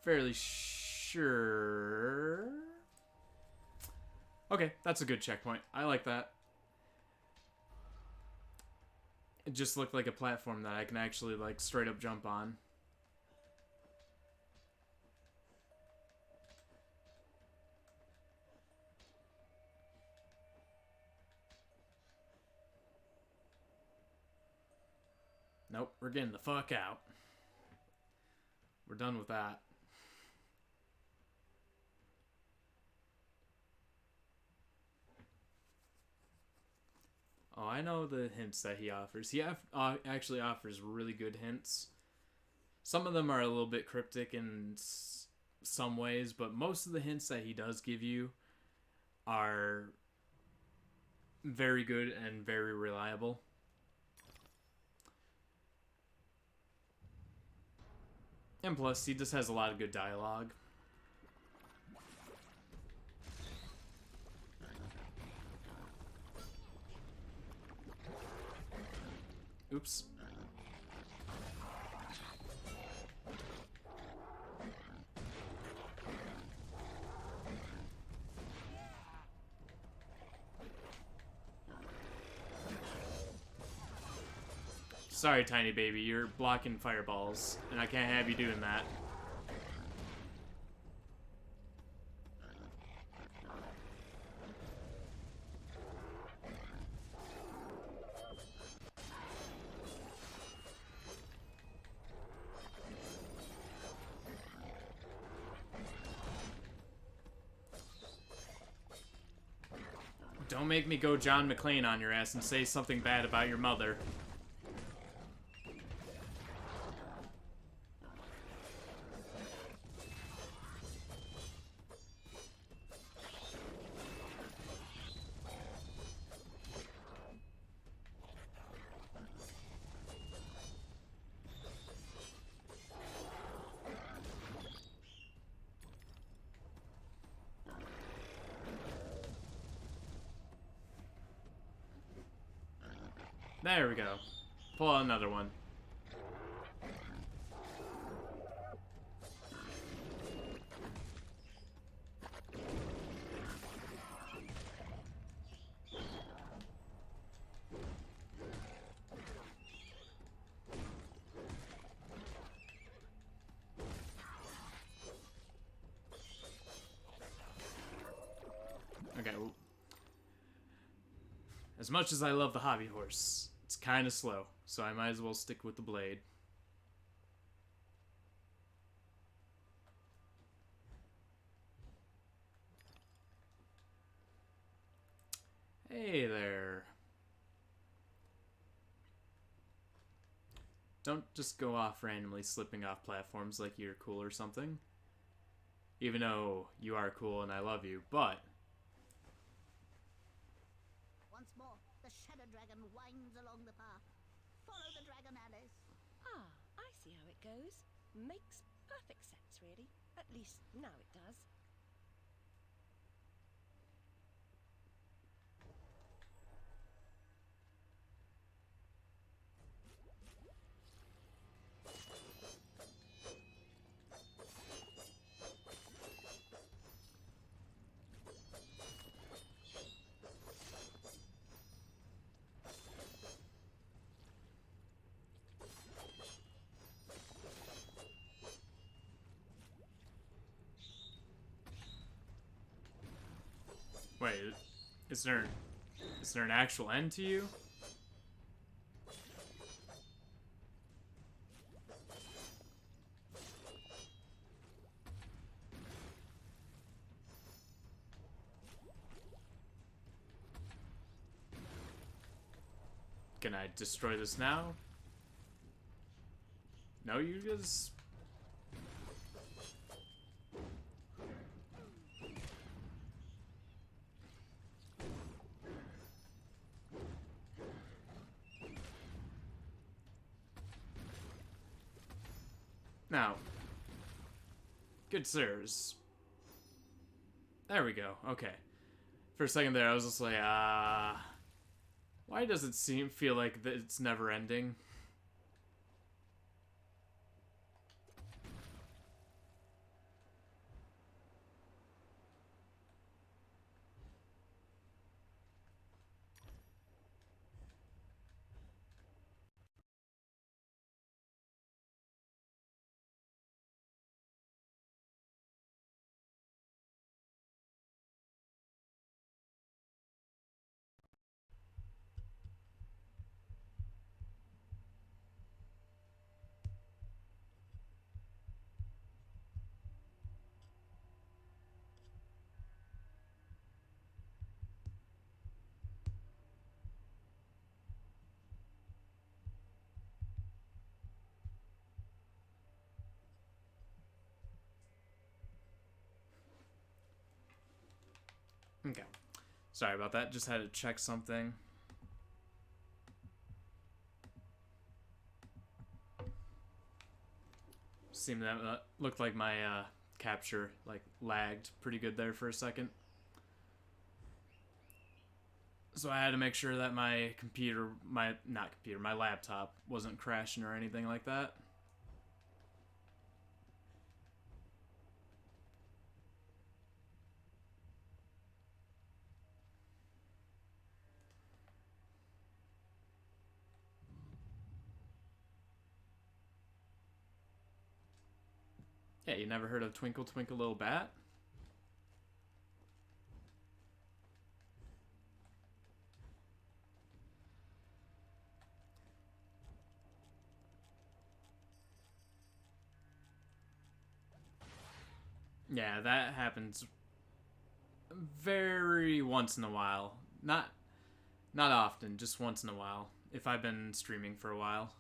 Fairly sure. Okay, that's a good checkpoint. I like that. It just looked like a platform that I can actually, like, straight up jump on. Nope, we're getting the fuck out. We're done with that. Oh, I know the hints that he offers. He actually offers really good hints. Some of them are a little bit cryptic in some ways, but most of the hints that he does give you are very good and very reliable. And plus, he just has a lot of good dialogue. Oops. Sorry, tiny baby, you're blocking fireballs, and I can't have you doing that. Don't make me go John McClane on your ass and say something bad about your mother. There we go. Pull out another one. Okay. As much as I love the hobby horse, it's kind of slow, so I might as well stick with the blade. Hey there. Don't just go off randomly slipping off platforms like you're cool or something. Even though you are cool and I love you, but... Once more, the Shadow Dragon winds along the path. Follow the dragon, Alice. Ah, I see how it goes. Makes perfect sense, really. At least now it does. Wait, is there an actual end to you? Can I destroy this now? No, you just... Now, good sirs. There we go. Okay. For a second there, I was just like, why does it feel like it's never ending? Okay. Sorry about that. Just had to check something. Seemed that looked like my capture like lagged pretty good there for a second. So I had to make sure that my computer, my laptop wasn't crashing or anything like that. Yeah, you never heard of Twinkle Twinkle Little Bat? Yeah, that happens very once in a while. Not often, just once in a while. If I've been streaming for a while.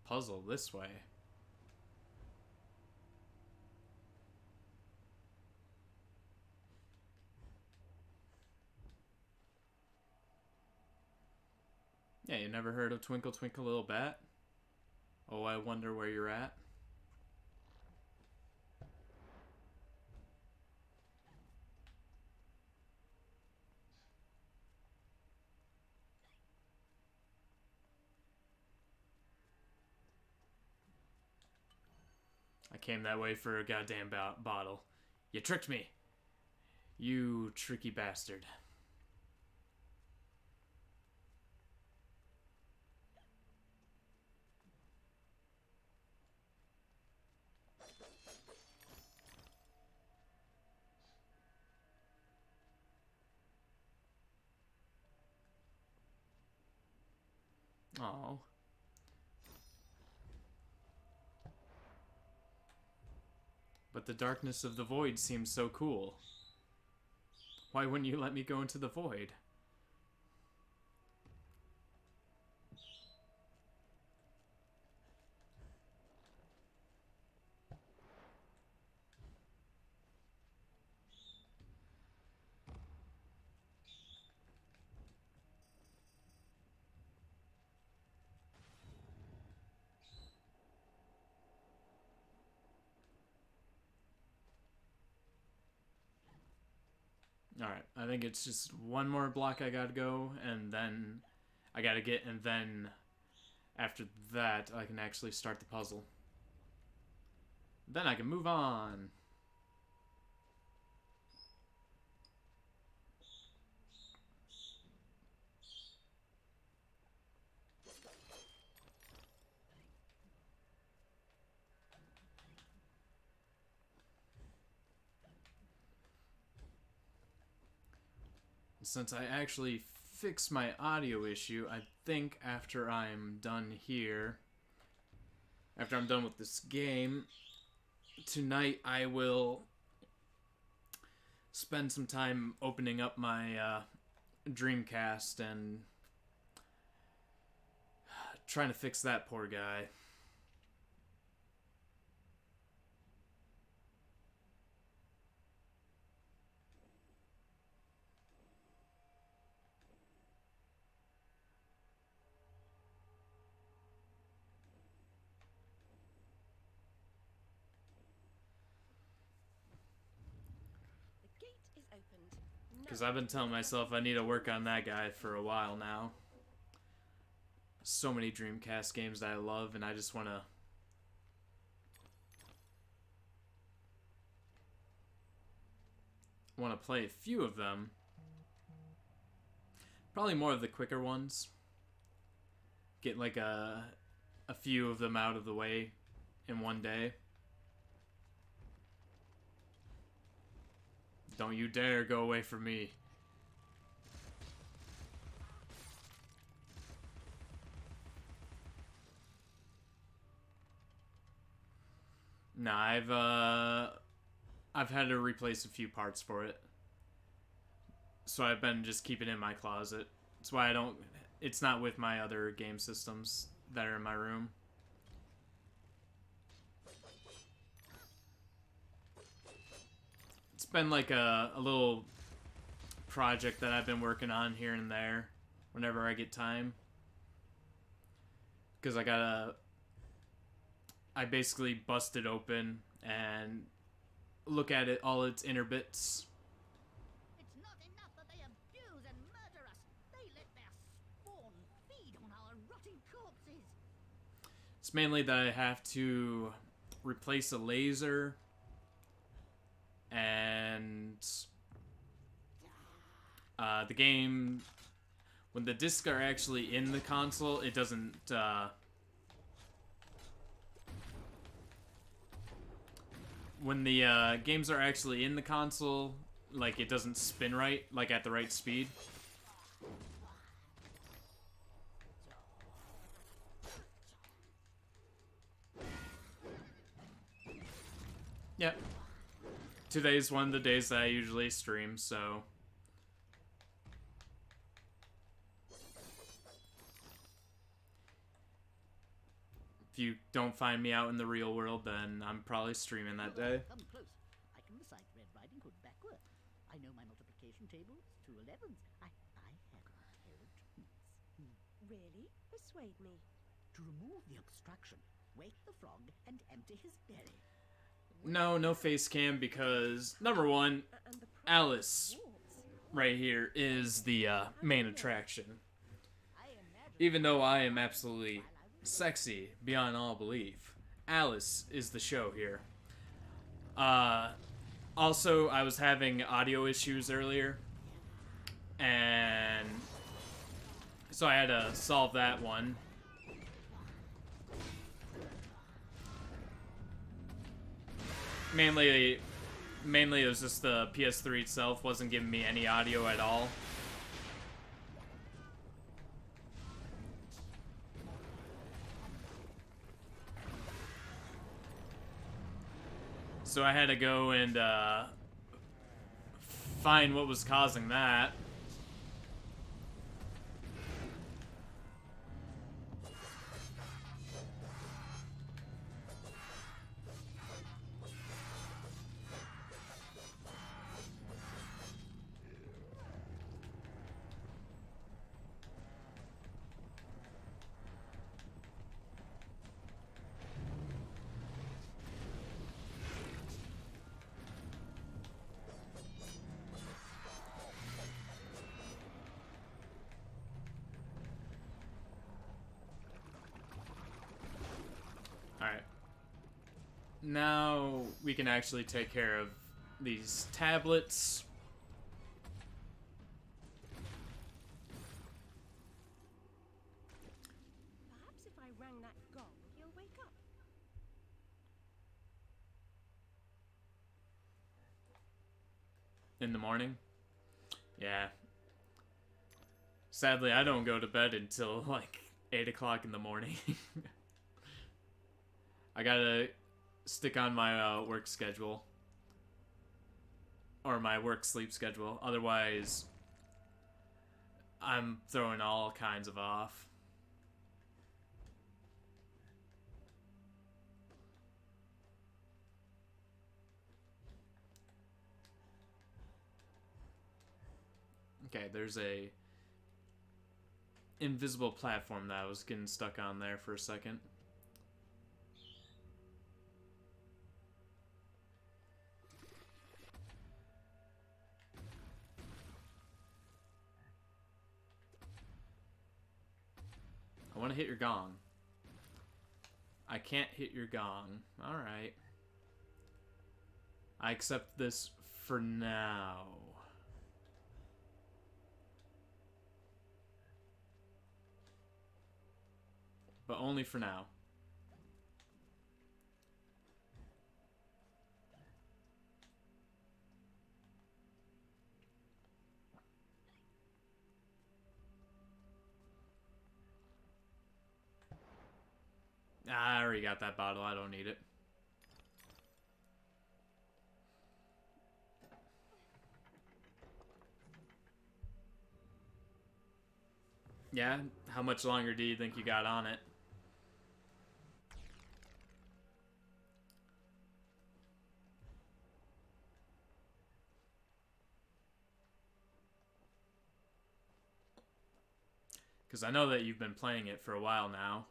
Puzzle this way. Yeah, you never heard of Twinkle Twinkle Little Bat? Oh, I wonder where you're at. I came that way for a goddamn bottle. You tricked me. You tricky bastard. Oh. But the darkness of the void seems so cool. Why wouldn't you let me go into the void? Alright, I think it's just one more block I gotta go, and then I gotta get, and then after that I can actually start the puzzle. Then I can move on. Since I actually fixed my audio issue, I think after I'm done here, after I'm done with this game, tonight I will spend some time opening up my Dreamcast and trying to fix that poor guy. opened. Because I've been telling myself I need to work on that guy for a while now. So many Dreamcast games that I love, and I just want to... play a few of them. Probably more of the quicker ones. Get like a few of them out of the way in one day. Don't you dare go away from me. Nah, I've had to replace a few parts for it. So I've been just keeping it in my closet. That's why I don't... It's not with my other game systems that are in my room. It's been like a little project that I've been working on here and there whenever I get time. Because I basically bust it open and look at it, all its inner bits. It's not enough that they abuse and murder us. They let their spawn feed on our rotting corpses. It's mainly that I have to replace a laser and the game, when the discs are actually in the console, it doesn't when the games are actually in the console, like, it doesn't spin right, like at the right speed. Yep. Today's one of the days that I usually stream, so... If you don't find me out in the real world, then I'm probably streaming that day. Come close. I can recite Red Riding Hood backward. I know my multiplication tables, 2 11s. I have intelligence. Really? Persuade me. To remove the obstruction, wake the frog and empty his belly. No face cam, because number one, Alice right here is the main attraction. Even though I am absolutely sexy beyond all belief, Alice is the show here. Also, I was having audio issues earlier, and so I had to solve that one. Mainly it was just the PS3 itself wasn't giving me any audio at all. So I had to go and find what was causing that. Now we can actually take care of these tablets. Perhaps if I rang that gong, he'll wake up. In the morning? Yeah. Sadly, I don't go to bed until like 8 o'clock in the morning. I gotta stick on my work schedule. Or my work-sleep schedule. Otherwise, I'm throwing all kinds of off. Okay, there's a invisible platform that I was getting stuck on there for a second. I want to hit your gong. I can't hit your gong. Alright. I accept this for now. But only for now. I already got that bottle. I don't need it. Yeah? How much longer do you think you got on it? Because I know that you've been playing it for a while now.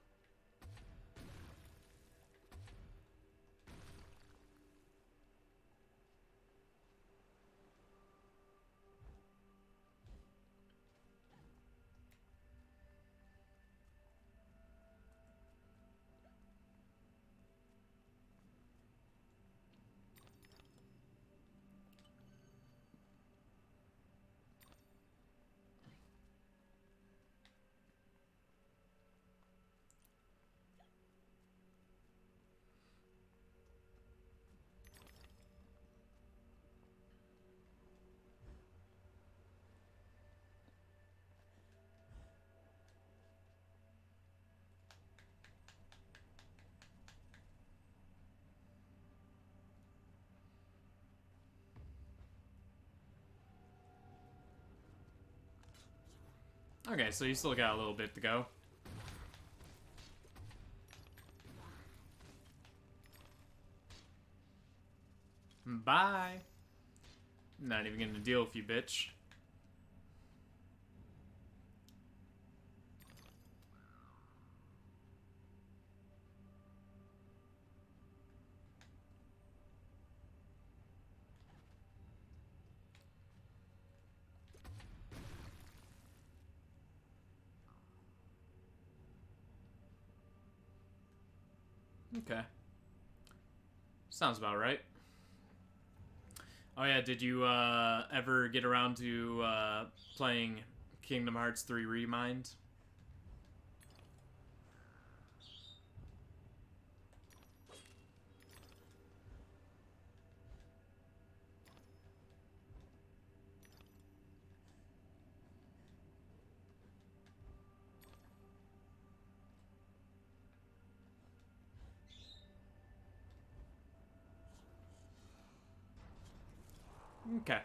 Okay, so you still got a little bit to go. Bye. Not even gonna deal with you, bitch. Okay. Sounds about right. Oh yeah, did you ever get around to playing Kingdom Hearts 3 Remind? Okay.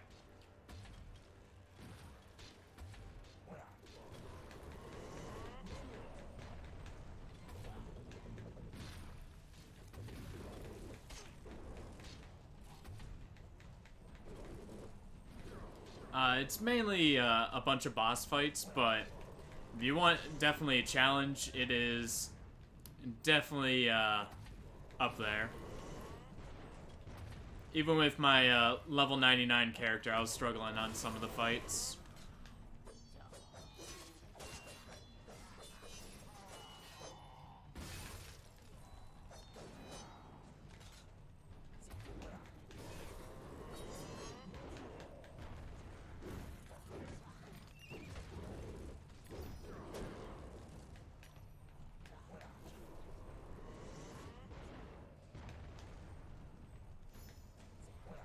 It's mainly a bunch of boss fights, but if you want definitely a challenge, it is definitely up there. Even with my level 99 character, I was struggling on some of the fights.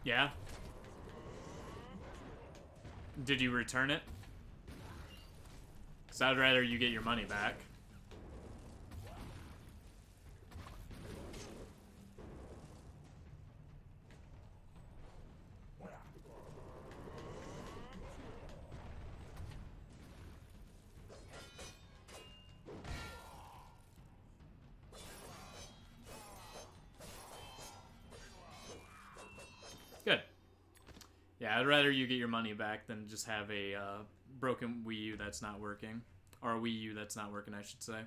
Yeah? Did you return it? Because I'd rather you get your money back. Good. Yeah, I'd rather you get your money back than just have a broken Wii U that's not working. Or a Wii U that's not working, I should say.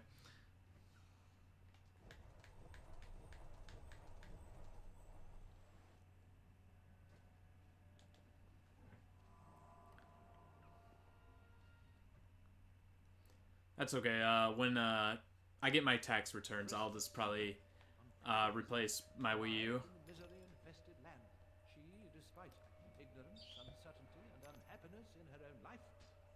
That's okay. When I get my tax returns, I'll just probably replace my Wii U. Misery-infested land. She, despite ignorance, uncertainty, and unhappiness in her own life,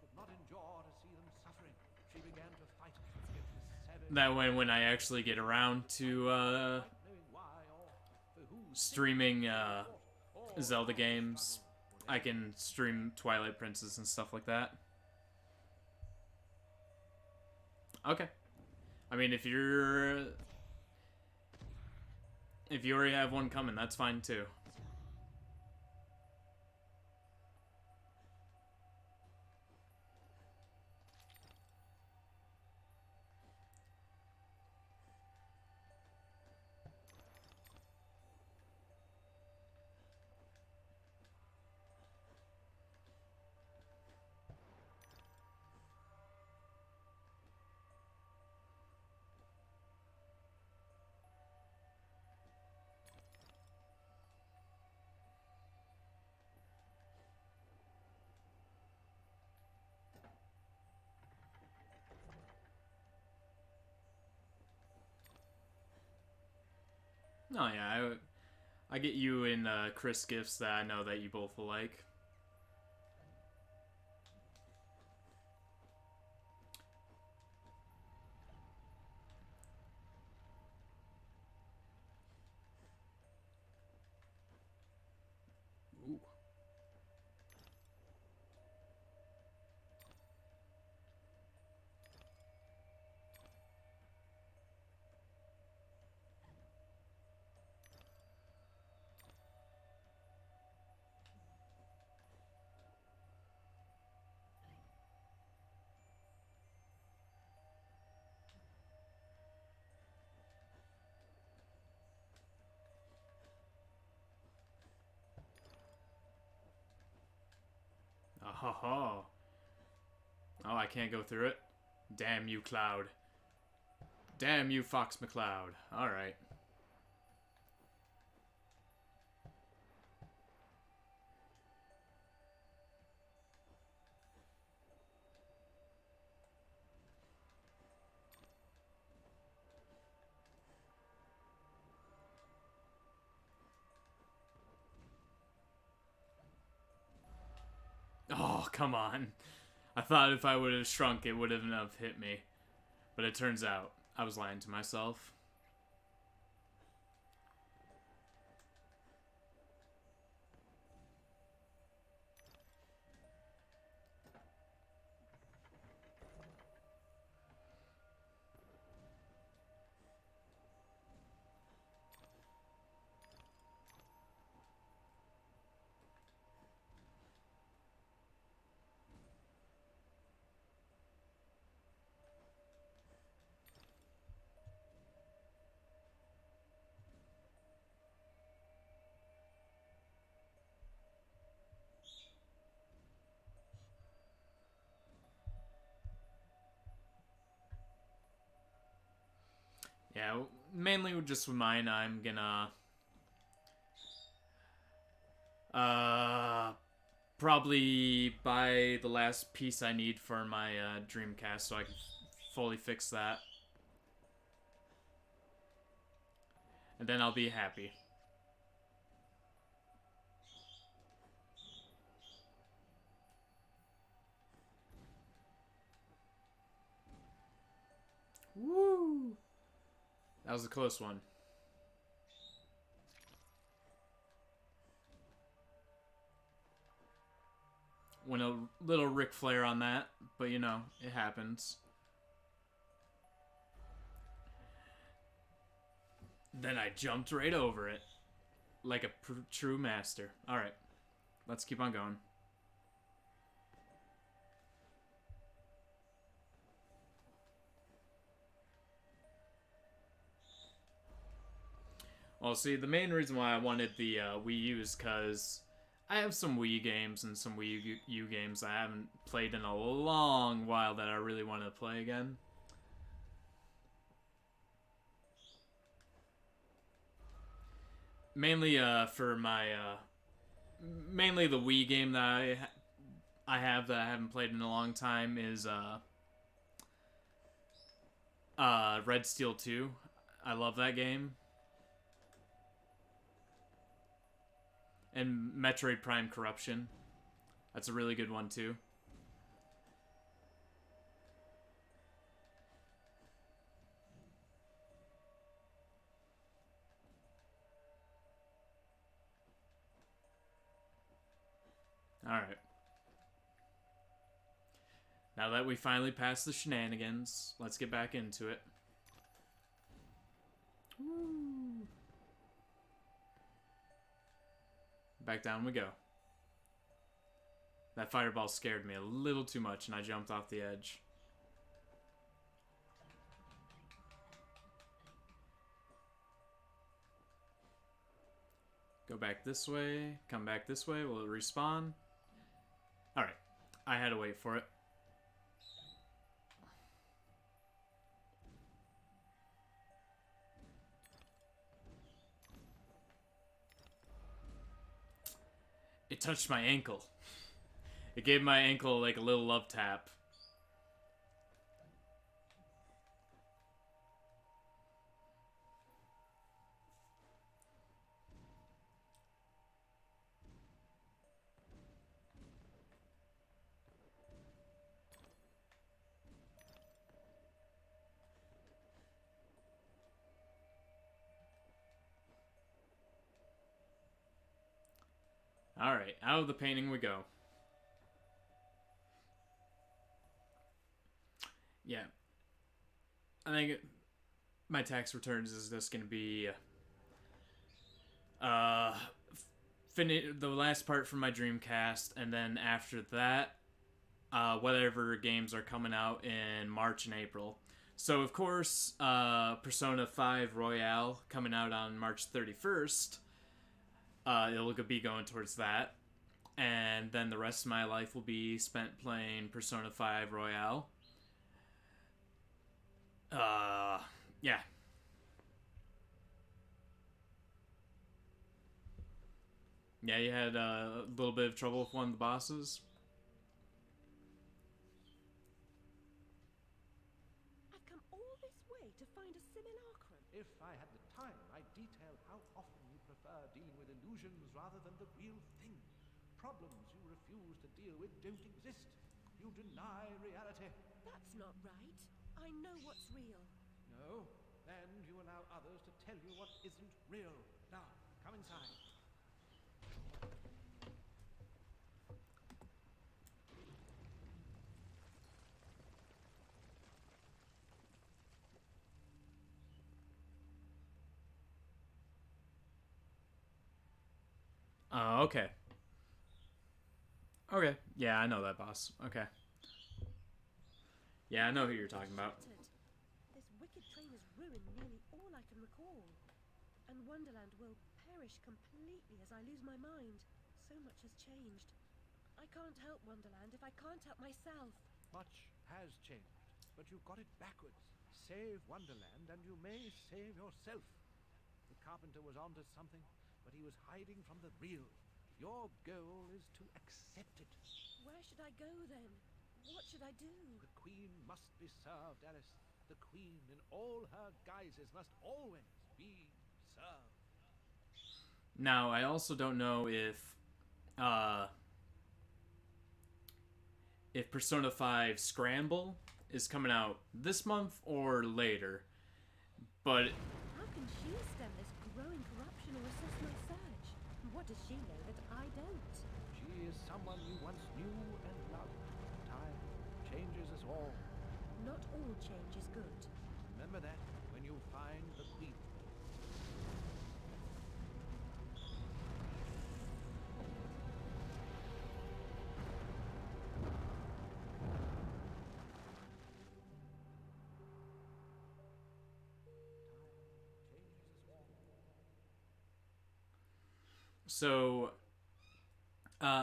could not endure to see them suffering. She began to fight against the savage. That way, when I actually get around to streaming Zelda games, I can stream Twilight Princess and stuff like that. Okay. I mean, if you already have one coming, that's fine too. Oh yeah, I get you in Chris gifts that I know that you both will like. Ooh. Oh, oh, I can't go through it. Damn you, Cloud. Damn you, Fox McCloud. Alright. Oh, come on. I thought if I would have shrunk, it would have hit me. But it turns out, I was lying to myself. Yeah, mainly just with mine, I'm gonna probably buy the last piece I need for my Dreamcast so I can fully fix that. And then I'll be happy. Woo! That was a close one. Went a little Ric Flair on that, but you know, it happens. Then I jumped right over it. Like a true master. Alright, let's keep on going. Well, see, the main reason why I wanted the Wii U is because I have some Wii games and some Wii U games I haven't played in a long while that I really want to play again. Mainly for my mainly the Wii game that I have that I haven't played in a long time is Red Steel 2. I love that game. And Metroid Prime Corruption. That's a really good one too. Alright. Now that we finally passed the shenanigans, let's get back into it. Woo. Back down we go. That fireball scared me a little too much and I jumped off the edge. Go back this way, come back this way, will it respawn? Alright, I had to wait for it. It touched my ankle. It gave my ankle like a little love tap. Alright, out of the painting we go. Yeah. I think my tax returns is just going to be the last part from my Dreamcast, and then after that, whatever games are coming out in March and April. So, of course, Persona 5 Royale coming out on March 31st. It'll be going towards that. And then the rest of my life will be spent playing Persona 5 Royale. Yeah. Yeah, you had a little bit of trouble with one of the bosses. I've come all this way to find a simulacrum. If I had the time, I'd detail how often you prefer dealing with illusions rather than the real thing. Problems you refuse to deal with don't exist. You deny reality. That's not right. I know what's real. No? Then you allow others to tell you what isn't real. Now, come inside. Oh, okay. Okay. Yeah, I know that boss. Okay. Yeah, I know who you're talking about. This wicked train has ruined nearly all I can recall. And Wonderland will perish completely as I lose my mind. So much has changed. I can't help Wonderland if I can't help myself. Much has changed, but you got it backwards. Save Wonderland and you may save yourself. The carpenter was onto something, but he was hiding from the real. Your goal is to accept it. Where should I go then? What should I do? The Queen must be served, Alice. The Queen in all her guises must always be served. Now, I also don't know if Persona 5 Scramble is coming out this month or later, but how can she stem this growing corruption or assess my search? What does she know that I don't? She is someone you once knew and loved. Time changes us all. Not all change is good. Remember that when you find the Queen. so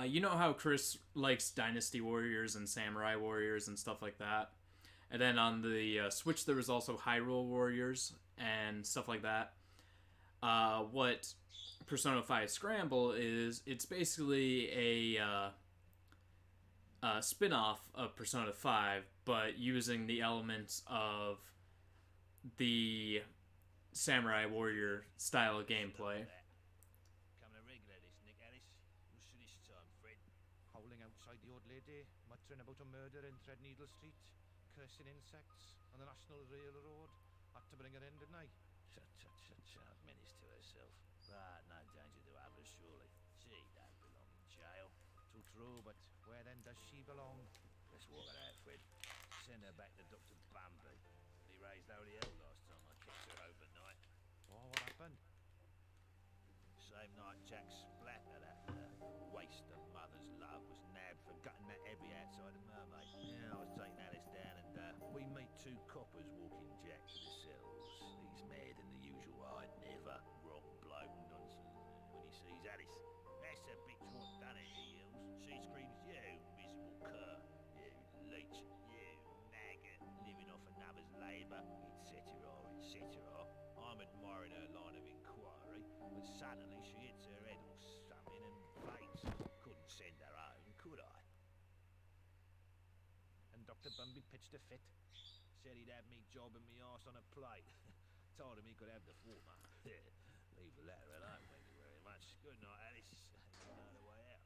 you know how Chris likes Dynasty Warriors and Samurai Warriors and stuff like that? And then on the Switch there was also Hyrule Warriors and stuff like that. What Persona 5 Scramble is, it's basically a spin-off of Persona 5, but using the elements of the samurai warrior style of gameplay. Coming a regular, this Nick Ellis. What's this time, Fred? Howling outside the old lady, muttering about a murder in Threadneedle Street, cursing insects on the National Railroad. Had to bring her in, didn't I? Shut, menace to herself. But no danger to others, surely. She don't belong in jail. Too true, but where then does she belong? Let's walk her out, Fred. Send her back to Dr. Bambi. He raised holy hell last time I kicked her overnight. Oh, what happened? Same night Jack Splatter, that waste of mother's love, was nabbed for gutting that heavy outside of Mermaid. Yeah, I was taking Alice down and we meet two coppers walking Jack to the cells. He's mad in the usual I'd never, wrong bloke nonsense. When he sees Alice, that's a bitch what done it, he yells. She screams, you miserable cur, you leech, you maggot, living off another's labour, etc., etc. I'm admiring her line of inquiry, but suddenly she hits her head or something and faints. Couldn't send her home, could I? And Dr. Bumby pitched a fit. Said he'd have me jobbing me arse on a plate. Told him he could have the former. Leave the latter alone, thank you very much. Good night, Alice. You know the way out.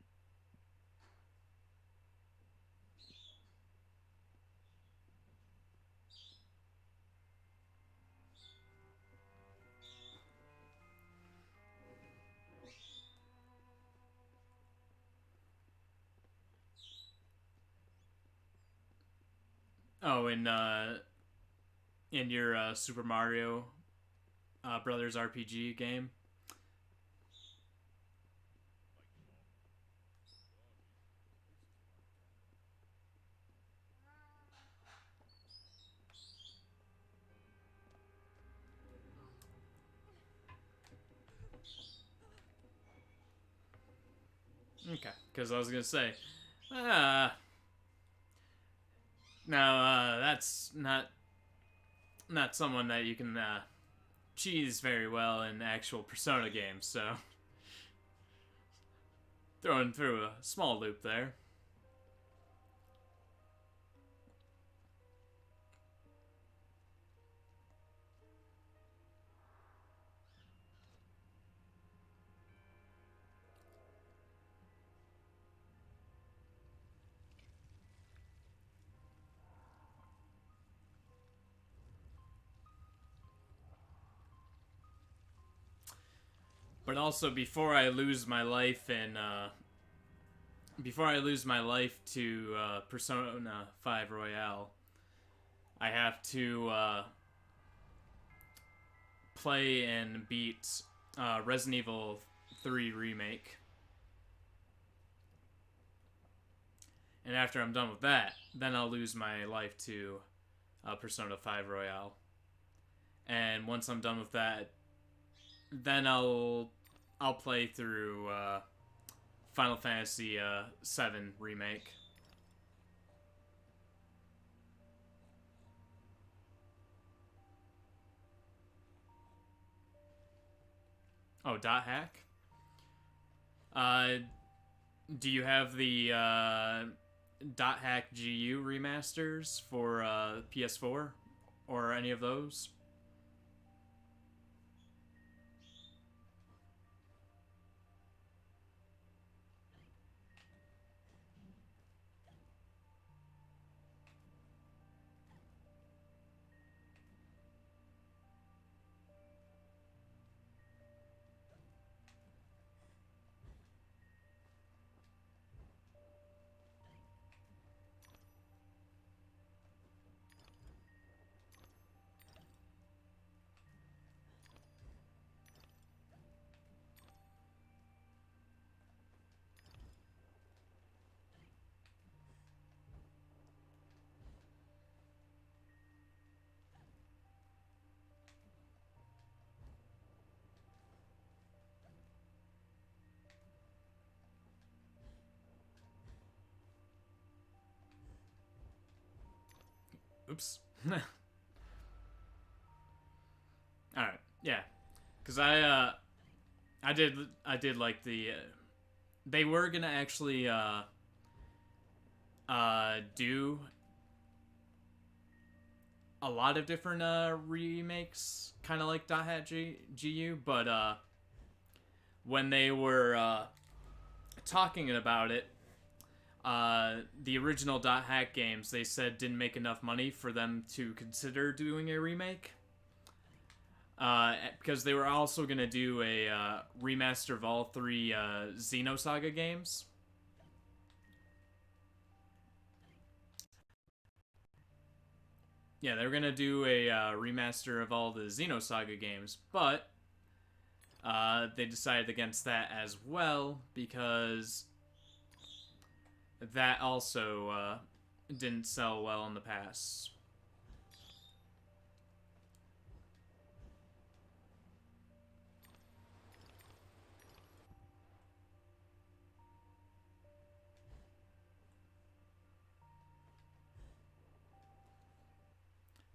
Oh, in your Super Mario Brothers RPG game. Okay, because I was gonna say, now that's not someone that you can cheese very well in actual Persona games, so throwing through a small loop there. But also, before I lose my life to Persona 5 Royale, I have to play and beat Resident Evil 3 Remake. And after I'm done with that, then I'll lose my life to Persona 5 Royale. And once I'm done with that, then I'll play through Final Fantasy 7 Remake. Oh, Dot Hack? Do you have the Dot Hack GU remasters for PS4 or any of those? Oops. Alright, yeah. Because I did like the... they were gonna actually, do a lot of different remakes, kind of like Dot Hack GU, but when they were talking about it, the original Dot Hack games, they said didn't make enough money for them to consider doing a remake. Because they were also going to do a remaster of all 3 Xenosaga games. Yeah, they were going to do a remaster of all the Xenosaga games, but they decided against that as well because that also didn't sell well in the past.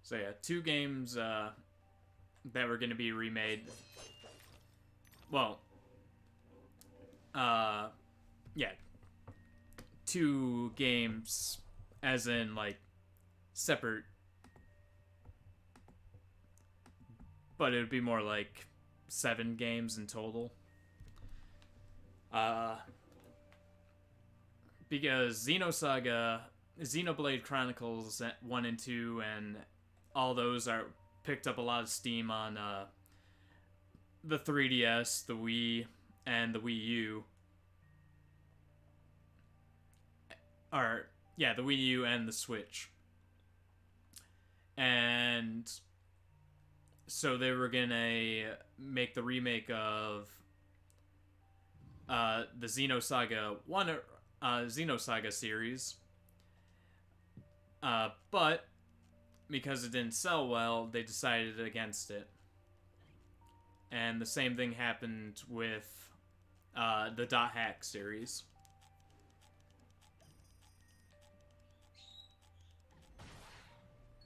So yeah, 2 games that were going to be remade. Well, yeah, 2 games as in like separate, but it would be more like 7 games in total. Because Xenosaga, Xenoblade Chronicles 1 and 2 and all those are picked up a lot of steam on the 3DS, the Wii, and the Wii U. Or, yeah, the Wii U and the Switch. And so they were gonna make the remake of the Xenosaga Xenosaga series. But because it didn't sell well, they decided against it. And the same thing happened with the Dot Hack series.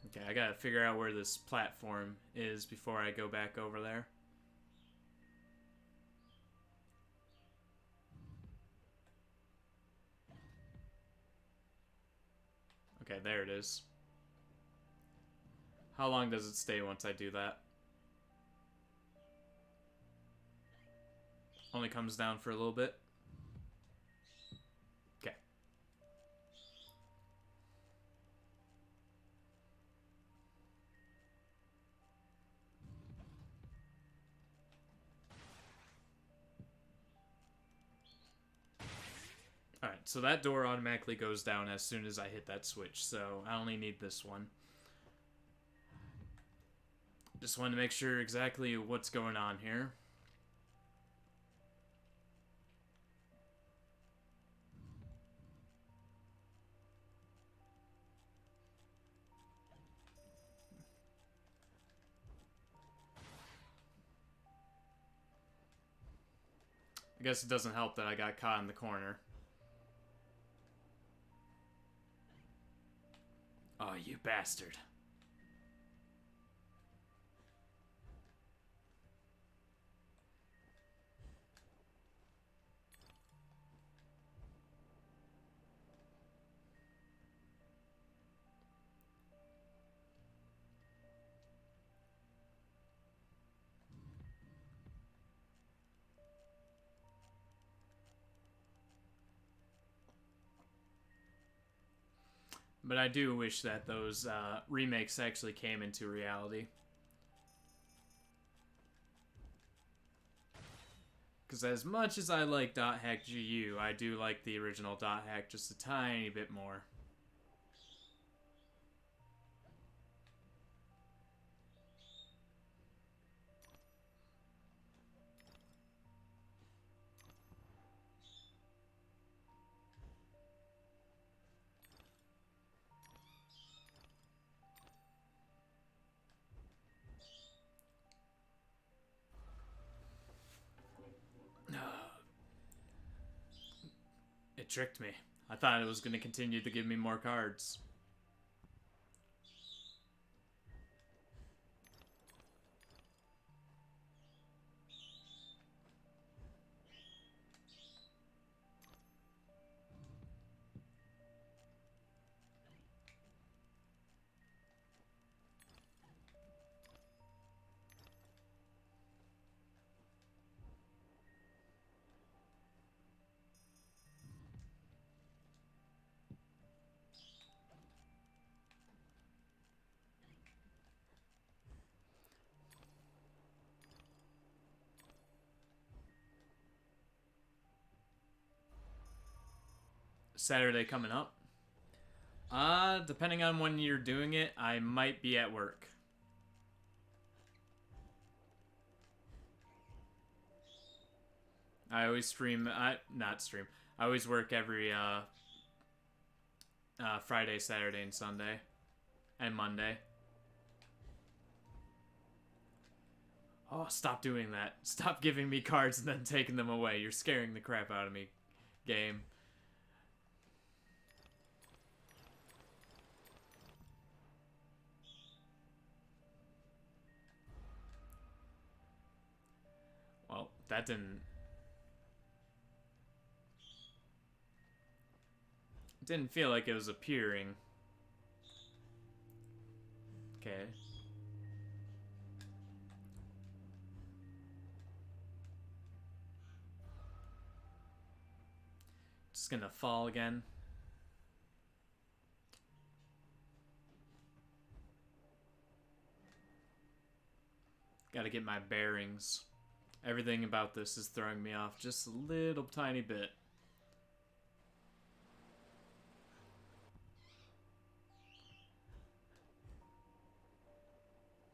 Okay, I gotta figure out where this platform is before I go back over there. Okay, there it is. How long does it stay once I do that? Only comes down for a little bit. Okay. Alright, so that door automatically goes down as soon as I hit that switch, so I only need this one. Just wanted to make sure exactly what's going on here. I guess it doesn't help that I got caught in the corner. Oh, you bastard. But I do wish that those remakes actually came into reality. Because as much as I like Dot Hack GU, I do like the original Dot Hack just a tiny bit more. It tricked me. I thought it was going to continue to give me more cards. Saturday coming up. Depending on when you're doing it, I might be at work. I always stream, not stream. I always work every, Friday, Saturday, and Sunday. And Monday. Oh, stop doing that. Stop giving me cards and then taking them away. You're scaring the crap out of me, game. Well, that didn't feel like it was appearing. Okay. Just gonna fall again. Gotta get my bearings. Everything about this is throwing me off just a little tiny bit.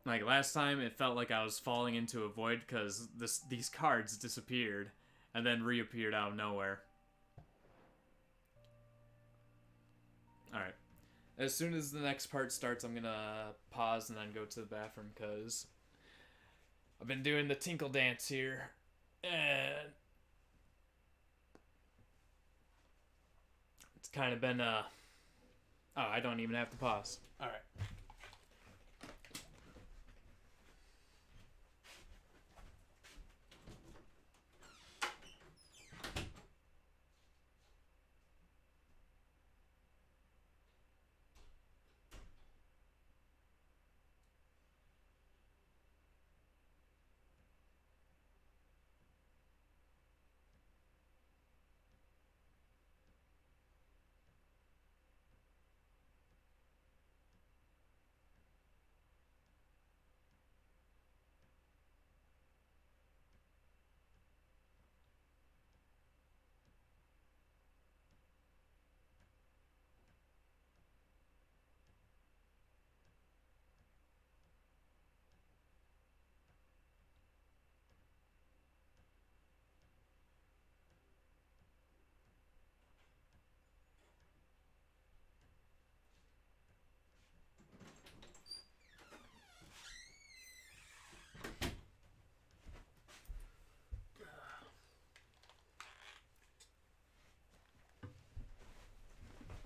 Like last time, it felt like I was falling into a void because these cards disappeared and then reappeared out of nowhere. Alright. As soon as the next part starts, I'm gonna pause and then go to the bathroom because I've been doing the tinkle dance here, and it's kind of been, oh, I don't even have to pause. All right.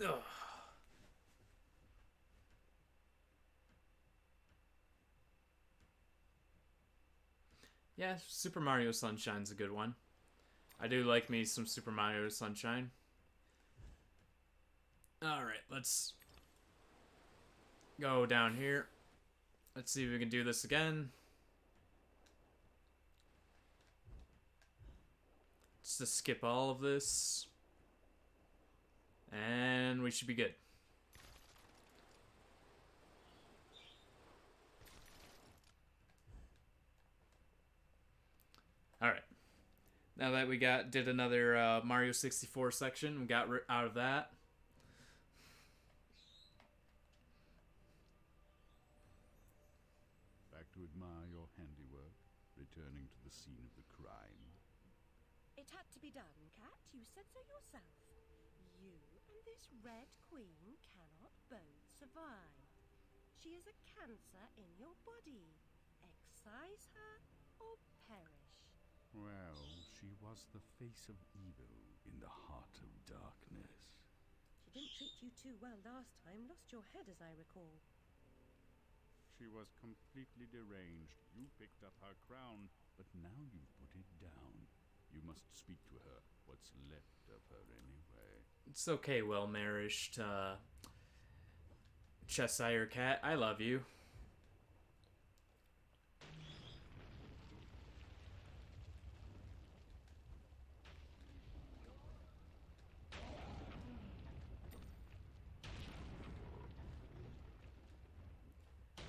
Ugh. Yeah, Super Mario Sunshine's a good one. I do like me some Super Mario Sunshine. Alright, let's go down here. Let's see if we can do this again. Just to skip all of this. And we should be good. Alright. Now that we did another Mario 64 section, we got out of that. Back to admire your handiwork, returning to the scene of the crime. It had to be done, Cat. You said so yourself. You and this Red Queen cannot both survive. She is a cancer in your body. Excise her or perish. Well, she was the face of evil in the heart of darkness. She didn't treat you too well last time. Lost your head, as I recall. She was completely deranged. You picked up her crown, but now you've put it down. You must speak to her. What's left of her, anyway? It's okay, well-nourished, Cheshire Cat. I love you.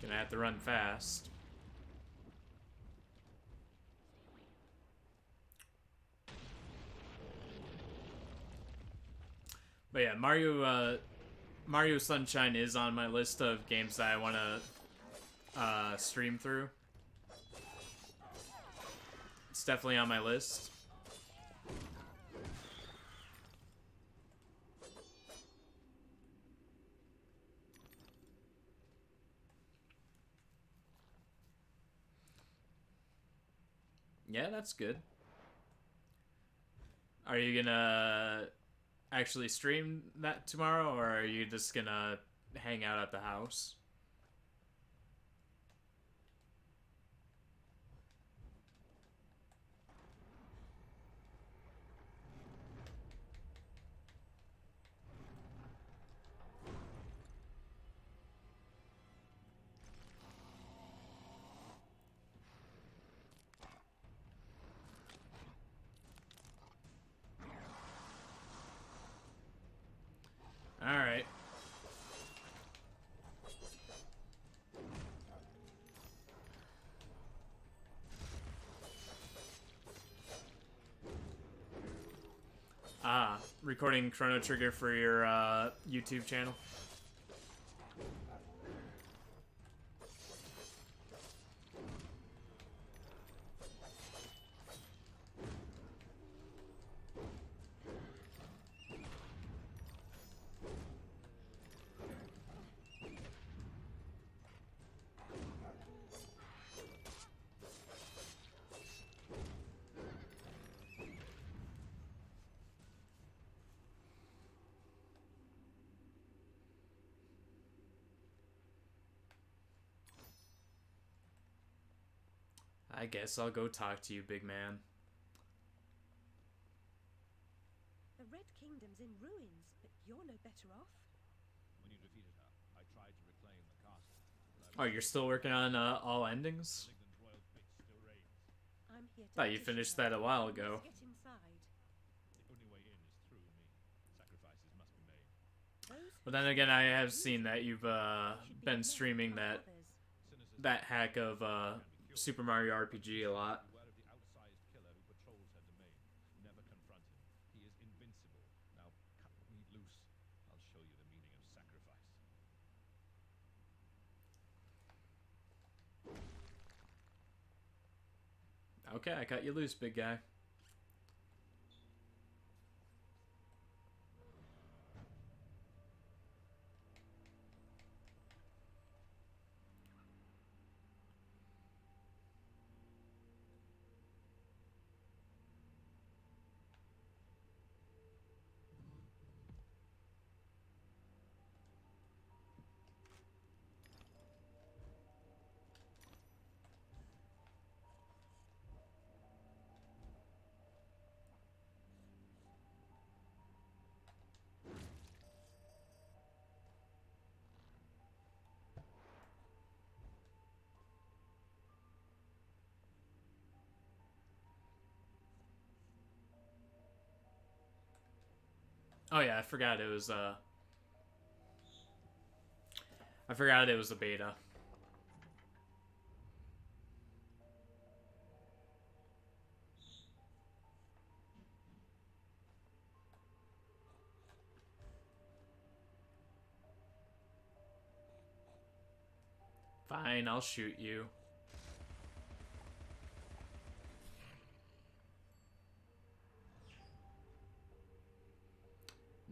Gonna have to run fast. But yeah, Mario Sunshine is on my list of games that I want to stream through. It's definitely on my list. Yeah, that's good. Are you gonna actually stream that tomorrow, or are you just gonna hang out at the house? Alright. Ah, recording Chrono Trigger for your YouTube channel. I guess I'll go talk to you, big man. The Red Kingdom's in ruins, but you're no better off. When you defeated her, I tried to reclaim the castle. Oh, you're still working on all endings? I'm here to Thought you finished that a while ago. Get inside. The only way in is through me. Sacrifices must be made. But then again, I have seen that you've been streaming that hack of Super Mario RPG a lot. Beware of the outsized killer who patrols her domain. Never confront him. He is invincible. Now cut me loose. I'll show you the meaning of sacrifice. Okay, I cut you loose, big guy. Oh yeah, I forgot it was a beta. Fine, I'll shoot you.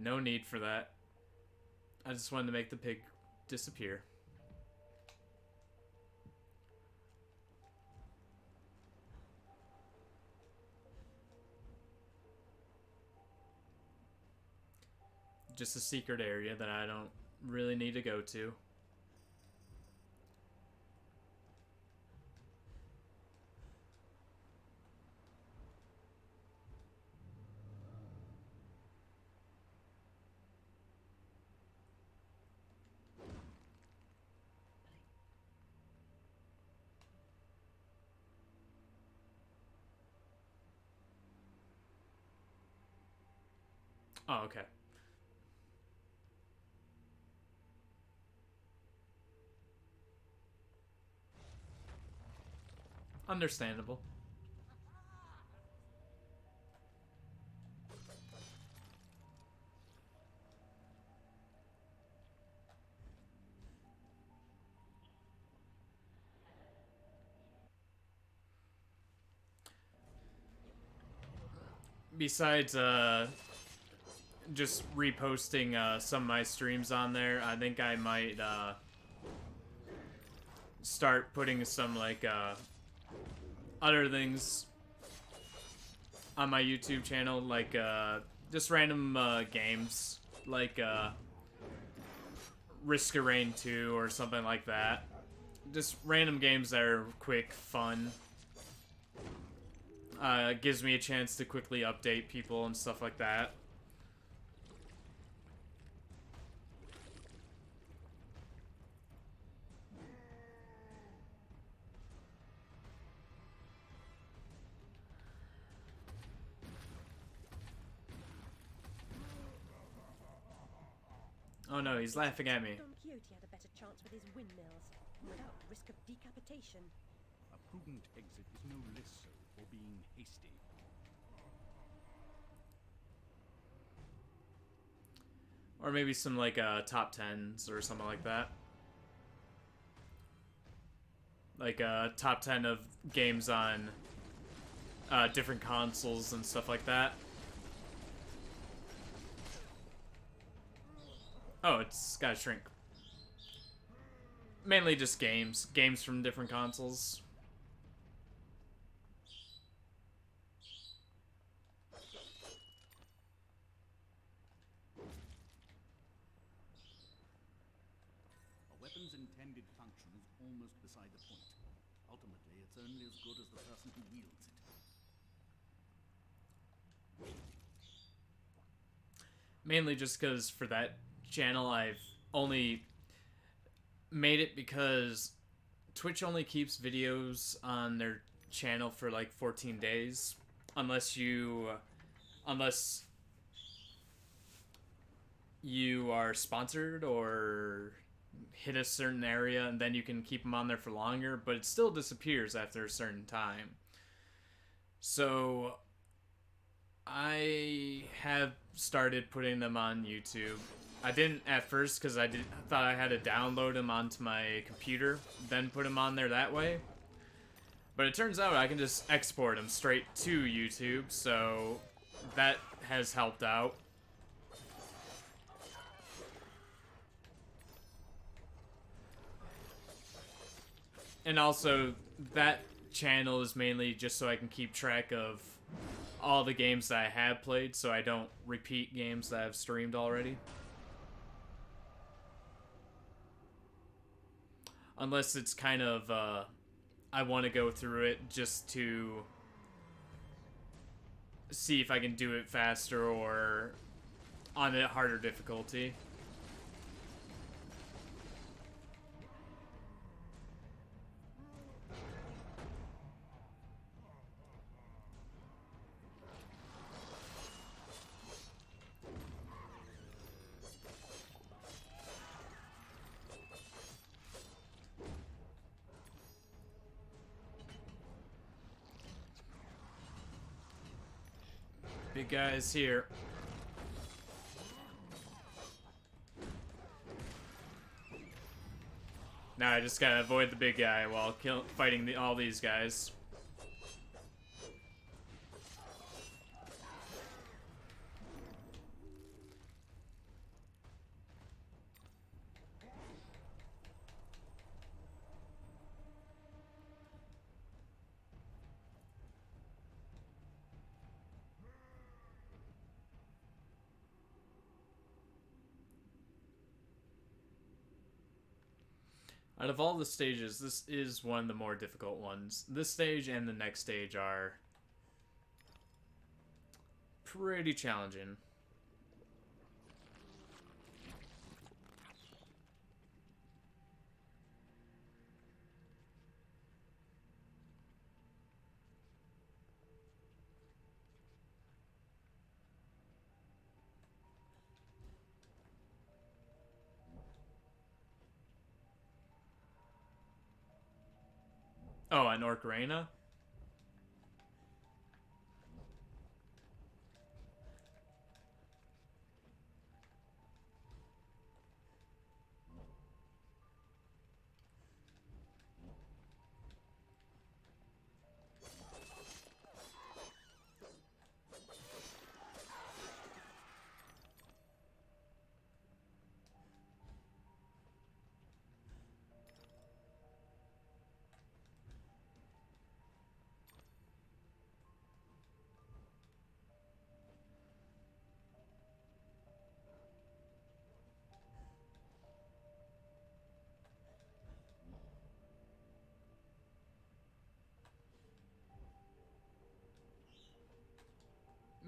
No need for that. I just wanted to make the pig disappear. Just a secret area that I don't really need to go to. Oh, okay. Understandable. besides just reposting some of my streams on there, I think I might start putting some like other things on my YouTube channel, like just random games, like Risk of Rain 2 or something like that. Just random games that are quick, fun. Gives me a chance to quickly update people and stuff like that. Oh no, he's laughing at me. Don Quixote had a better chance with his windmills, without risk of decapitation. A prudent exit is no less so for being hasty. Or maybe some like top 10s or something like that. Like top 10 of games on different consoles and stuff like that. Oh, it's gotta shrink. Mainly just games. Games from different consoles. A weapon's intended function is almost beside the point. Ultimately, it's only as good as the person who wields it. Mainly just because for that channel I've only made it because Twitch only keeps videos on their channel for like 14 days unless you are sponsored or hit a certain area, and then you can keep them on there for longer, but it still disappears after a certain time. So I have started putting them on YouTube. I didn't at first because I thought I had to download them onto my computer, then put them on there that way. But it turns out I can just export them straight to YouTube, so that has helped out. And also, that channel is mainly just so I can keep track of all the games that I have played, so I don't repeat games that I've streamed already. Unless it's kind of, I want to go through it just to see if I can do it faster or on a harder difficulty. Big guys here. Now I just gotta avoid the big guy while fighting all these guys. Out of all the stages, this is one of the more difficult ones. This stage and the next stage are pretty challenging. Oh, and Orc-Reina?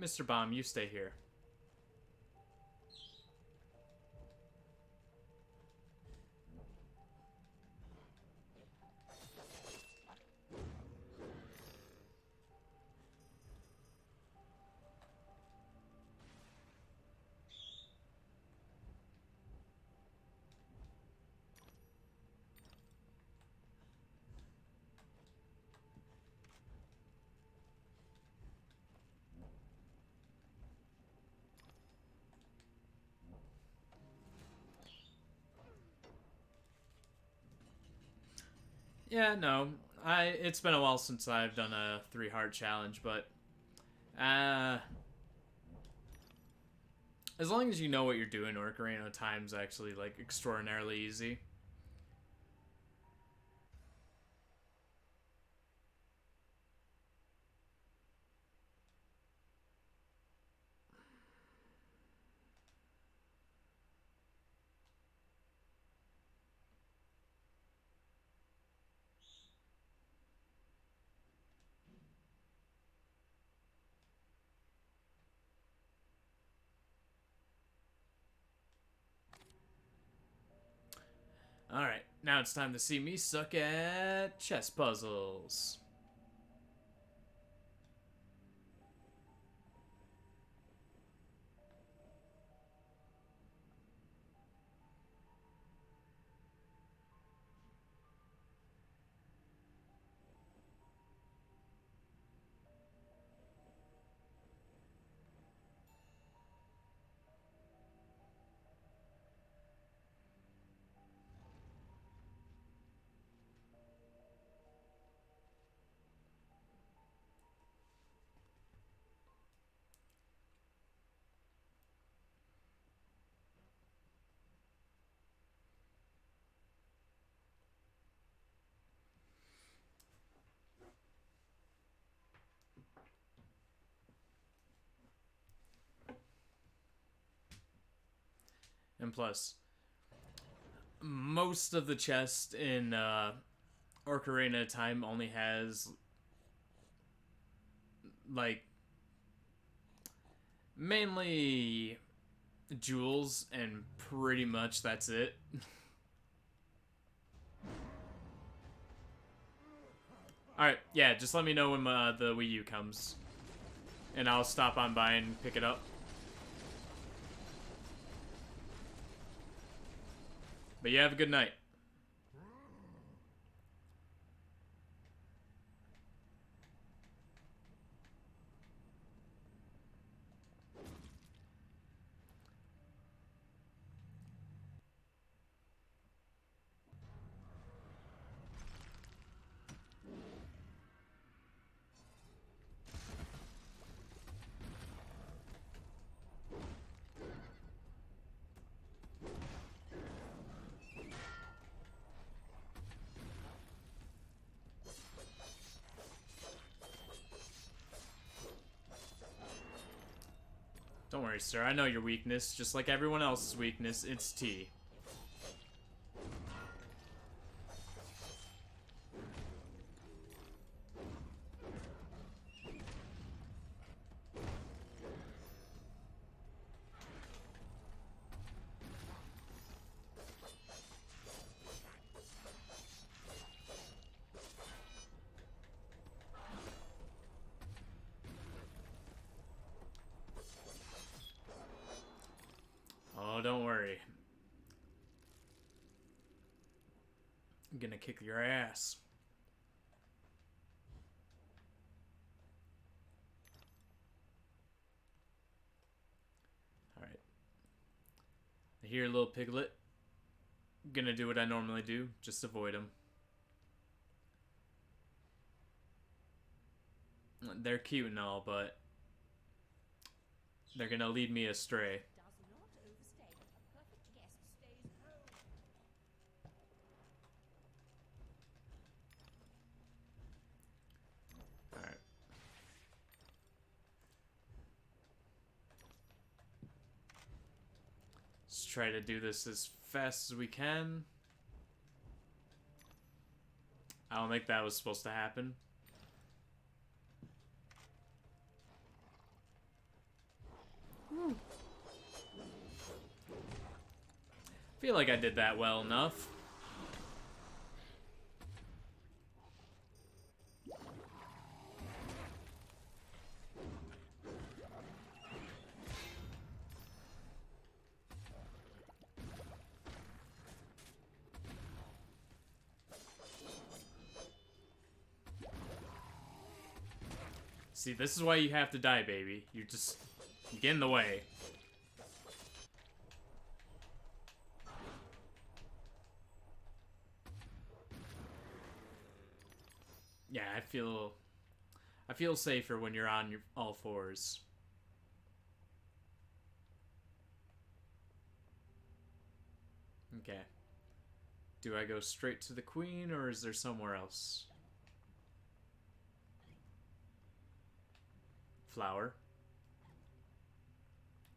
Mr. Bomb, you stay here. Yeah, no. It's been a while since I've done a 3-heart challenge, but as long as you know what you're doing, Ocarina of Time's actually like extraordinarily easy. Alright, now it's time to see me suck at chess puzzles. And plus, most of the chest in Ocarina of Time only has, like, mainly jewels, and pretty much that's it. Alright, yeah, just let me know when the Wii U comes, and I'll stop on by and pick it up. But you have a good night. Don't worry, sir. I know your weakness. Just like everyone else's weakness, it's tea. Oh, don't worry. I'm gonna kick your ass. Alright. Here, little piglet. Gonna do what I normally do. Just avoid him. They're cute and all, but they're gonna lead me astray. Alright. Let's try to do this as fast as we can. I don't think that was supposed to happen. Feel like I did that well enough. See, this is why you have to die, baby. You get in the way. Yeah, I feel safer when you're on your all fours. Okay. Do I go straight to the queen, or is there somewhere else? Flower.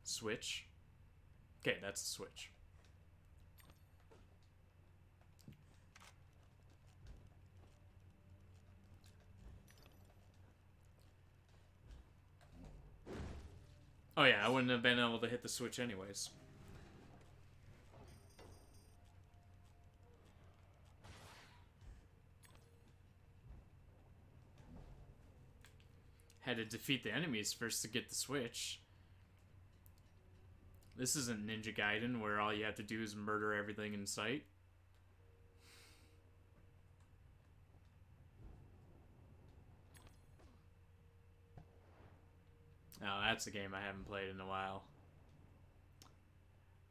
Switch. Okay, that's a switch. Oh yeah, I wouldn't have been able to hit the switch anyways. Had to defeat the enemies first to get the switch. This isn't Ninja Gaiden where all you have to do is murder everything in sight. Oh, that's a game I haven't played in a while.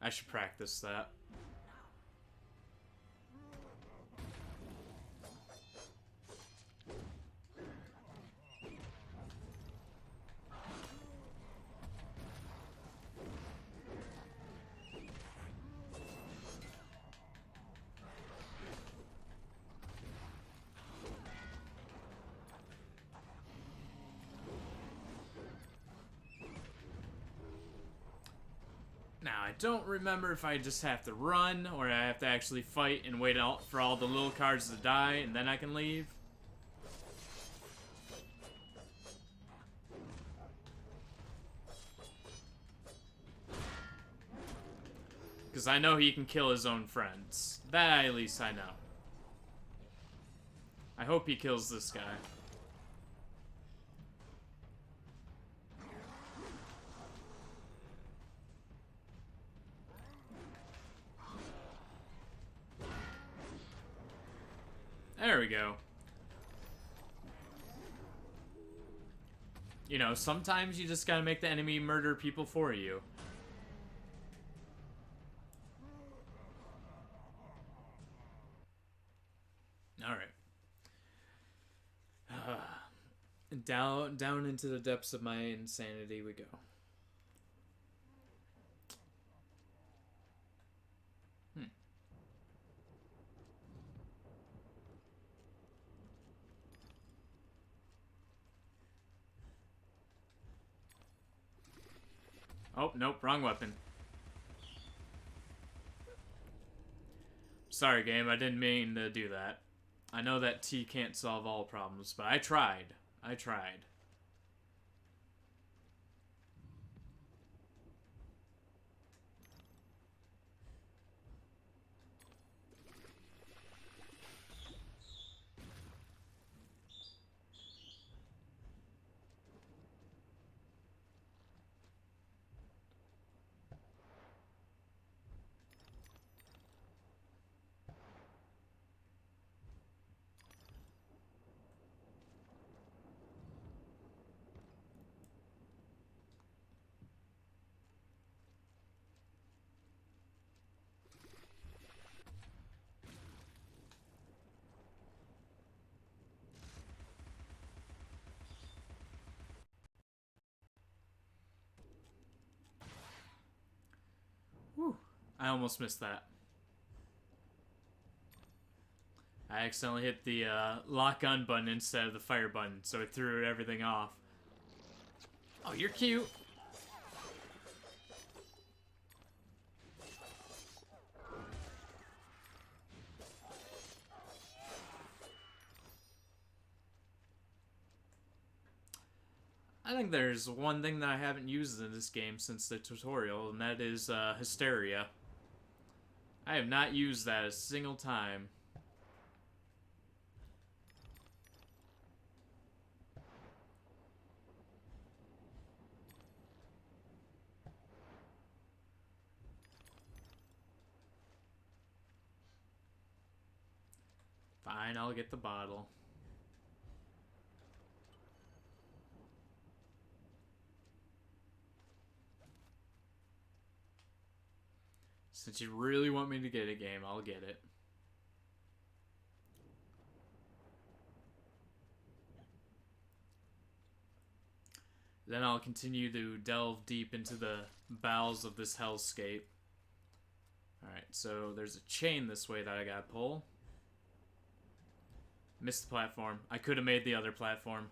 I should practice that. Now, I don't remember if I just have to run, or I have to actually fight and wait out for all the little cards to die, and then I can leave. Because I know he can kill his own friends. That, at least, I know. I hope he kills this guy. There we go. You know, sometimes you just gotta make the enemy murder people for you. Alright. Down into the depths of my insanity we go. Oh, nope, wrong weapon. Sorry, game, I didn't mean to do that. I know that T can't solve all problems, but I tried. I tried. Whew. I almost missed that. I accidentally hit the lock on button instead of the fire button, so it threw everything off. Oh, you're cute. I think there's one thing that I haven't used in this game since the tutorial, and that is Hysteria. I have not used that a single time. Fine, I'll get the bottle. Since you really want me to get a game, I'll get it. Then I'll continue to delve deep into the bowels of this hellscape. Alright, so there's a chain this way that I gotta pull. Missed the platform. I could have made the other platform.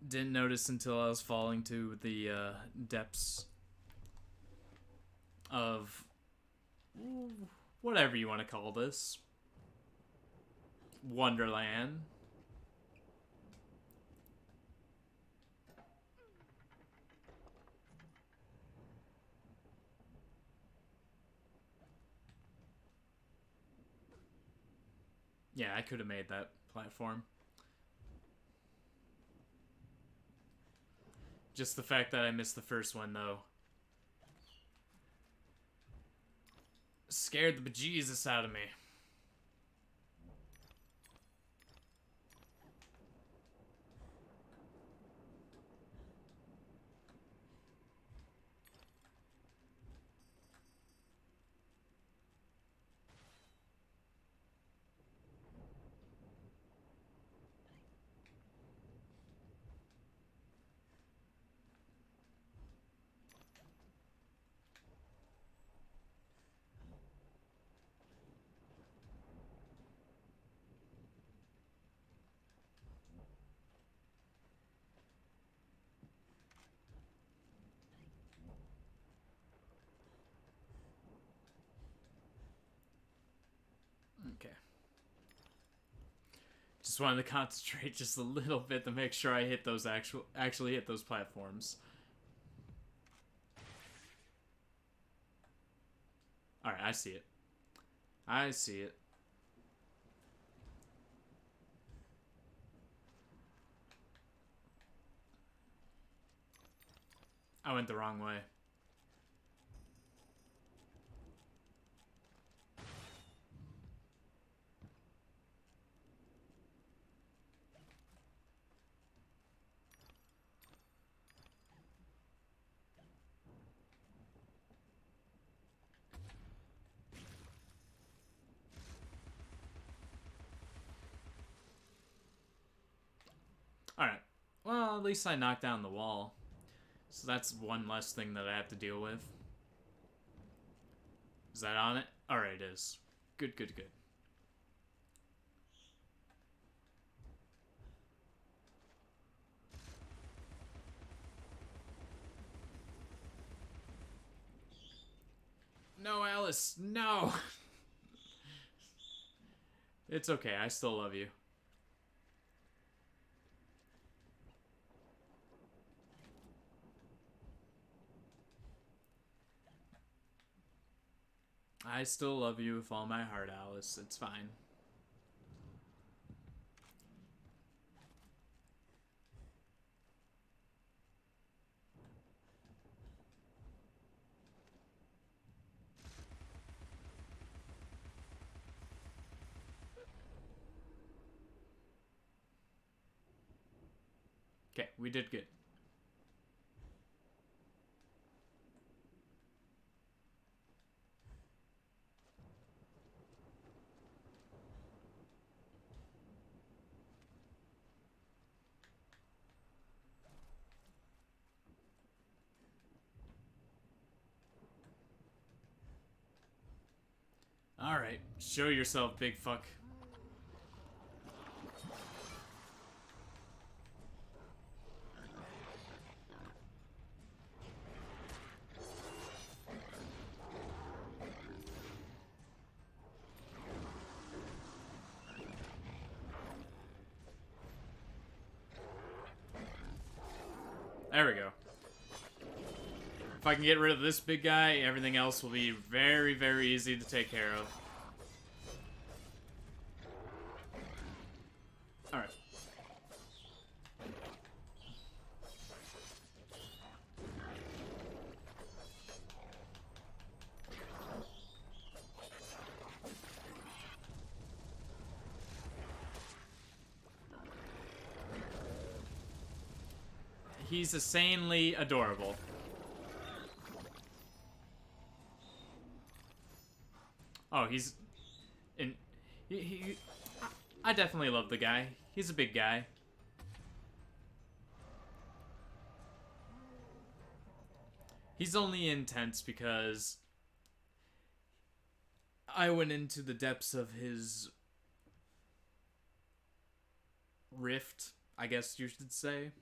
Didn't notice until I was falling to the depths of whatever you want to call this. Wonderland. Yeah, I could have made that platform. Just the fact that I missed the first one, though, scared the bejesus out of me. Okay. Just wanted to concentrate just a little bit to make sure I hit those actually hit those platforms. Alright, I see it. I see it. I went the wrong way. Alright. Well, at least I knocked down the wall. So that's one less thing that I have to deal with. Is that on it? Alright, it is. Good, good, good. No, Alice, no! It's okay, I still love you. I still love you with all my heart, Alice. It's fine. Okay, we did good. Alright, show yourself, big fuck. There we go. If I can get rid of this big guy, everything else will be very, very easy to take care of. Alright. He's insanely adorable. Oh, he's... I definitely love the guy. He's a big guy. He's only intense because I went into the depths of his rift, I guess you should say.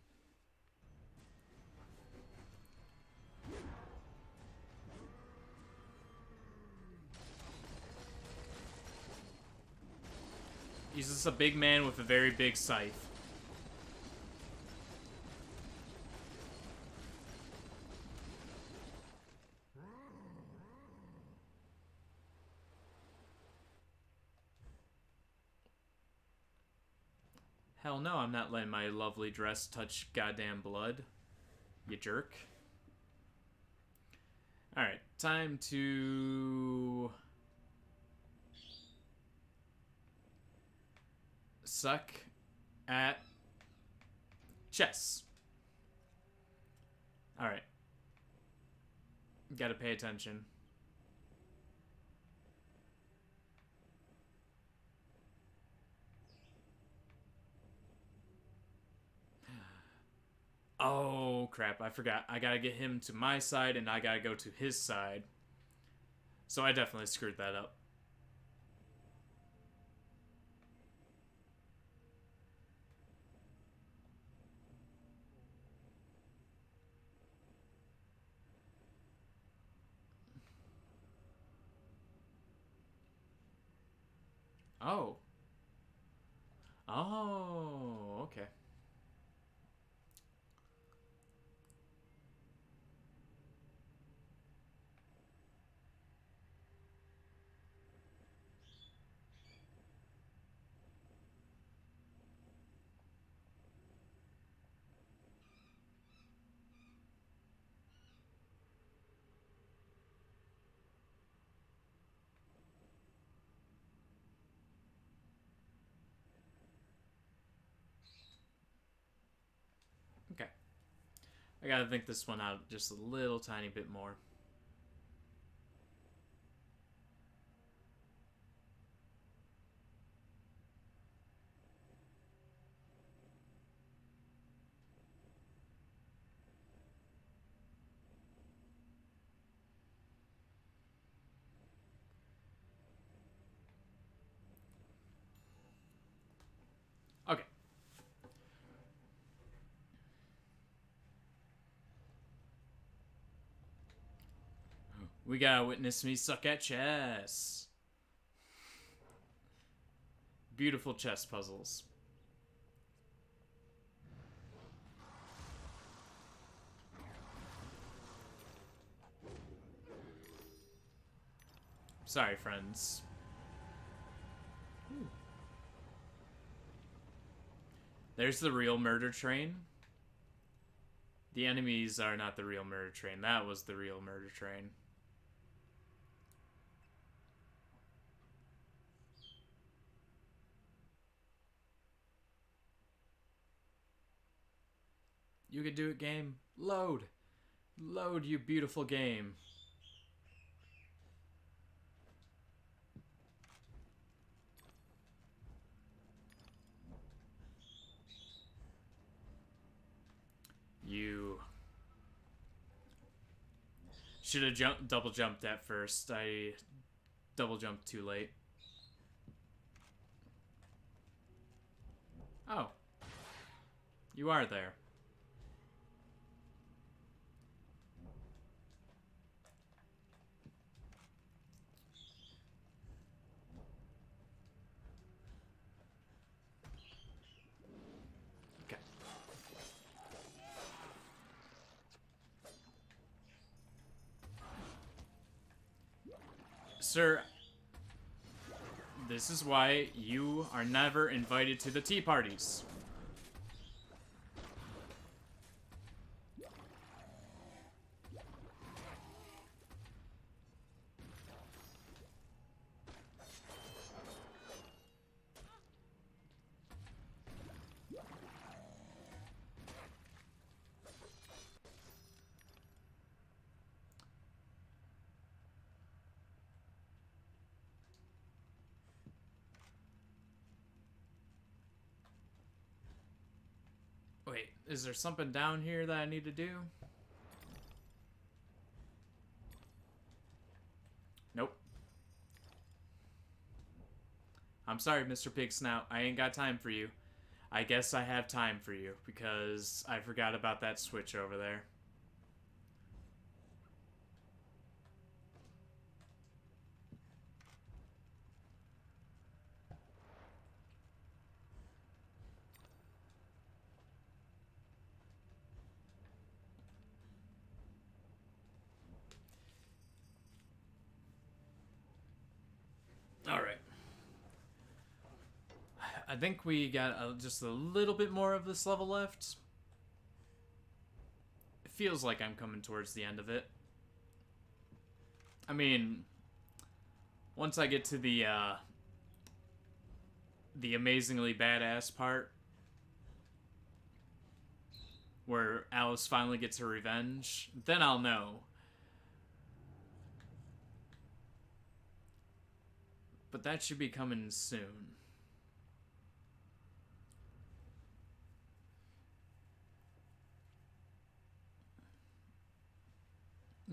He's just a big man with a very big scythe. Hell no, I'm not letting my lovely dress touch goddamn blood. You jerk. Alright, time to... suck at chess. Alright. Gotta pay attention. Oh, crap. I forgot. I gotta get him to my side, and I gotta go to his side. So I definitely screwed that up. Oh. Oh, okay. Okay. I gotta think this one out just a little tiny bit more. Okay. We gotta witness me suck at chess. Beautiful chess puzzles. Sorry, friends. There's the real murder train. The enemies are not the real murder train. That was the real murder train. You could do it, game. Load. Load, you beautiful game. You should have double jumped at first. I double jumped too late. Oh. You are there. Sir, this is why you are never invited to the tea parties. Wait, is there something down here that I need to do? Nope. I'm sorry, Mr. Pig Snout. I ain't got time for you. I guess I have time for you, because I forgot about that switch over there. Alright. I think we got just a little bit more of this level left. It feels like I'm coming towards the end of it. I mean, once I get to the amazingly badass part, where Alice finally gets her revenge, then I'll know. But that should be coming soon.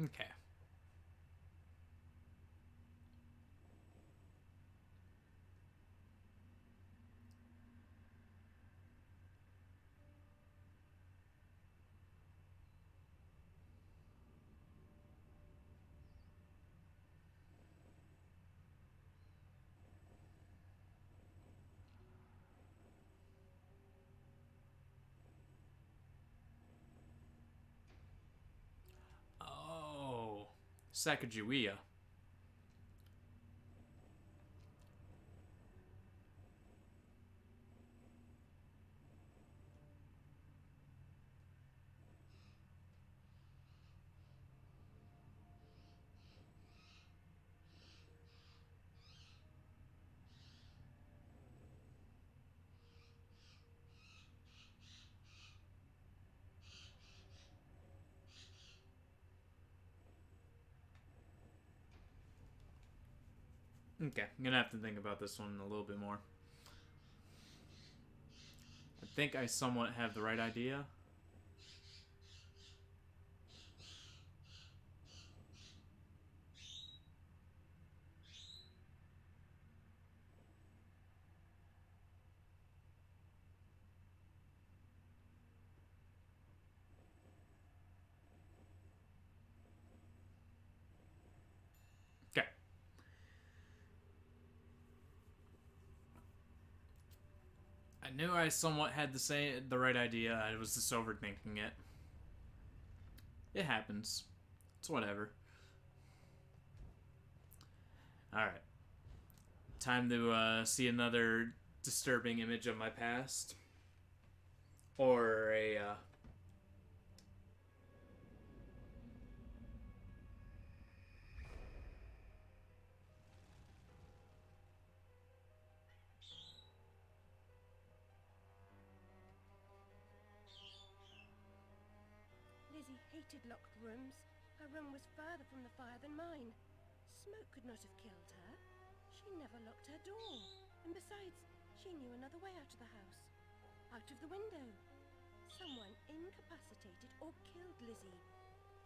Okay. Oh, Sacagawea. Okay, I'm gonna have to think about this one a little bit more. I think I somewhat have the right idea. Okay. I knew I somewhat had the right idea. I was just overthinking it. It happens. It's whatever. Alright. Time to see another disturbing image of my past. Or a Lizzie hated locked rooms. Her room was further from the fire than mine. Smoke could not have killed her. She never locked her door. And besides, she knew another way out of the house. Out of the window. Someone incapacitated or killed Lizzie.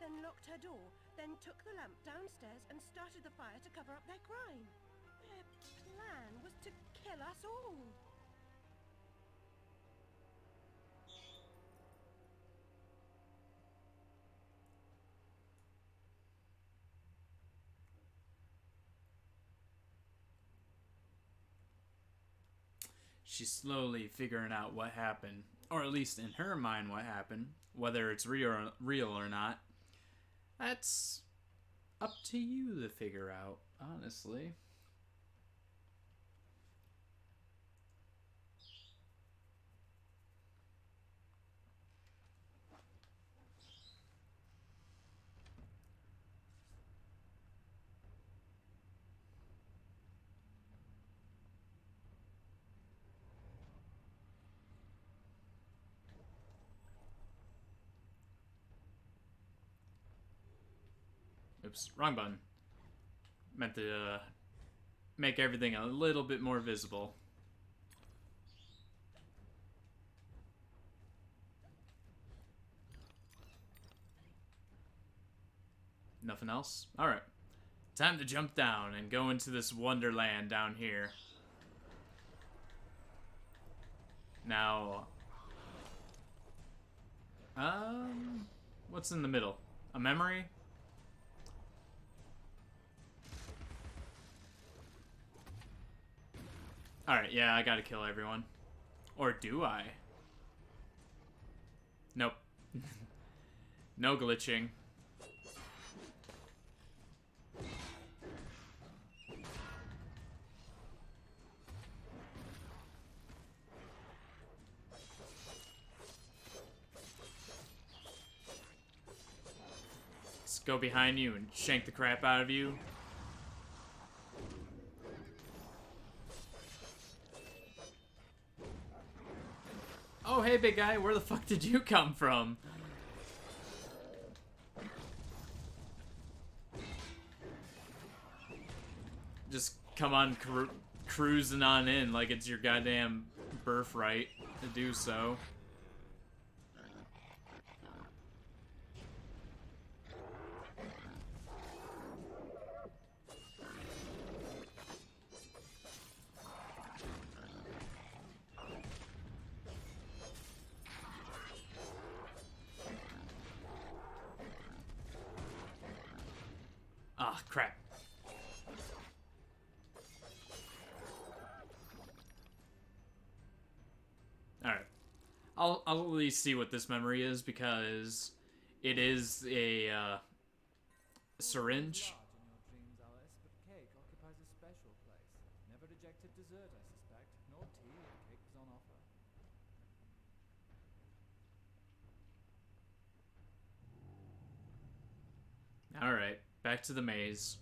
Then locked her door, then took the lamp downstairs and started the fire to cover up their crime. Their plan was to kill us all. she's slowly figuring out what happened, or at least in her mind what happened, whether it's real or not. That's up to you to figure out, honestly. Oops, wrong button. Meant to make everything a little bit more visible. Nothing else? Alright. Time to jump down and go into this wonderland down here. Now... what's in the middle? A memory? Alright, yeah, I gotta kill everyone. Or do I? Nope. No glitching. Let's go behind you and shank the crap out of you. Oh, hey, big guy, where the fuck did you come from? Just come on cruising on in like it's your goddamn birthright to do so. Ah, crap. Alright. I'll at least see what this memory is, because it is a syringe. Cake occupies a special place. Never rejected dessert, I suspect. No tea, cake was on offer. Alright, back to the maze.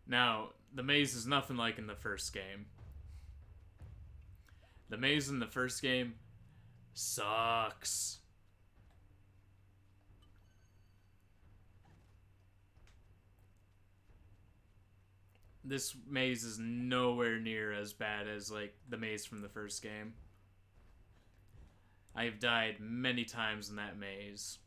Now, the maze is nothing like in the first game. The maze in the first game sucks. This maze is nowhere near as bad as, like, the maze from the first game. I have died many times in that maze.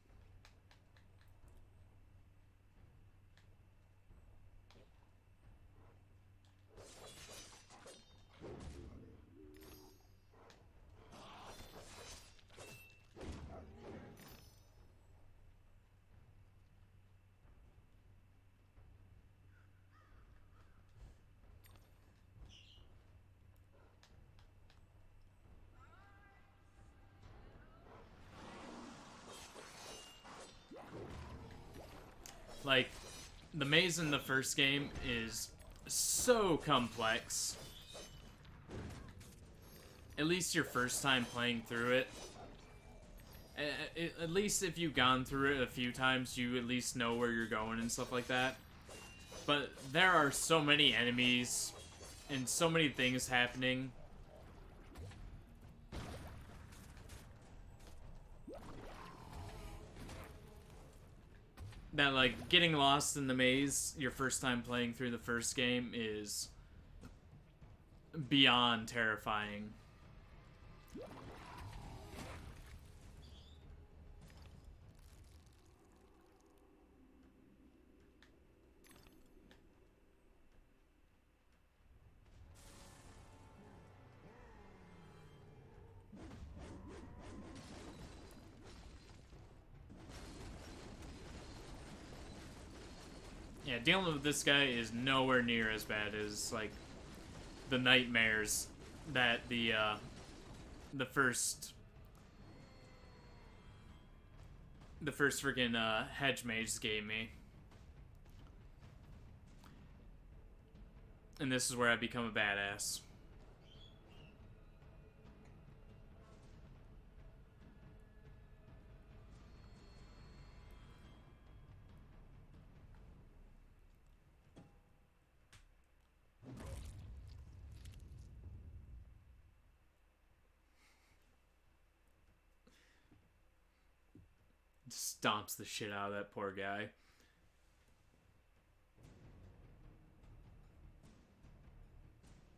Like, the maze in the first game is so complex. At least your first time playing through it. At least if you've gone through it a few times, you at least know where you're going and stuff like that. But there are so many enemies and so many things happening. That, like, getting lost in the maze your first time playing through the first game is beyond terrifying. Yeah, dealing with this guy is nowhere near as bad as, like, the nightmares that the first the first freaking hedge mage gave me. And this is where I become a badass. Stomps the shit out of that poor guy.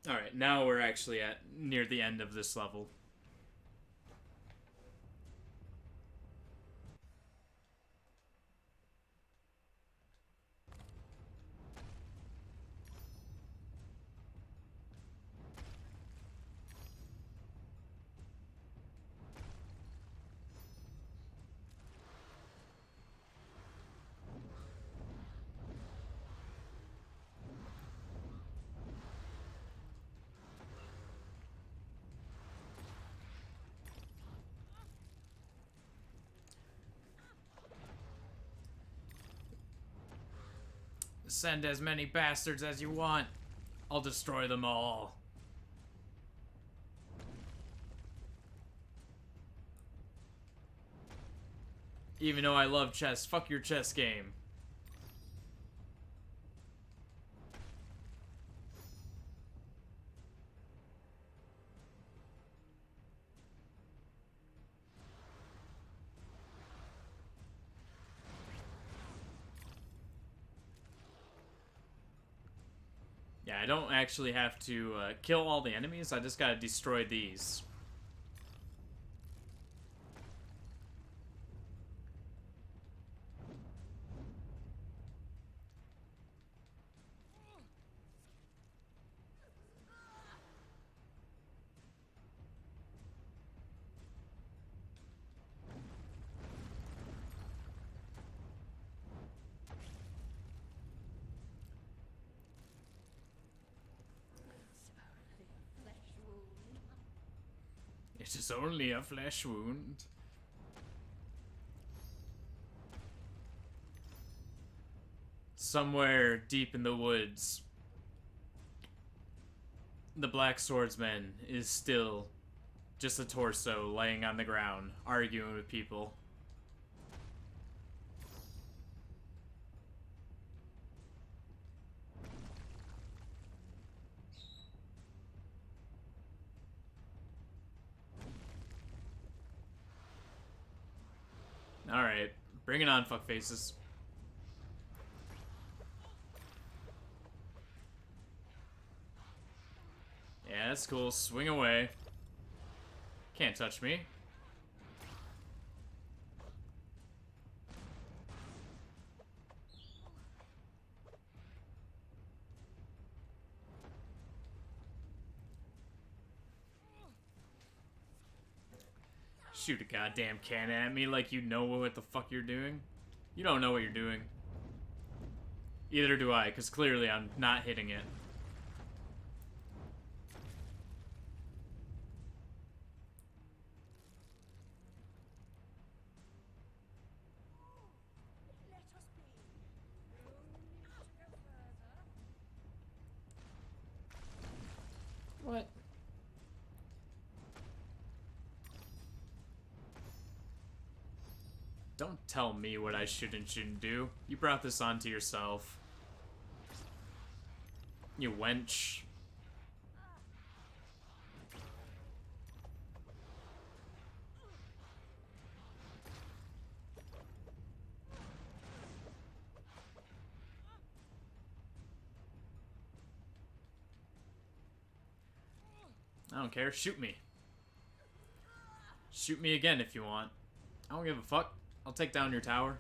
Alright, now we're actually at near the end of this level. Send as many bastards as you want. I'll destroy them all. Even though I love chess, fuck your chess game. Yeah, I don't actually have to kill all the enemies, I just gotta destroy these. It is only a flesh wound. Somewhere deep in the woods, the Black Swordsman is still just a torso laying on the ground, arguing with people. Alright, bring it on, fuckfaces. Yeah, that's cool. Swing away. Can't touch me. Shoot a goddamn cannon at me like you know what the fuck you're doing. You don't know what you're doing. Either do I, because clearly I'm not hitting it. What? Don't tell me what I should and shouldn't do. You brought this onto yourself. You wench. I don't care. Shoot me. Shoot me again if you want. I don't give a fuck. I'll take down your tower.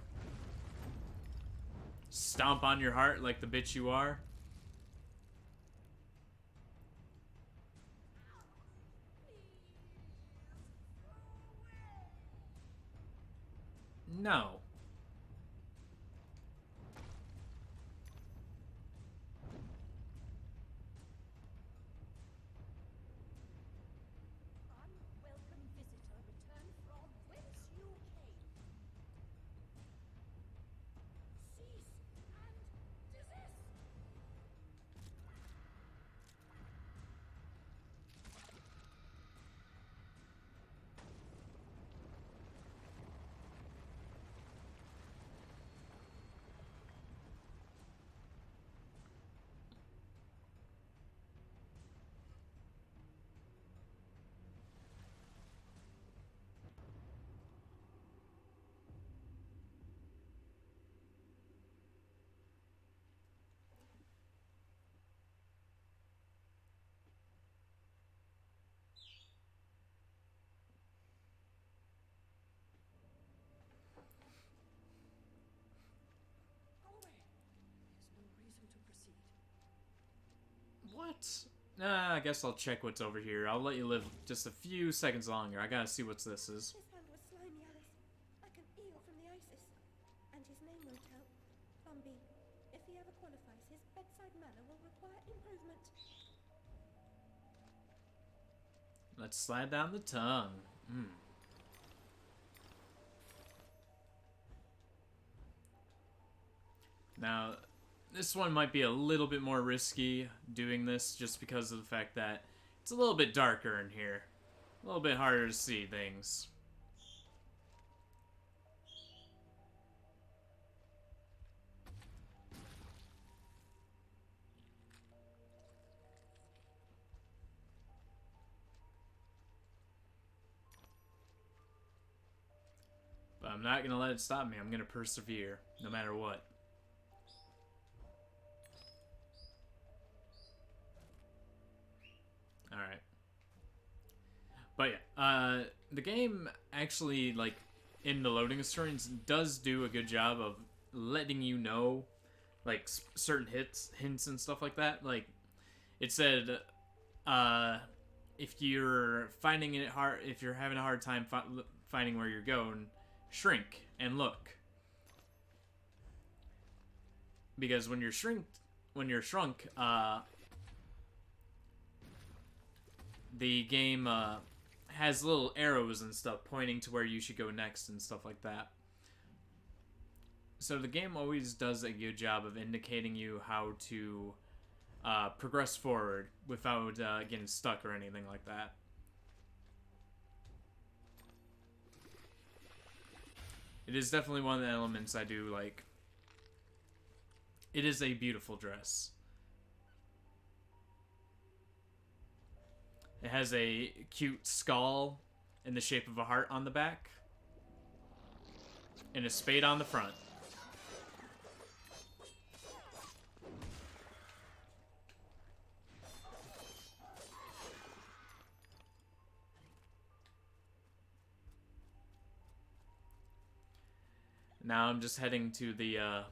Stomp on your heart like the bitch you are. No. What? Nah, I guess I'll check what's over here. I'll let you live just a few seconds longer. I gotta see what this is. His hand was slimy, Alice, like an eel from the Isis. And his name won't help. Bumby. If he ever qualifies, his bedside manner will require improvement. Let's slide down the tongue. Now, this one might be a little bit more risky doing this just because of the fact that it's a little bit darker in here. A little bit harder to see things. But I'm not gonna let it stop me. I'm gonna persevere, no matter what. Alright. But yeah, the game actually, like, in the loading screens, does do a good job of letting you know, like, certain hints and stuff like that. Like, it said, if you're finding it hard, if you're having a hard time finding where you're going, shrink and look. Because when you're shrunk, the game has little arrows and stuff pointing to where you should go next and stuff like that. So the game always does a good job of indicating you how to progress forward without getting stuck or anything like that. It is definitely one of the elements I do like. It is a beautiful dress. It has a cute skull in the shape of a heart on the back. And a spade on the front. Now I'm just heading to the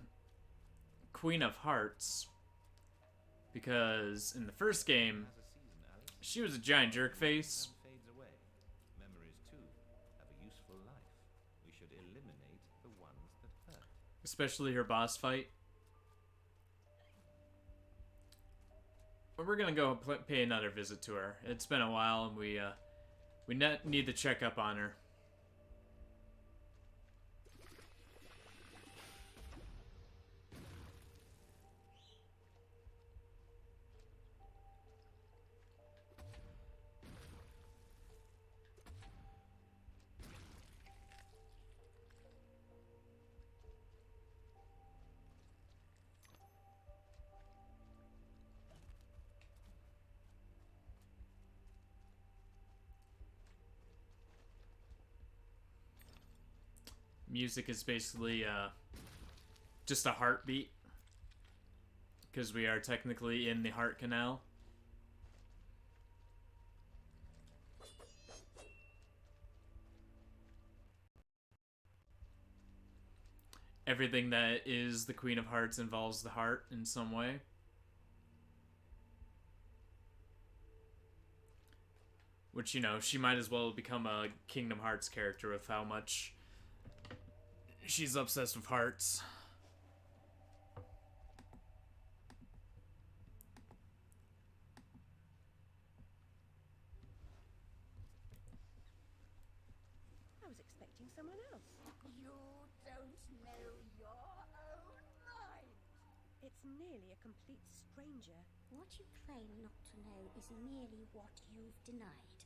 Queen of Hearts. Because in the first game, she was a giant jerk face. Fades away. Memories, too, have a useful life. We should eliminate the ones that hurt. Especially her boss fight. But we're gonna go pay another visit to her. It's been a while, and we need to check up on her. Music is basically just a heartbeat, because we are technically in the heart canal. Everything that is the Queen of Hearts involves the heart in some way. Which, you know, she might as well become a Kingdom Hearts character with how much she's obsessed with hearts. I was expecting someone else. You don't know your own mind. It's nearly a complete stranger. What you claim not to know is merely what you've denied.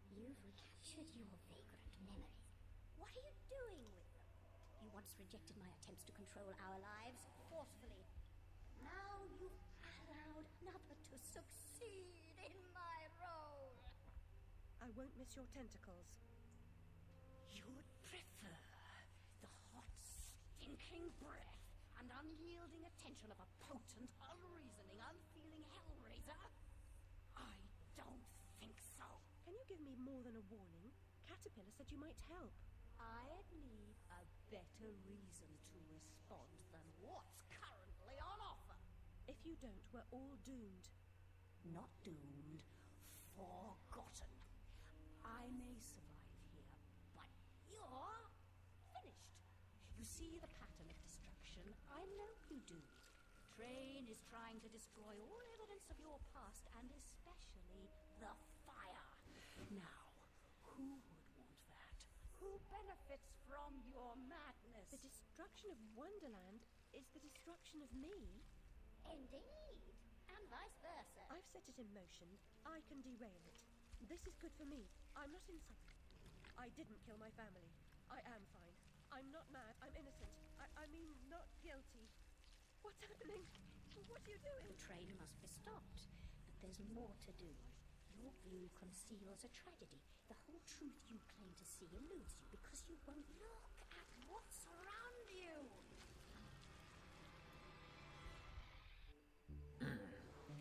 You've recaptured your vagrant memories. What are you doing with them? You once rejected my attempts to control our lives forcefully. Now you've allowed another to succeed in my role. I won't miss your tentacles. You'd prefer the hot, stinking breath and unyielding attention of a potent, unreasoning, unfeeling hellraiser? I don't think so. Can you give me more than a warning? Caterpillar said you might help. I'd need a better reason to respond than what's currently on offer. If you don't, we're all doomed. not doomed, forgotten. I may survive here, but you're finished. You see the pattern of destruction? I know you do. Train is trying to destroy all evidence of your past, and especially the fire. Now, who would want that? Who benefits from your madness? The destruction of Wonderland is the destruction of me. Indeed. And vice versa. I've set it in motion. I can derail it. This is good for me. I'm not insane. I didn't kill my family. I am fine. I'm not mad. I'm innocent. I mean, not guilty. What's happening? What are you doing? The train must be stopped. But there's more to do. Your view conceals a tragedy. The whole truth you claim to see eludes you because you won't look at what's around you.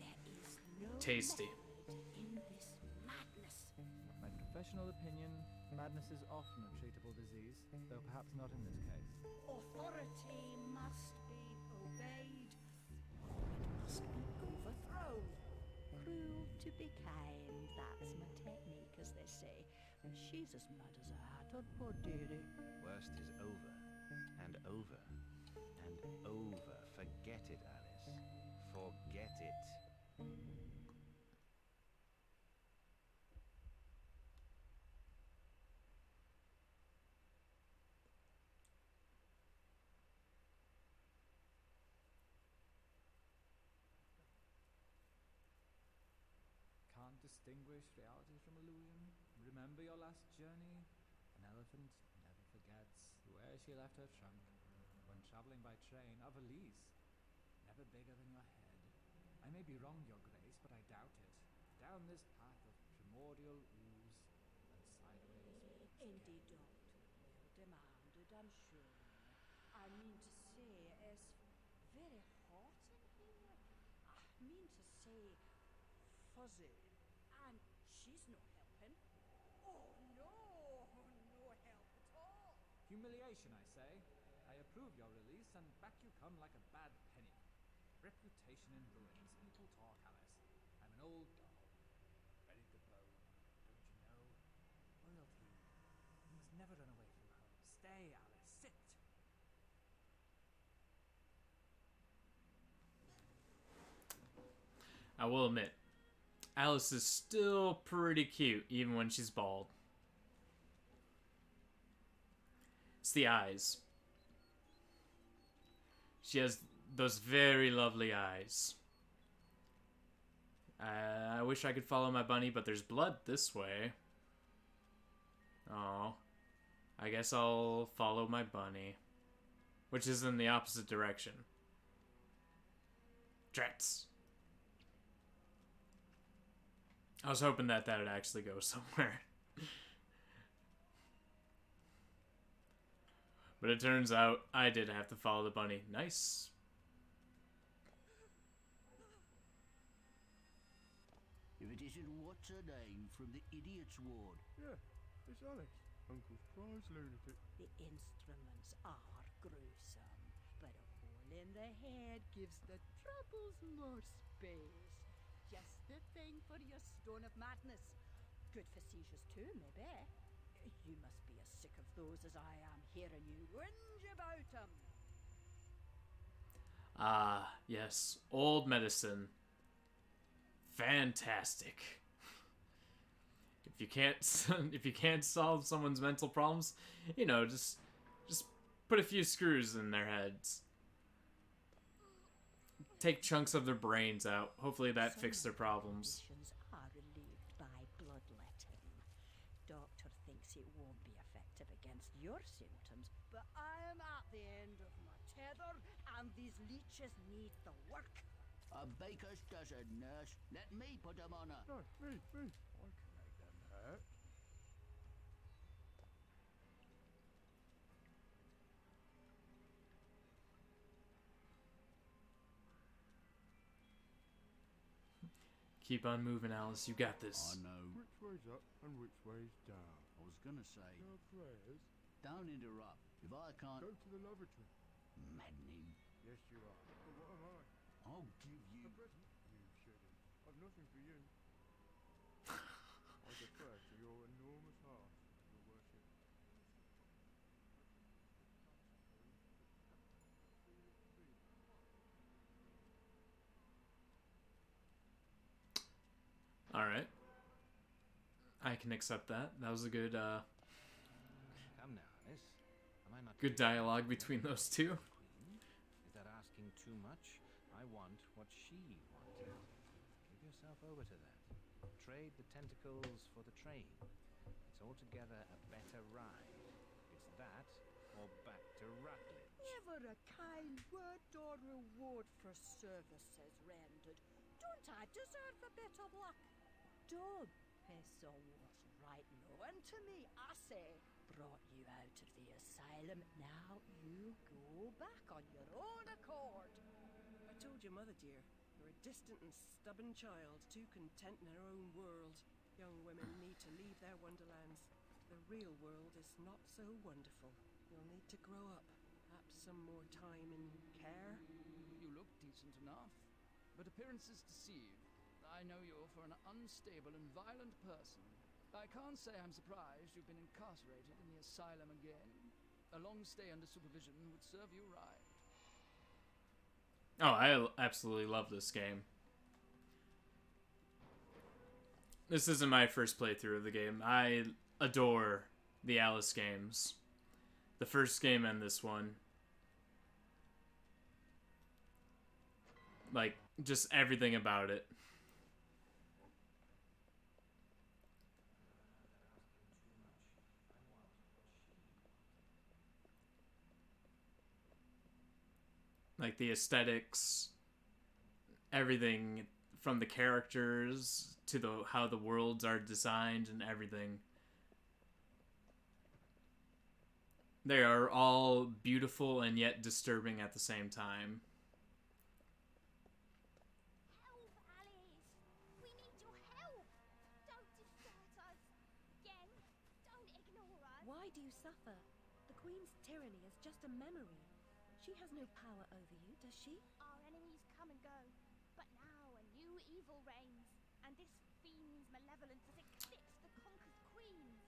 There is no Tasty. in this madness. My professional opinion, madness is often a treatable disease, though perhaps not in this case. Authority must be obeyed, or it must be overthrown. Cruel to be kind, that's my technique, as they say. She's as mad as a hatter, poor dearie. Worst is over, and over, and over. Forget it, Alice. Forget it. Can't distinguish reality from illusion. Remember your last journey? An elephant never forgets where she left her trunk. When traveling by train, a valise, never bigger than your head. I may be wrong, Your Grace, but I doubt it. Down this path of primordial ooze and sideways. Indeed, Doctor. Well demanded, I'm sure. I mean to say, it's very hot in here. I mean to say, fuzzy. And she's no helping. Oh, no help at all. Humiliation, I say. I approve your release, and back you come like a bad penny. Reputation in ruins. People talk, Alice. I'm an old dog, ready to bone. Don't you know? Loyalty. You must never run away from home. Stay, Alice. Sit. I will admit, Alice is still pretty cute, even when she's bald. It's the eyes. She has those very lovely eyes. I wish I could follow my bunny, but there's blood this way. Oh, I guess I'll follow my bunny, which is in the opposite direction. Drats. I was hoping that that'd actually go somewhere. But it turns out I did have to follow the bunny. Nice. If it isn't what's her name from the idiot's ward. Yeah, it's Alice, Uncle's prize lunatic. The instruments are gruesome, but a hole in the head gives the troubles more space. Just the thing for your stone of madness. Good for seizures too, maybe. You must be as sick of those as I am hearing you whinge about 'em. Ah, yes. Old medicine. Fantastic. If you can't solve someone's mental problems, you know, just put a few screws in their heads. Take chunks of their brains out. Hopefully that fixes their problems. Conditions are relieved by bloodletting. Doctor thinks it won't be effective against your symptoms, but I am at the end of my tether, and these leeches need the work. A baker's dozen, nurse. Let me put 'em on her. No, me. I can make them hurt. Keep on moving, Alice. You got this. I know. Which way's up and which way's down? I was gonna say, No prayers. don't interrupt. If I can't... Go to the lavatory. Maddening. Yes, you are. But what am I? I'll give you... A present? You shouldn't. I've nothing for Illusion. I defer to your enormous heart, your worship. All right. I can accept that. That was a good, Come now, Alice. Am I not good dialogue between those two. Is that asking too much? I want what she wanted. Give yourself over to that. Trade the tentacles for the train. It's altogether a better ride. It's that or back to Rutledge. Never a kind word or reward for services rendered. Don't I deserve a bit of luck? Don't piss on what's right now. And to me, I say, brought you out of the asylum. Now you go back on your own accord. I told your mother, dear, you're a distant and stubborn child, too content in her own world. Young women need to leave their wonderlands. The real world is not so wonderful. You'll need to grow up. Perhaps some more time in care. You look decent enough, but appearances deceive. I know you for an unstable and violent person. I can't say I'm surprised you've been incarcerated in the asylum again. A long stay under supervision would serve you right. Oh, I absolutely love this game. This isn't my first playthrough of the game. I adore the Alice games. The first game and this one. Like, just everything about it. Like the aesthetics, everything from the characters to how the worlds are designed and everything. They are all beautiful and yet disturbing at the same time. Help, Alice! We need your help! Don't desert us again! Don't ignore us! Why do you suffer? The Queen's tyranny is just a memory. She has no power over you, does she? Our enemies come and go, but now a new evil reigns, and this fiend's malevolence has eclipsed the conquered queens.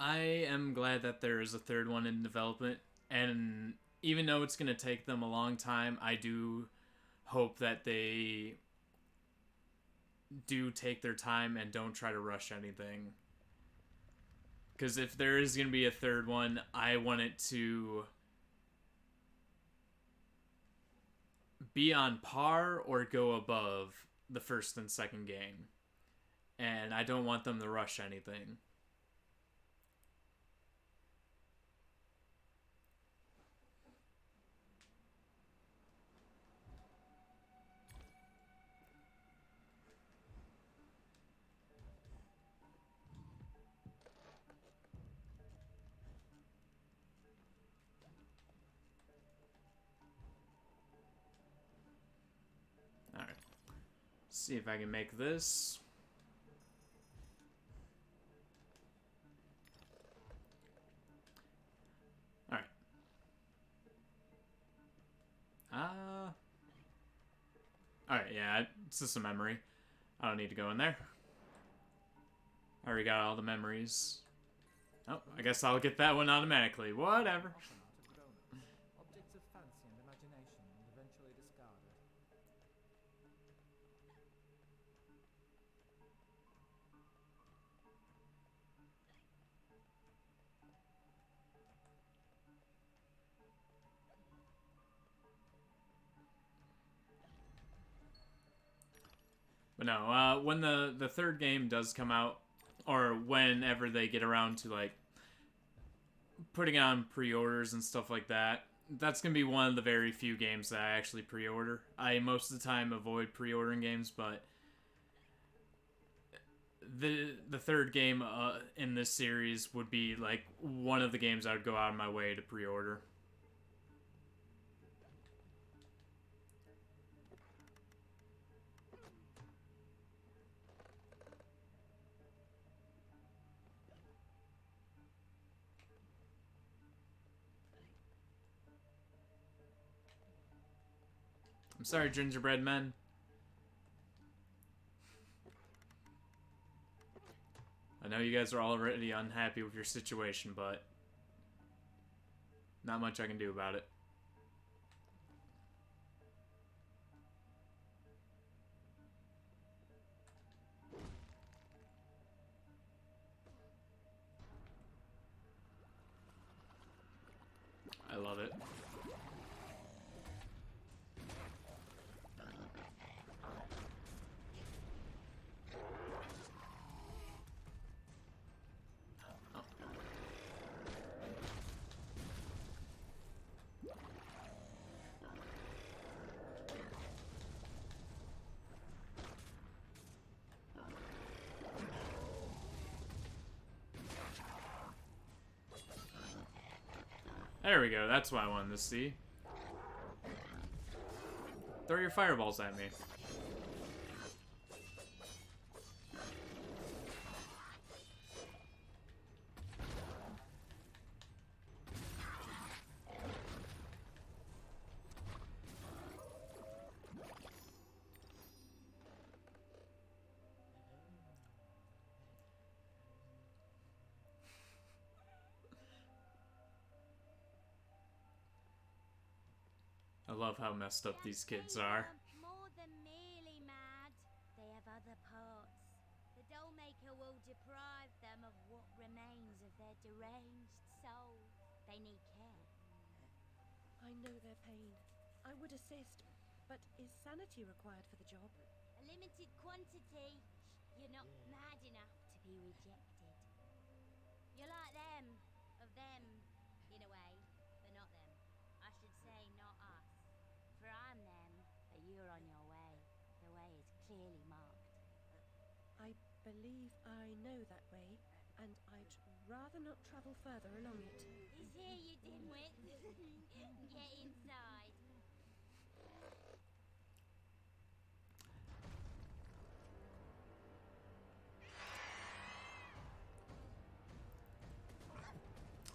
I am glad that there is a third one in development, and even though it's going to take them a long time, I do hope that they do take their time and don't try to rush anything. Because if there is going to be a third one, I want it to be on par or go above the first and second game. And I don't want them to rush anything. Alright. See if I can make this. Alright. Alright, yeah, it's just a memory. I don't need to go in there. I already got all the memories. Oh, I guess I'll get that one automatically. Whatever. Objects of fancy and imagination, and eventually discarded. But no, when the third game does come out, or whenever they get around to like putting on pre-orders and stuff like that, that's gonna be one of the very few games that I actually pre-order. I most of the time avoid pre-ordering games, but the third game in this series would be like one of the games I would go out of my way to pre-order. I'm sorry, gingerbread men. I know you guys are already unhappy with your situation, but not much I can do about it. I love it. There we go, that's what I wanted to see. Throw your fireballs at me. I love how messed up these kids are. More than merely mad. They have other parts. The Dollmaker will deprive them of what remains of their deranged soul. They need care. I know their pain. I would assist, but is sanity required for the job? A limited quantity. You're not mad enough to be rejected. You're like them, of them, in a way, but not them. I should say not us. For I'm them, but you're on your way. The way is clearly marked. I believe I know that way, and I'd rather not travel further along it. He's here, you dimwit. Get inside.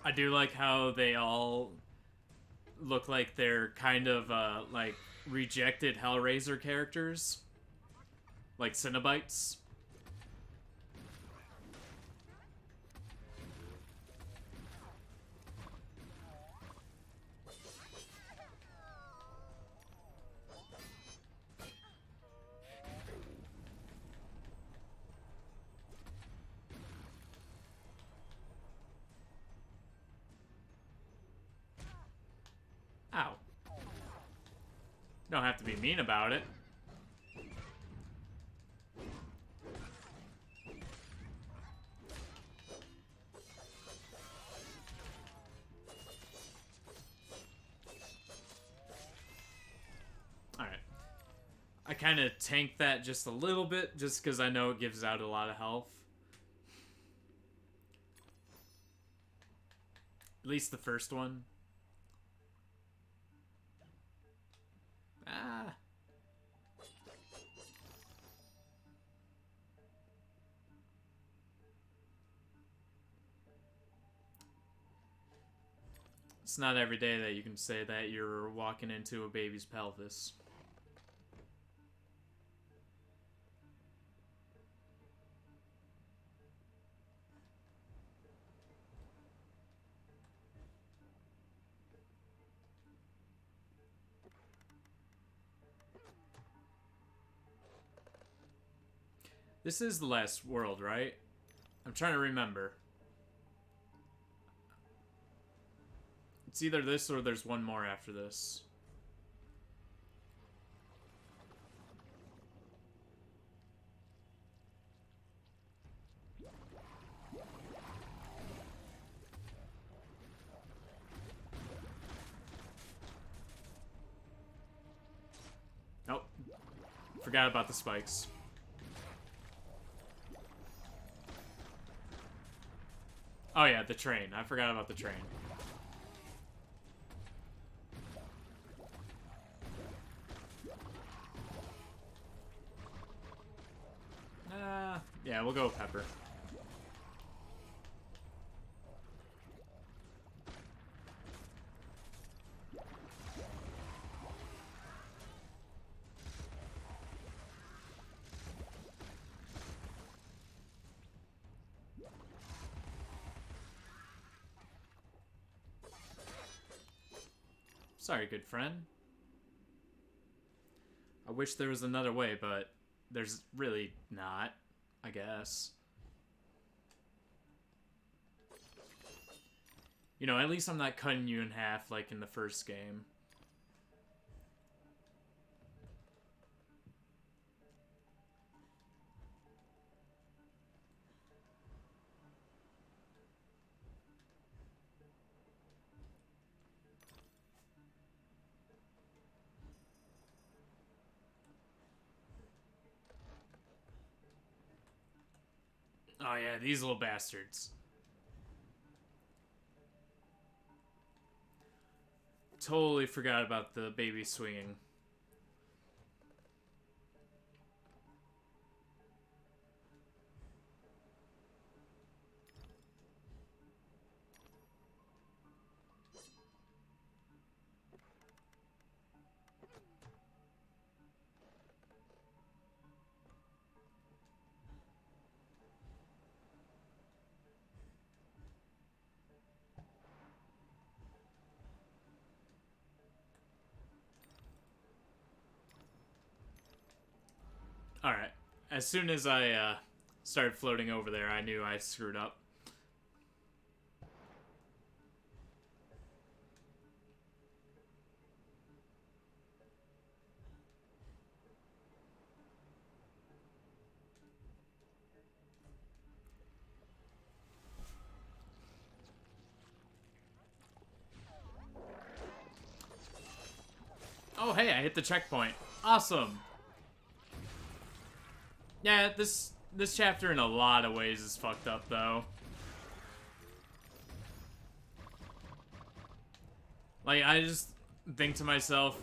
I do like how they all look like they're kind of like rejected Hellraiser characters, like Cenobites. Ow. Don't have to be mean about it. Alright. I kind of tanked that just a little bit, just because I know it gives out a lot of health. At least the first one. Ah. It's not every day that you can say that you're walking into a baby's pelvis. This is the last world, right? I'm trying to remember. It's either this or there's one more after this. Nope. Forgot about the spikes. Oh yeah, the train. I forgot about the train. Yeah, we'll go with Pepper. Sorry, good friend. I wish there was another way, but there's really not, I guess. You know, at least I'm not cutting you in half like in the first game. Oh yeah, these little bastards. Totally forgot about the baby swinging. Alright. As soon as I started floating over there, I knew I screwed up. Oh hey, I hit the checkpoint. Awesome! Yeah, this chapter in a lot of ways is fucked up, though. Like, I just think to myself...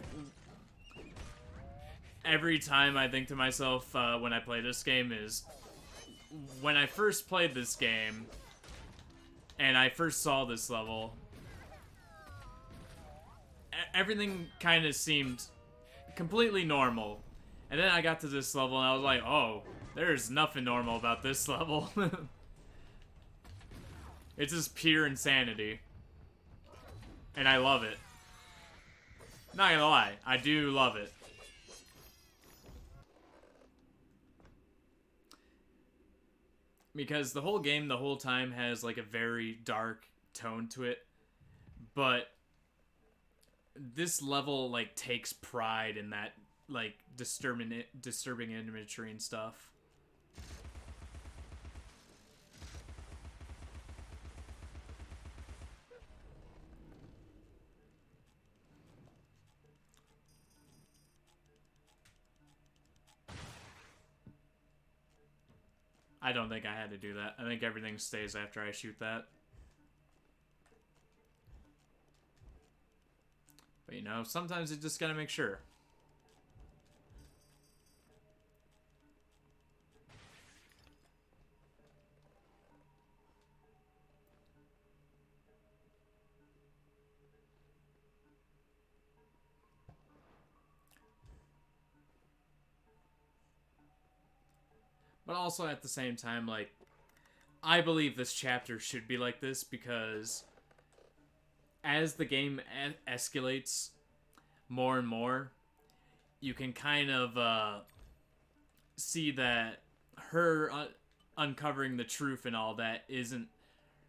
Every time I think to myself when I play this game is... When I first played this game, and I first saw this level, everything kind of seemed completely normal. And then I got to this level and I was like, oh, there's nothing normal about this level. It's just pure insanity. And I love it. Not gonna lie, I do love it. Because the whole game, the whole time, has like a very dark tone to it. But this level like takes pride in that like disturbing imagery and stuff. I don't think I had to do that. I think everything stays after I shoot that. But you know, sometimes you just gotta make sure. But also at the same time, like, I believe this chapter should be like this because as the game escalates more and more, you can kind of see that her uncovering the truth and all that isn't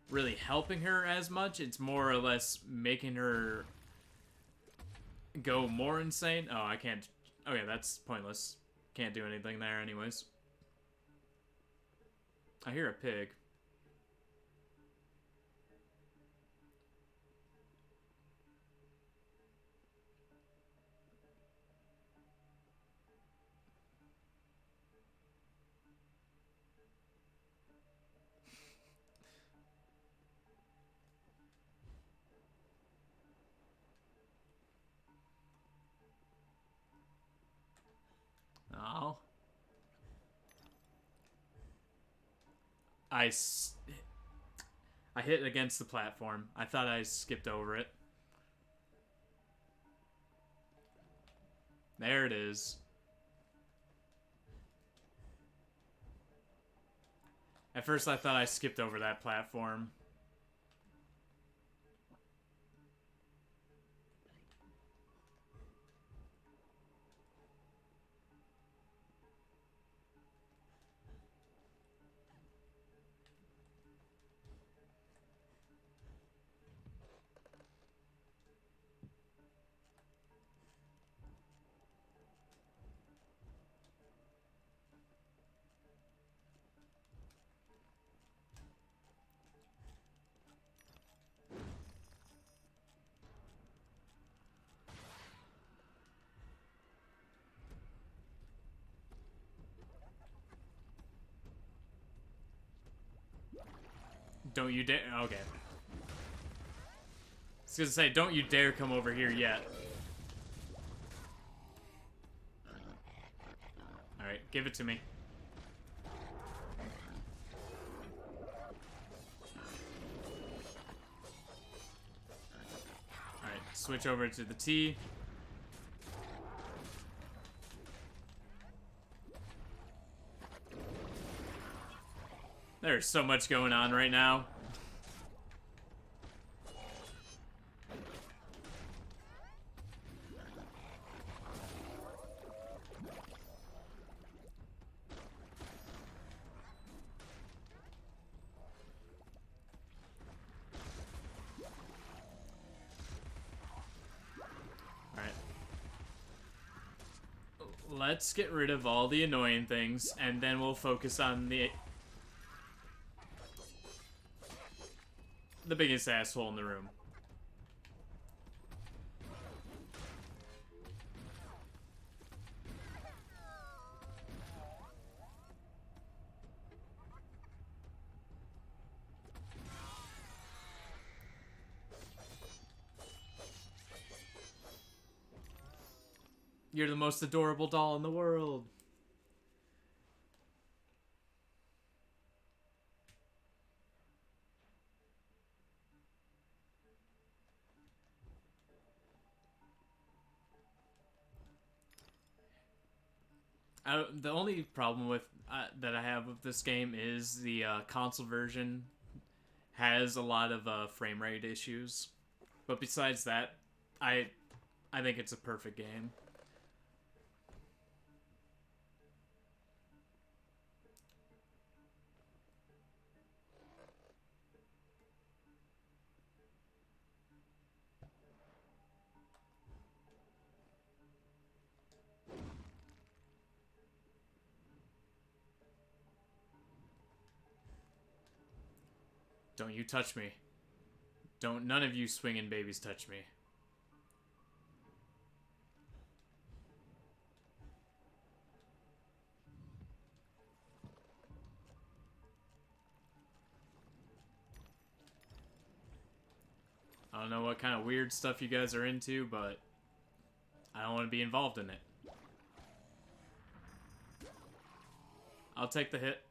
really helping her as much. It's more or less making her go more insane. Oh, I can't... Okay, that's pointless. Can't do anything there anyways. I hear a pig. Oh. I hit against the platform. I thought I skipped over it. There it is. At first I thought I skipped over that platform. Don't you dare. Okay. I was gonna say, don't you dare come over here yet. Alright, give it to me. Alright, switch over to the T. There's so much going on right now. Let's get rid of all the annoying things, and then we'll focus on the biggest asshole in the room. You're the most adorable doll in the world. The only problem with that I have with this game is the console version has a lot of frame rate issues, but besides that, I think it's a perfect game. Don't you touch me. Don't none of you swinging babies touch me. I don't know what kind of weird stuff you guys are into, but I don't want to be involved in it. I'll take the hit.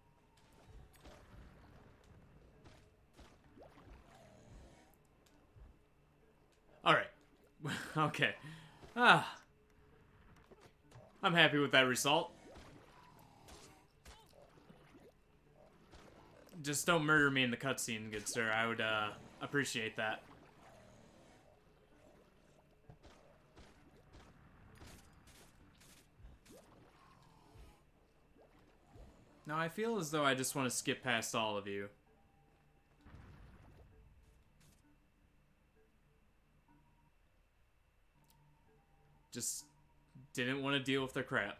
Alright. Okay. I'm happy with that result. Just don't murder me in the cutscene, good sir. I would appreciate that. Now I feel as though I just want to skip past all of you. Just didn't want to deal with their crap.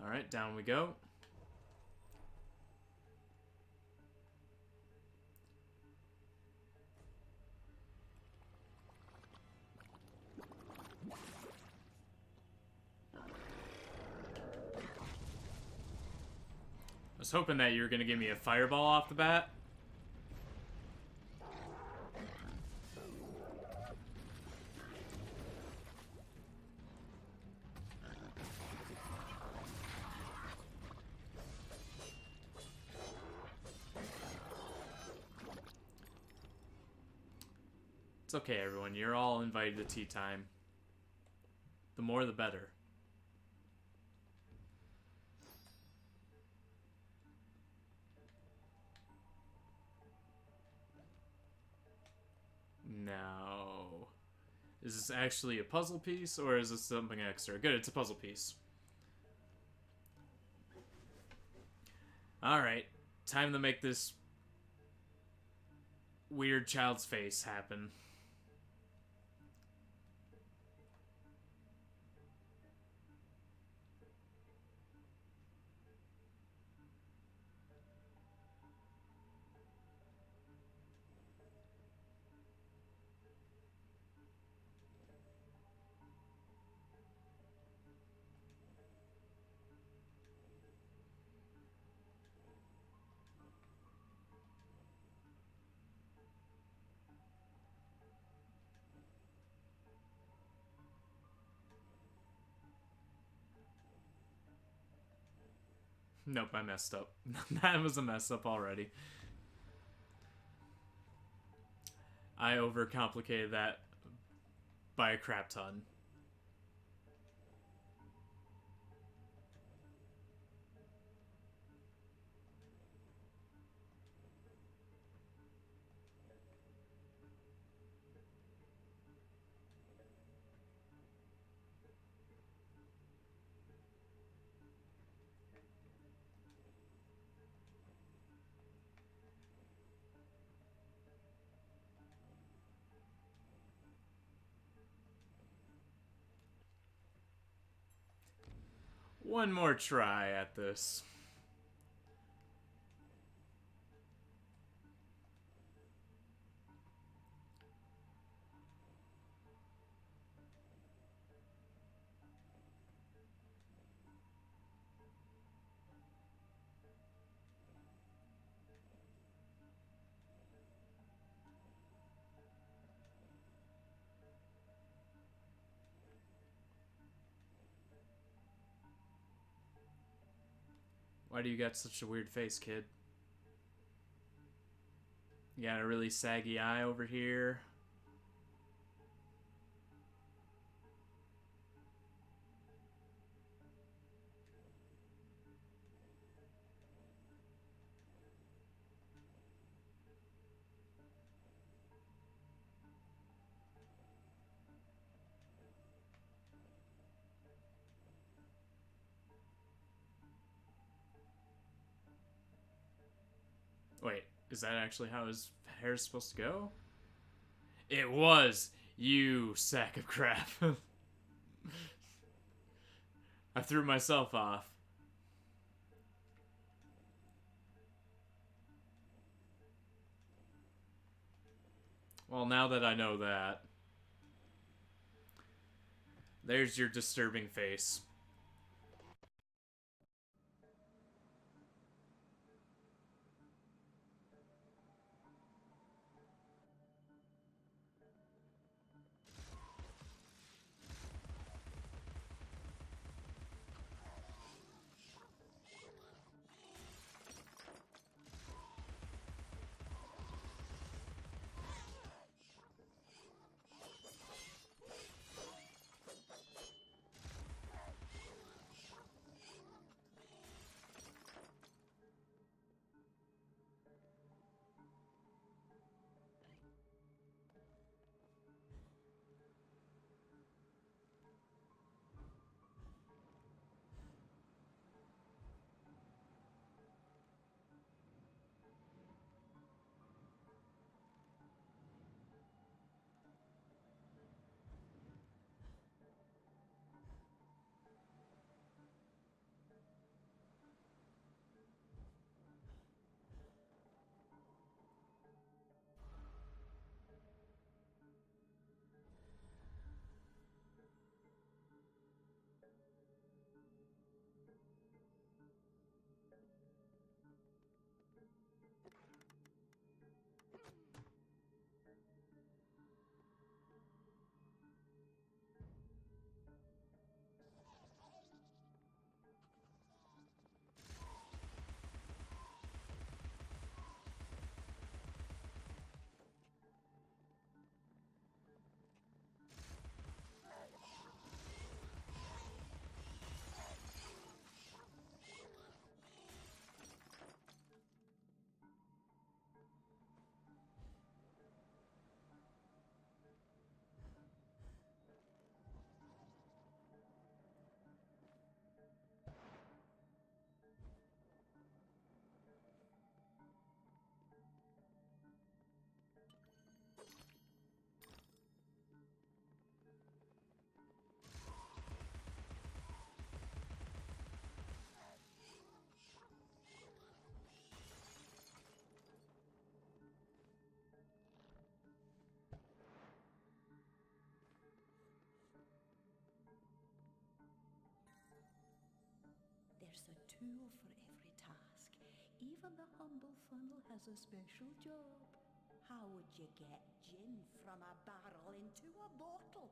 Alright, down we go. I was hoping that you were going to give me a fireball off the bat. It's okay, everyone. You're all invited to tea time. The more, the better. Now, is this actually a puzzle piece, or is this something extra? Good, it's a puzzle piece. Alright, time to make this weird child's face happen. Nope, I messed up. That was a mess up already. I overcomplicated that by a crap ton. One more try at this. Why do you got such a weird face, kid? You got a really saggy eye over here. Wait, is that actually how his hair is supposed to go? It was! You sack of crap. I threw myself off. Well, now that I know that, there's your disturbing face. tool for every task. Even the humble funnel has a special job. How would you get gin from a barrel into a bottle?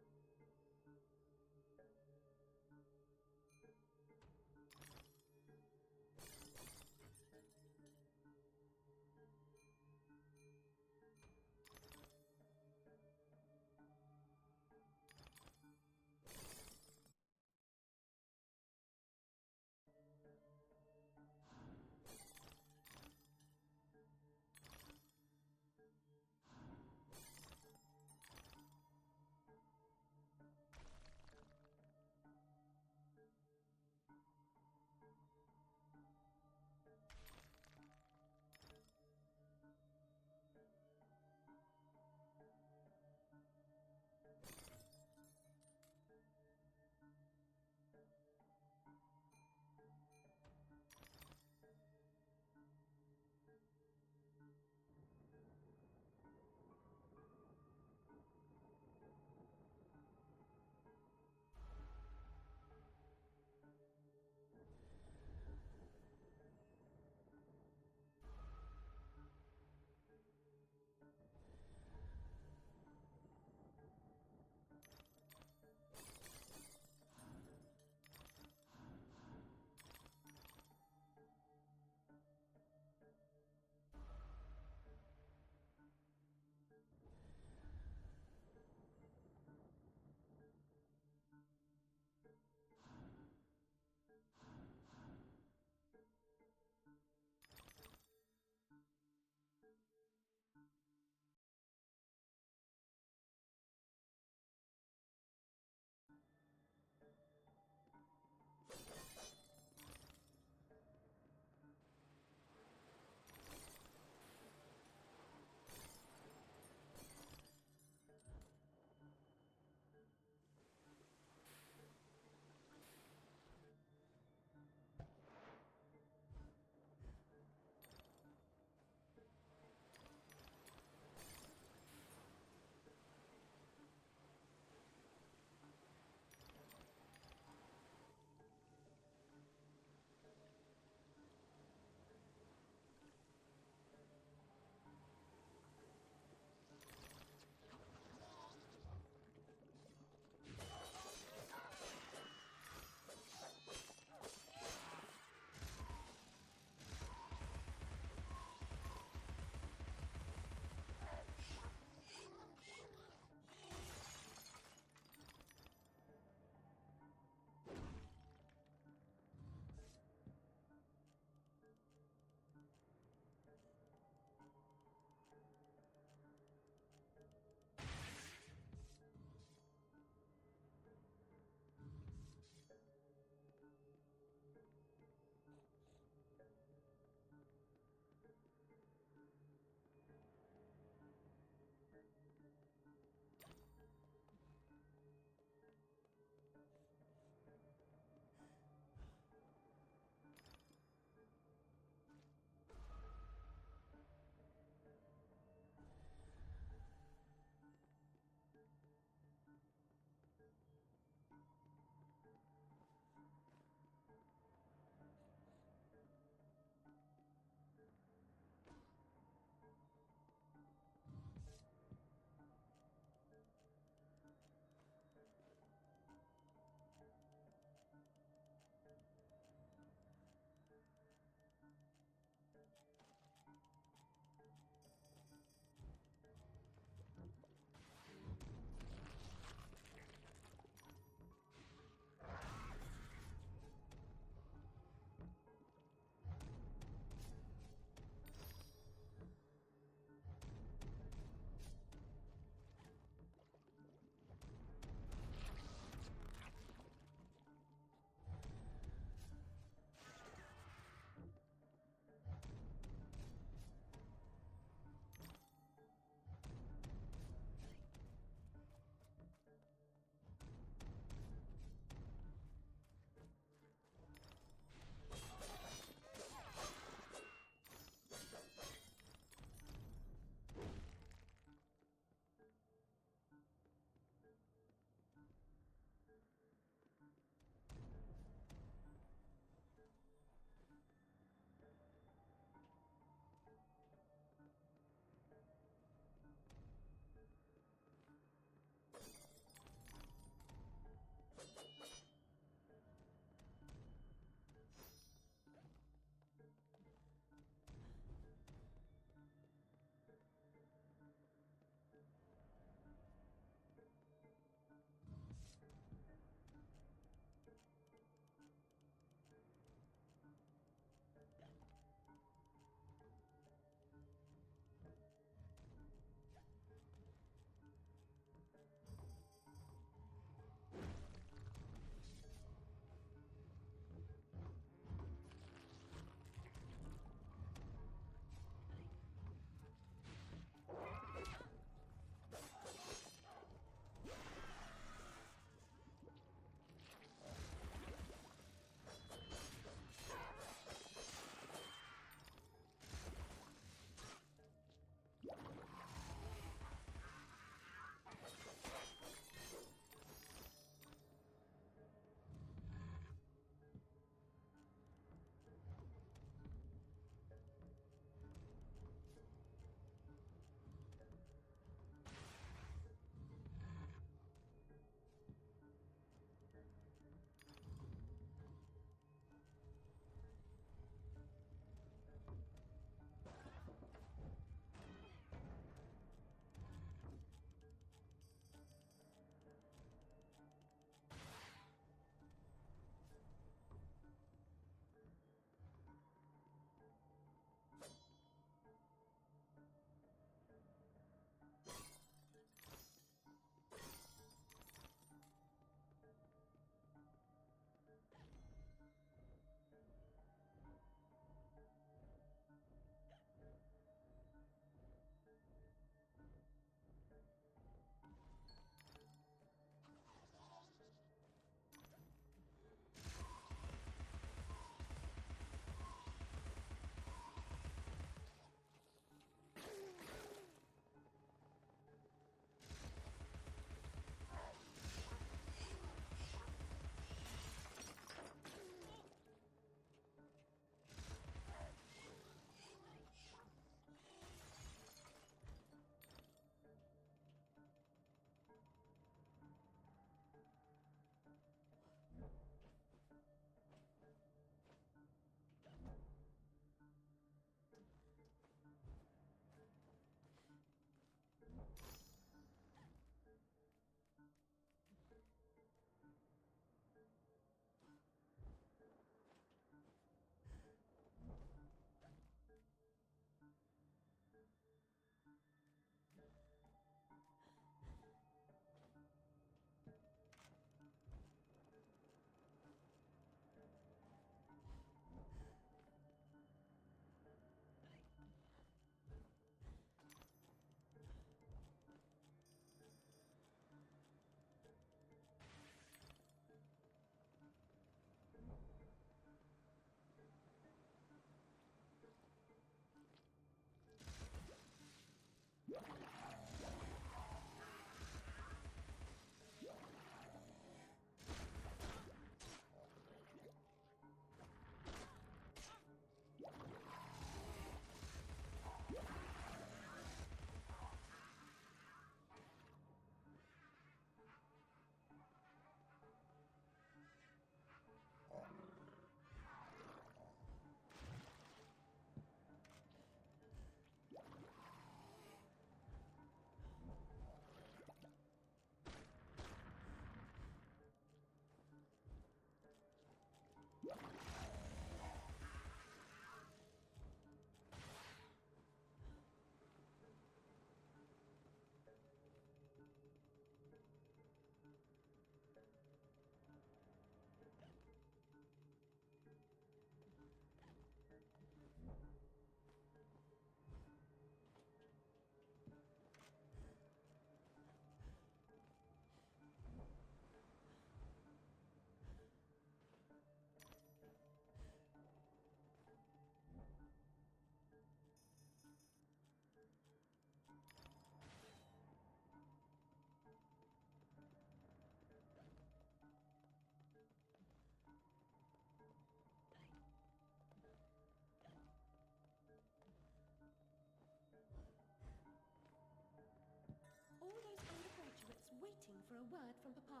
waiting for a word from Papa.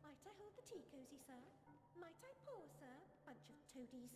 Might I hold the tea cosy, sir? Might I pour, sir? Bunch of toadies.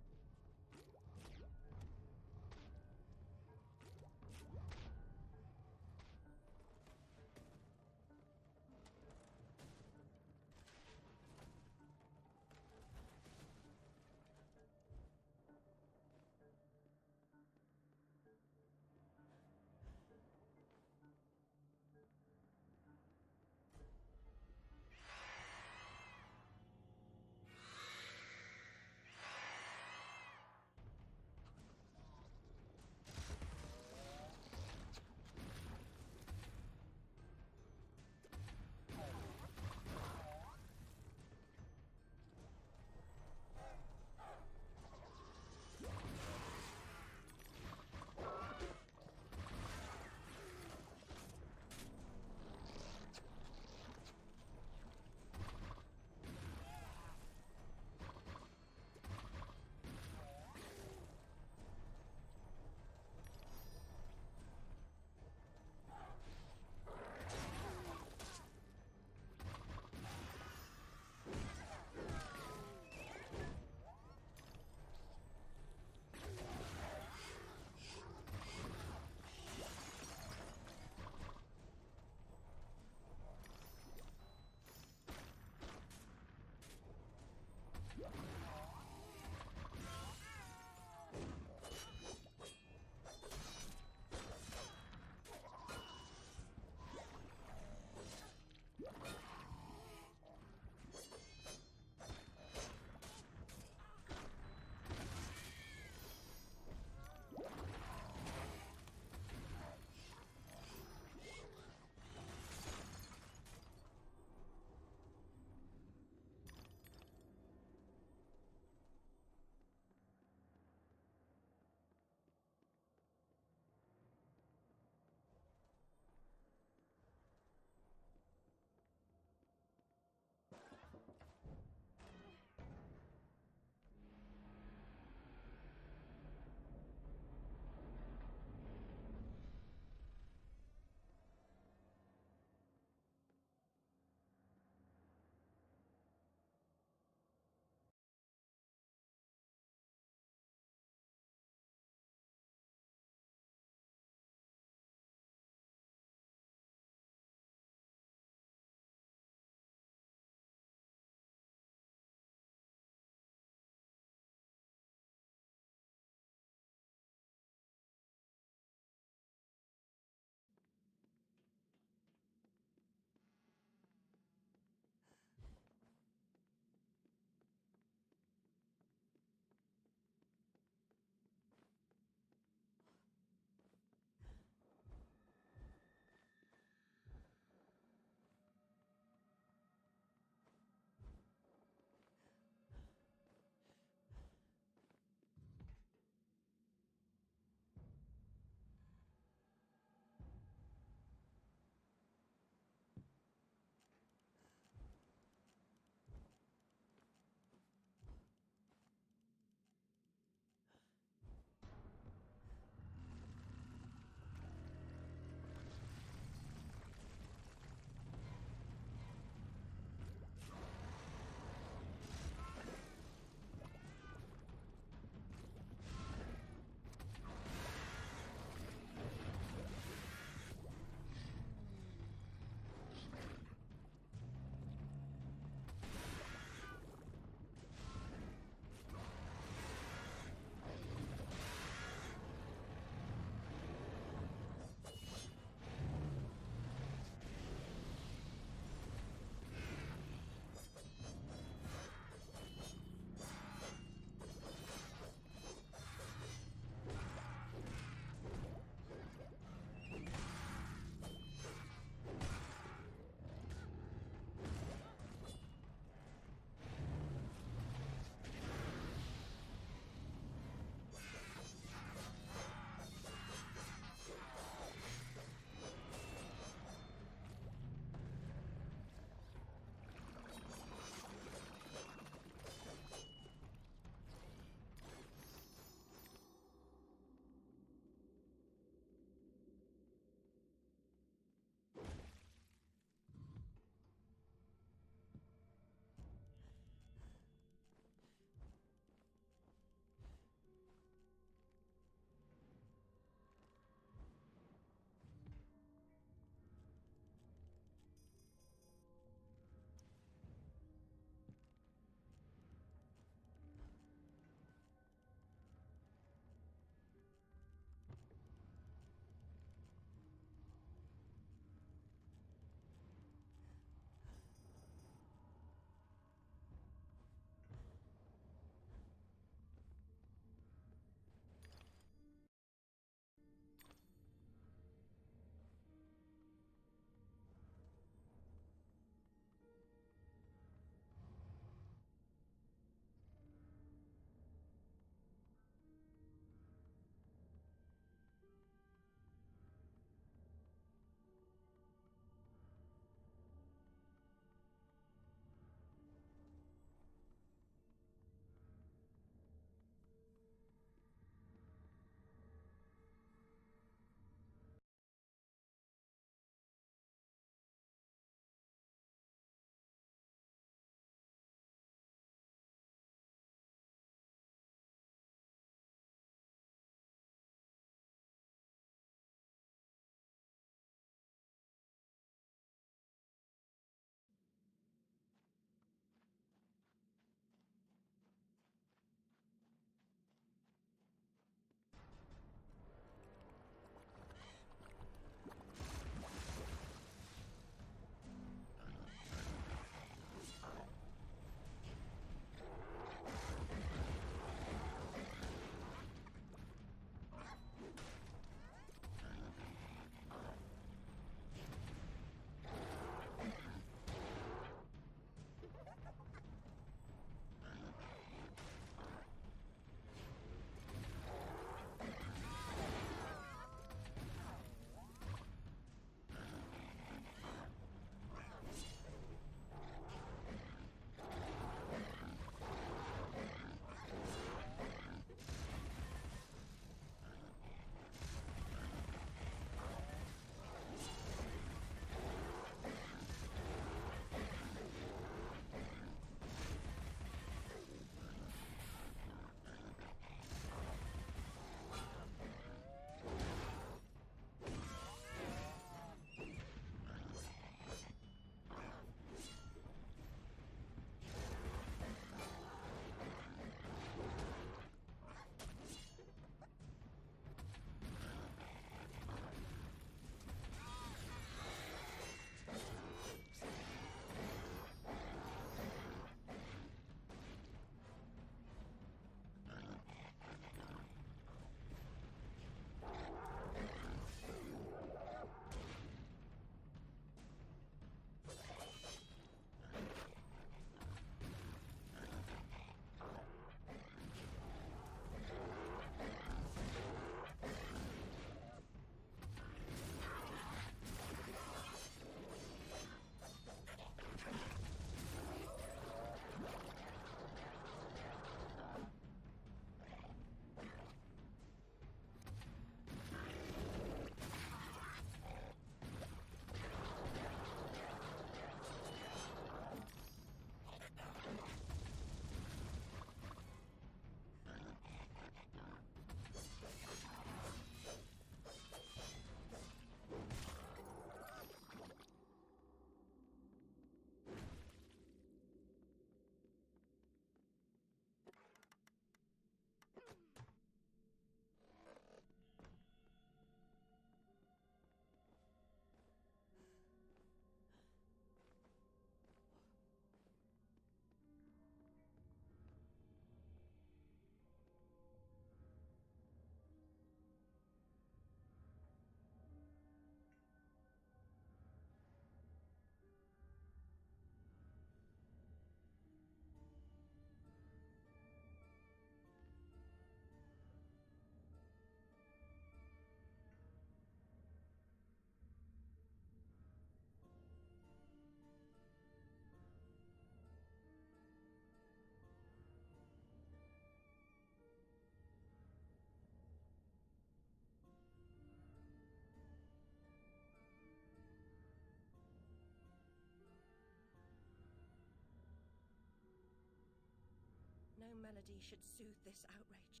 melody should soothe this outrage.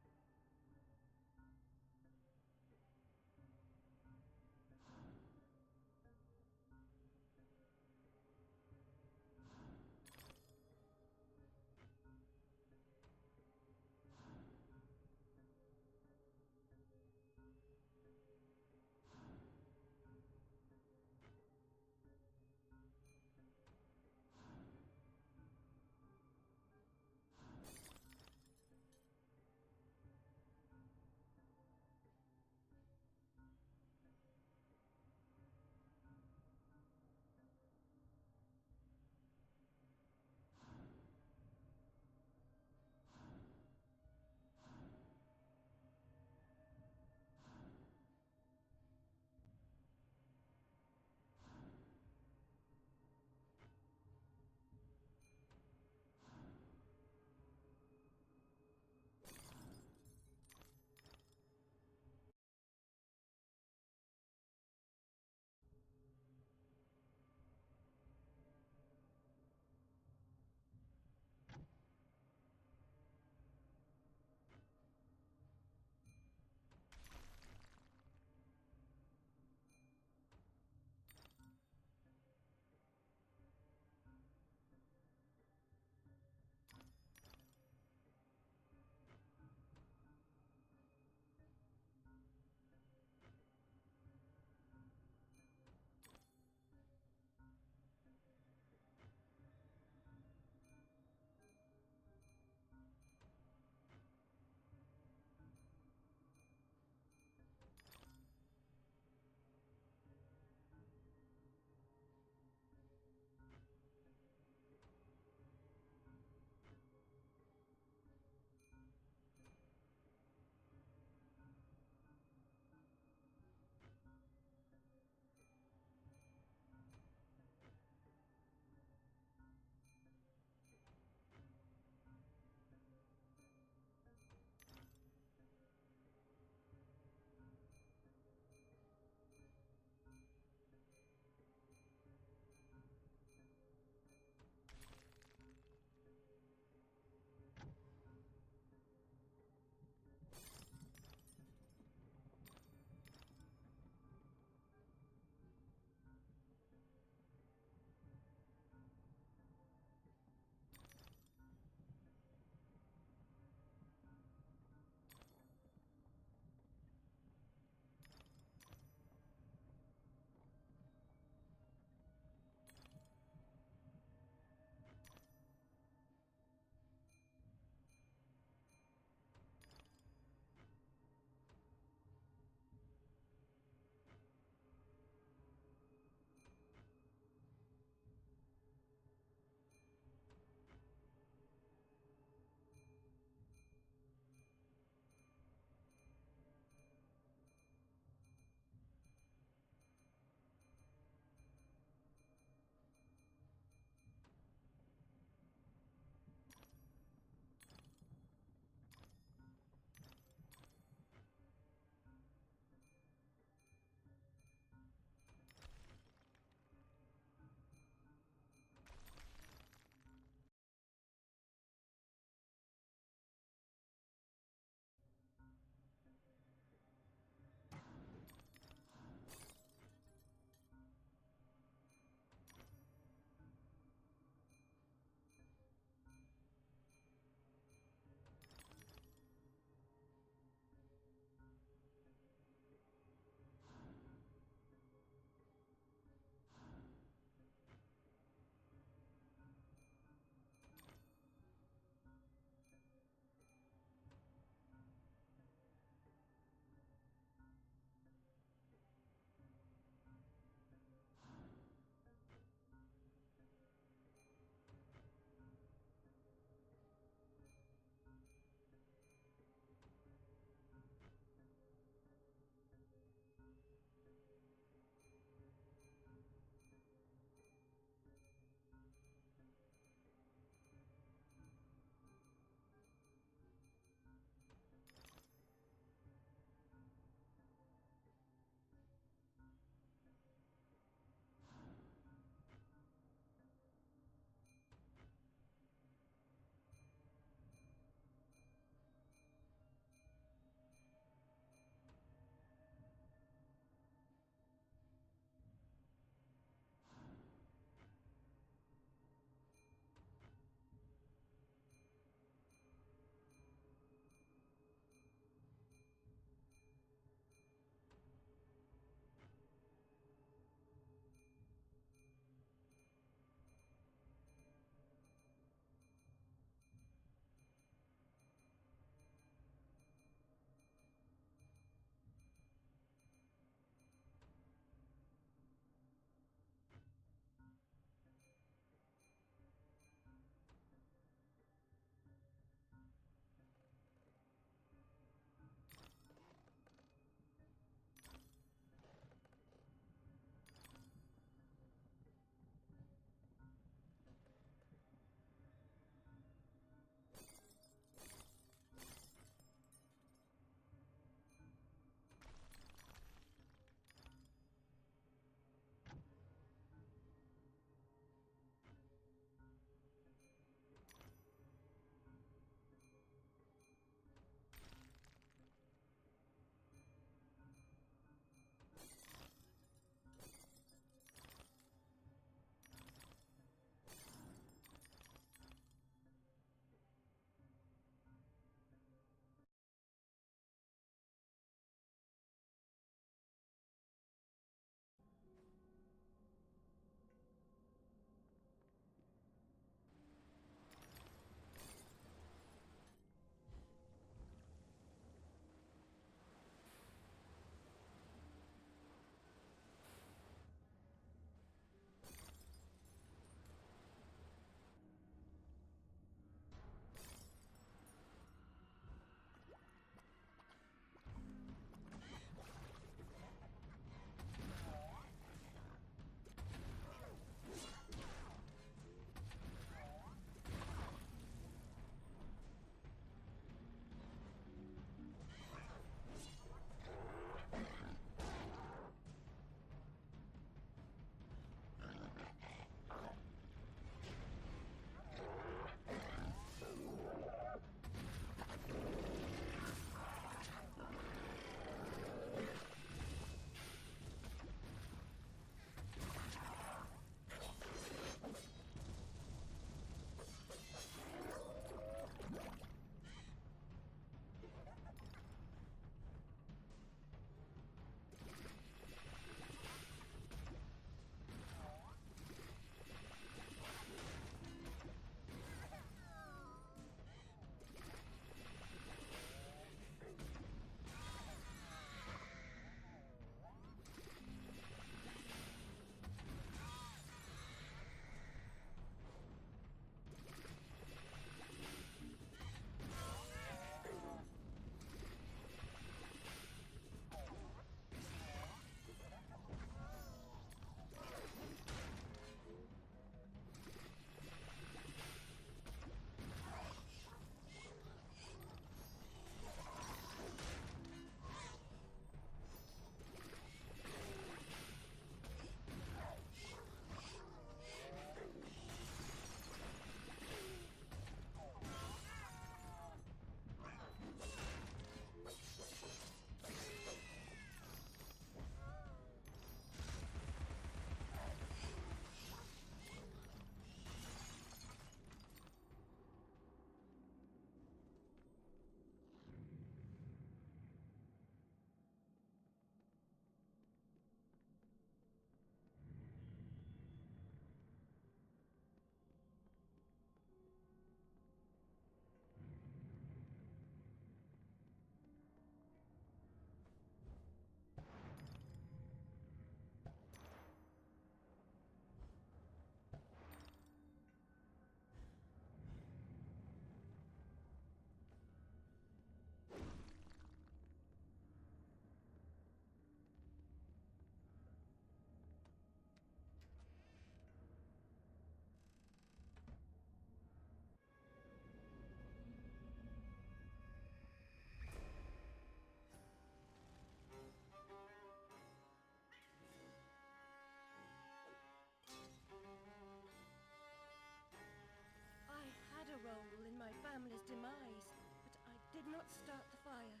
demise, but I did not start the fire.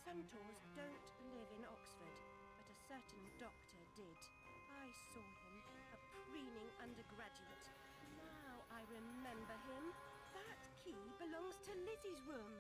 Centaurs don't live in Oxford, but a certain doctor did. I saw him, a preening undergraduate. Now I remember him. That key belongs to Lizzie's room.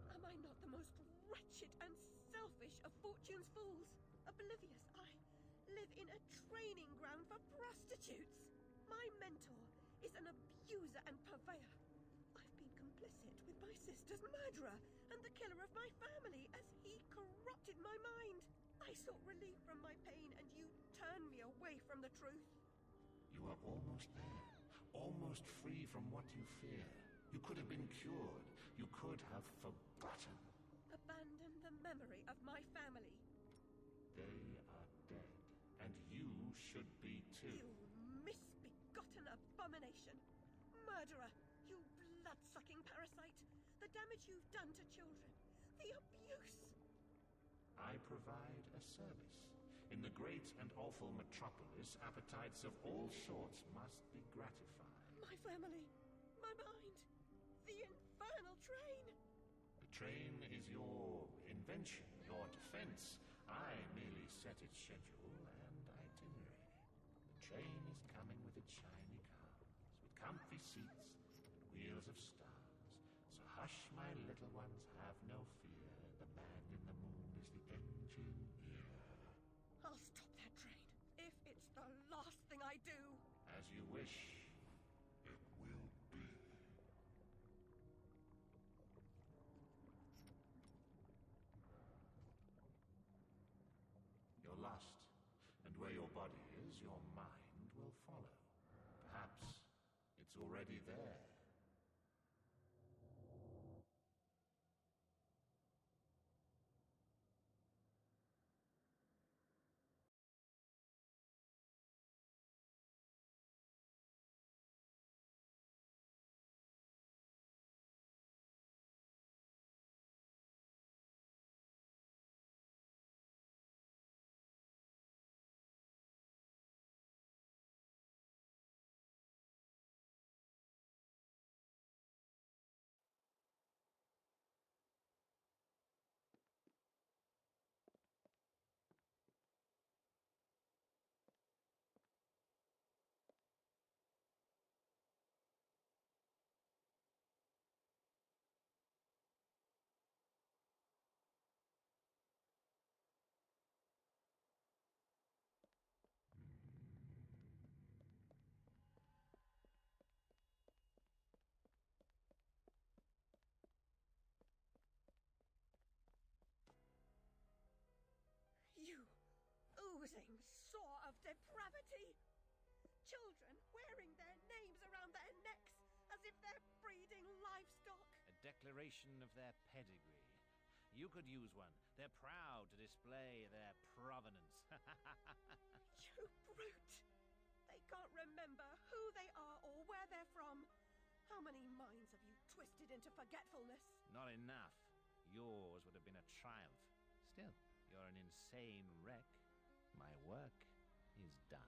Am I not the most wretched and selfish of fortune's fools? Oblivious, I live in a training ground for prostitutes. My mentor is an abuser and purveyor. I've been complicit with my sister's murderer and the killer of my family as he corrupted my mind. I sought relief from my pain and you turned me away from the truth. You are almost there. Almost free from what you fear. You could have been cured. You could have forgotten. Abandon the memory of my family. They are dead. And you should be too. You misbegotten abomination. Murderer. You blood-sucking parasite. The damage you've done to children. The abuse. I provide a service. In the great and awful metropolis, appetites of all sorts must be gratified. My family. My mind. The infernal train. The train is your invention, your defense. I merely set its schedule and itinerary. The train is coming with its shiny cars, with comfy seats, wheels of stars. So hush, my little ones, have no fear. The man in the moon is the engineer. I'll stop that train, if it's the last thing I do. As you wish, it will be. You're lost, and where your body is, your mind will follow. Perhaps it's already there. Oozing sore of depravity. Children wearing their names around their necks as if they're breeding livestock. A declaration of their pedigree. You could use one. They're proud to display their provenance. You brute! They can't remember who they are or where they're from. How many minds have you twisted into forgetfulness? Not enough. Yours would have been a triumph. Still, you're an insane wreck. My work is done.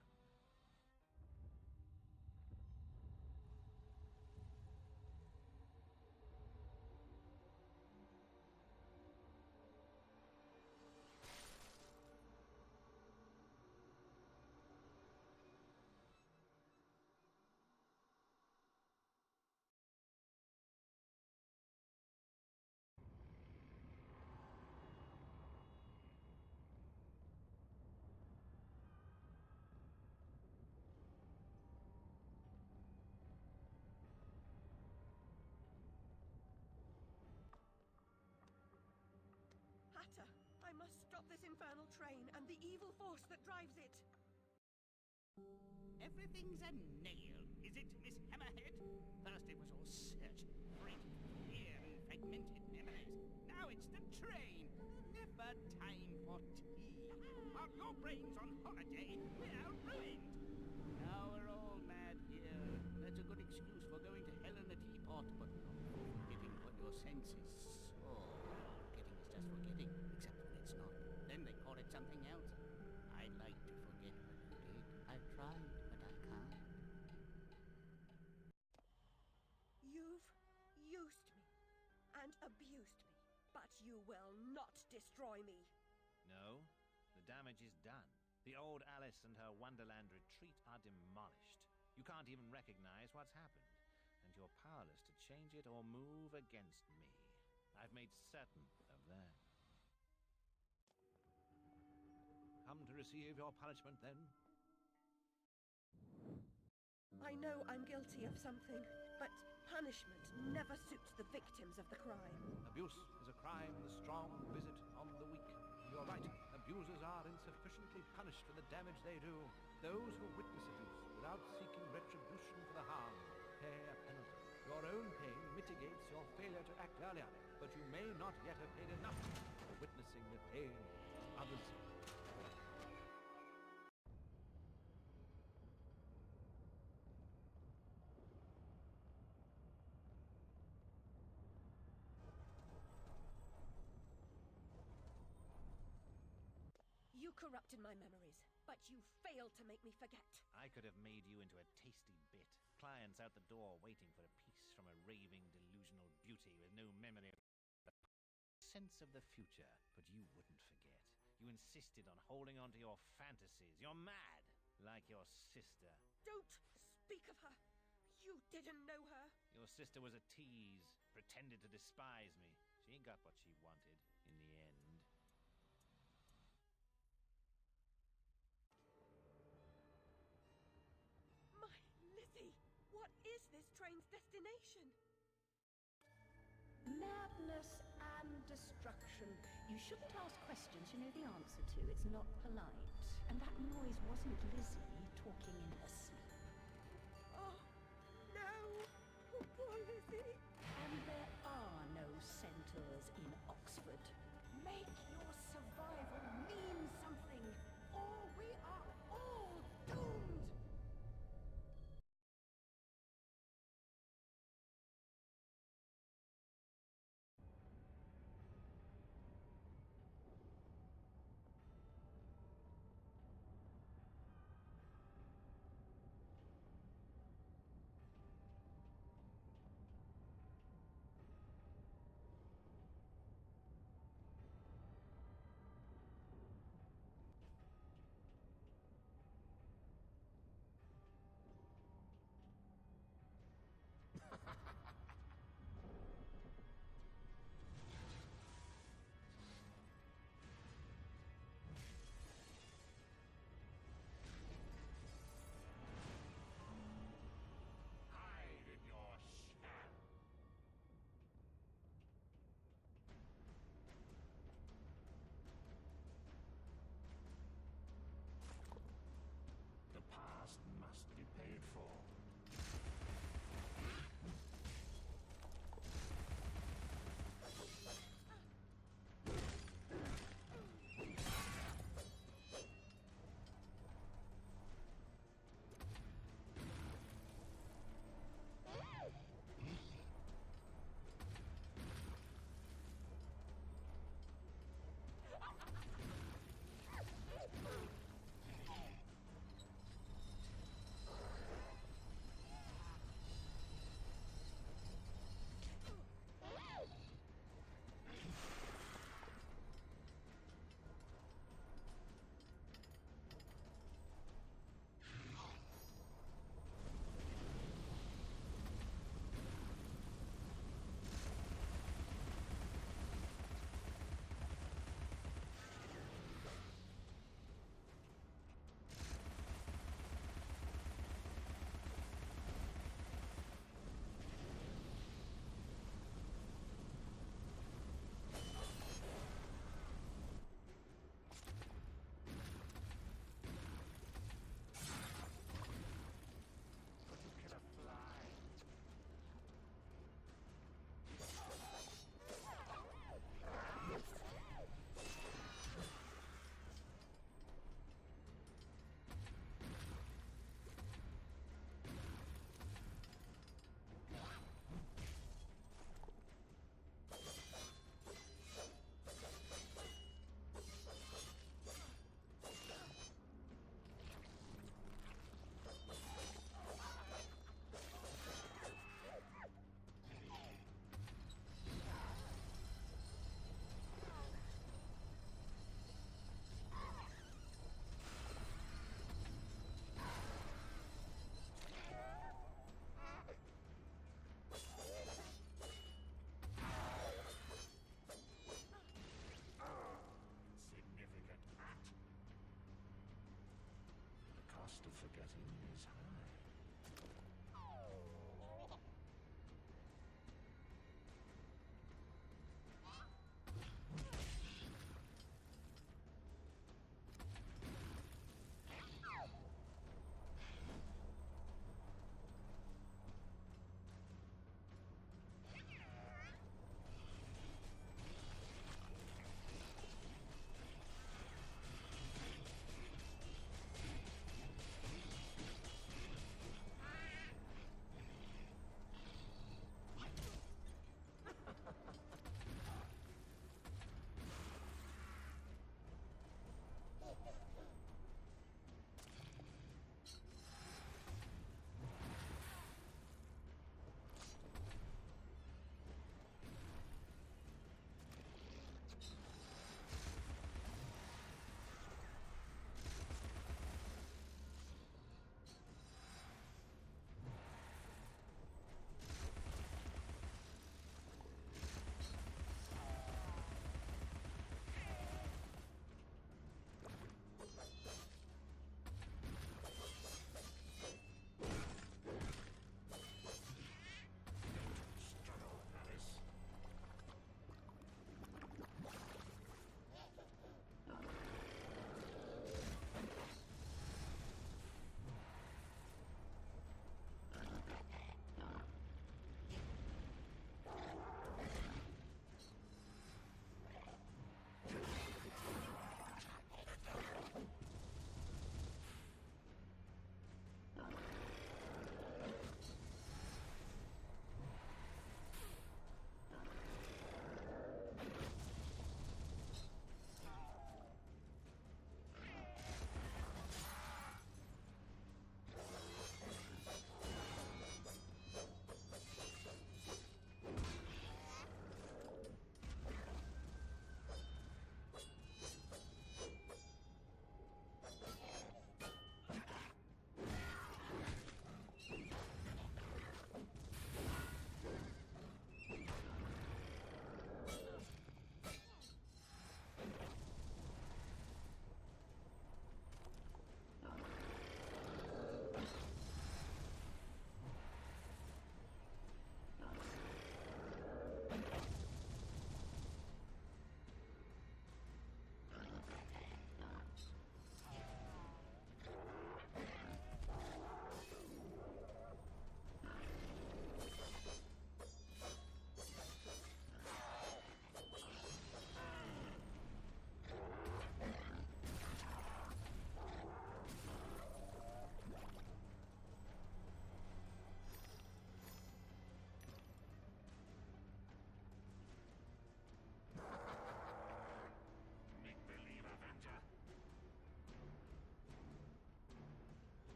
Hatter, I must stop this infernal train and the evil force that drives it. Everything's a nail, is it, Miss Hammerhead? First it was all search, breaking fear and fragmented memories. Now it's the train. Never time for tea. While your brain's on holiday, we're ruined. Now we're all mad here. That's a good excuse for going to hell in a teapot, but not for forgetting what your senses saw. Forgetting is just forgetting, except when it's not. Then they call it something else. I'd like to forget what you did. I've tried, but I can't. You've used me and abused me, but you will not destroy me. No, the damage is done. The old Alice and her Wonderland retreat are demolished. You can't even recognize what's happened, and you're powerless to change it or move against me. I've made certain of that. Come to receive your punishment, then? I know I'm guilty of something, but punishment never suits the victims of the crime. Abuse is a crime the strong visit on the weak. You're right. Abusers are insufficiently punished for the damage they do. Those who witness abuse without seeking retribution for the harm pay a penalty. Your own pain mitigates your failure to act earlier, but you may not yet have paid enough for witnessing the pain of others. You corrupted my memories, but you failed to make me forget. I could have made you into a tasty bit. Clients out the door waiting for a piece from a raving, delusional beauty with no memory of the sense of the future. But you wouldn't forget. You insisted on holding on to your fantasies. You're mad, like your sister. Don't speak of her. You didn't know her. Your sister was a tease, pretended to despise me. She got what she wanted in the end. What is this train's destination? Madness and destruction. You shouldn't ask questions you know the answer to. It's not polite. And that noise wasn't Lizzie talking in her sleep. Oh, no! Poor Lizzie! And there are no centaurs in Oxford. Make your survival mean something, or we are all doomed! cost of forgetting is high.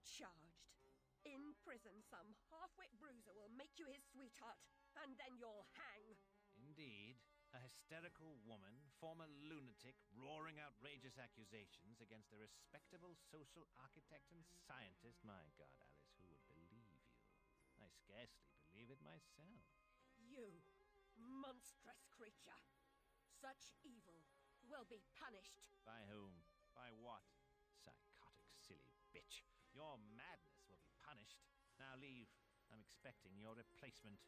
charged. In prison, some half-wit bruiser will make you his sweetheart, and then you'll hang. Indeed. A hysterical woman, former lunatic, roaring outrageous accusations against a respectable social architect and scientist. My God, Alice, who would believe you? I scarcely believe it myself. You, monstrous creature. Such evil will be punished. By whom? By what? Psychotic, silly bitch. Your madness will be punished. Now leave. I'm expecting your replacement.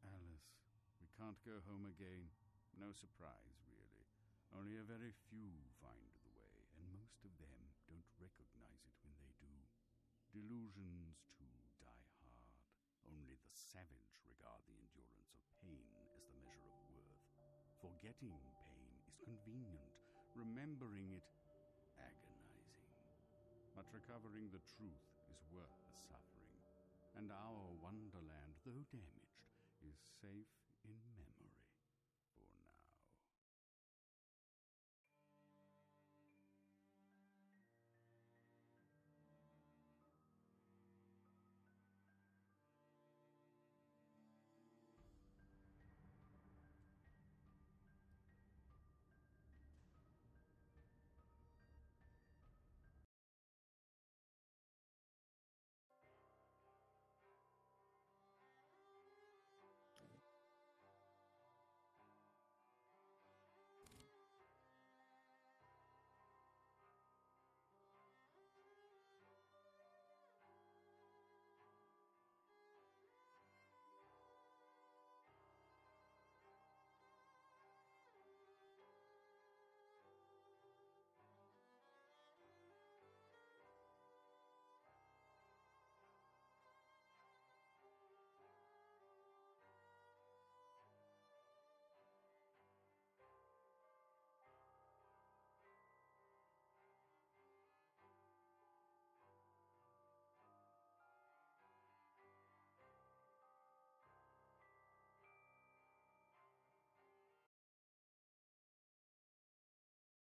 Alice, we can't go home again. No surprise, really. Only a very few find the way, and most of them don't recognize it when they do. Delusions, too, die hard. Only the savage regard the endurance of pain as the measure of worth. Forgetting pain is convenient, remembering it agonizing. But recovering the truth is worth the suffering. And our wonderland, though damaged, is safe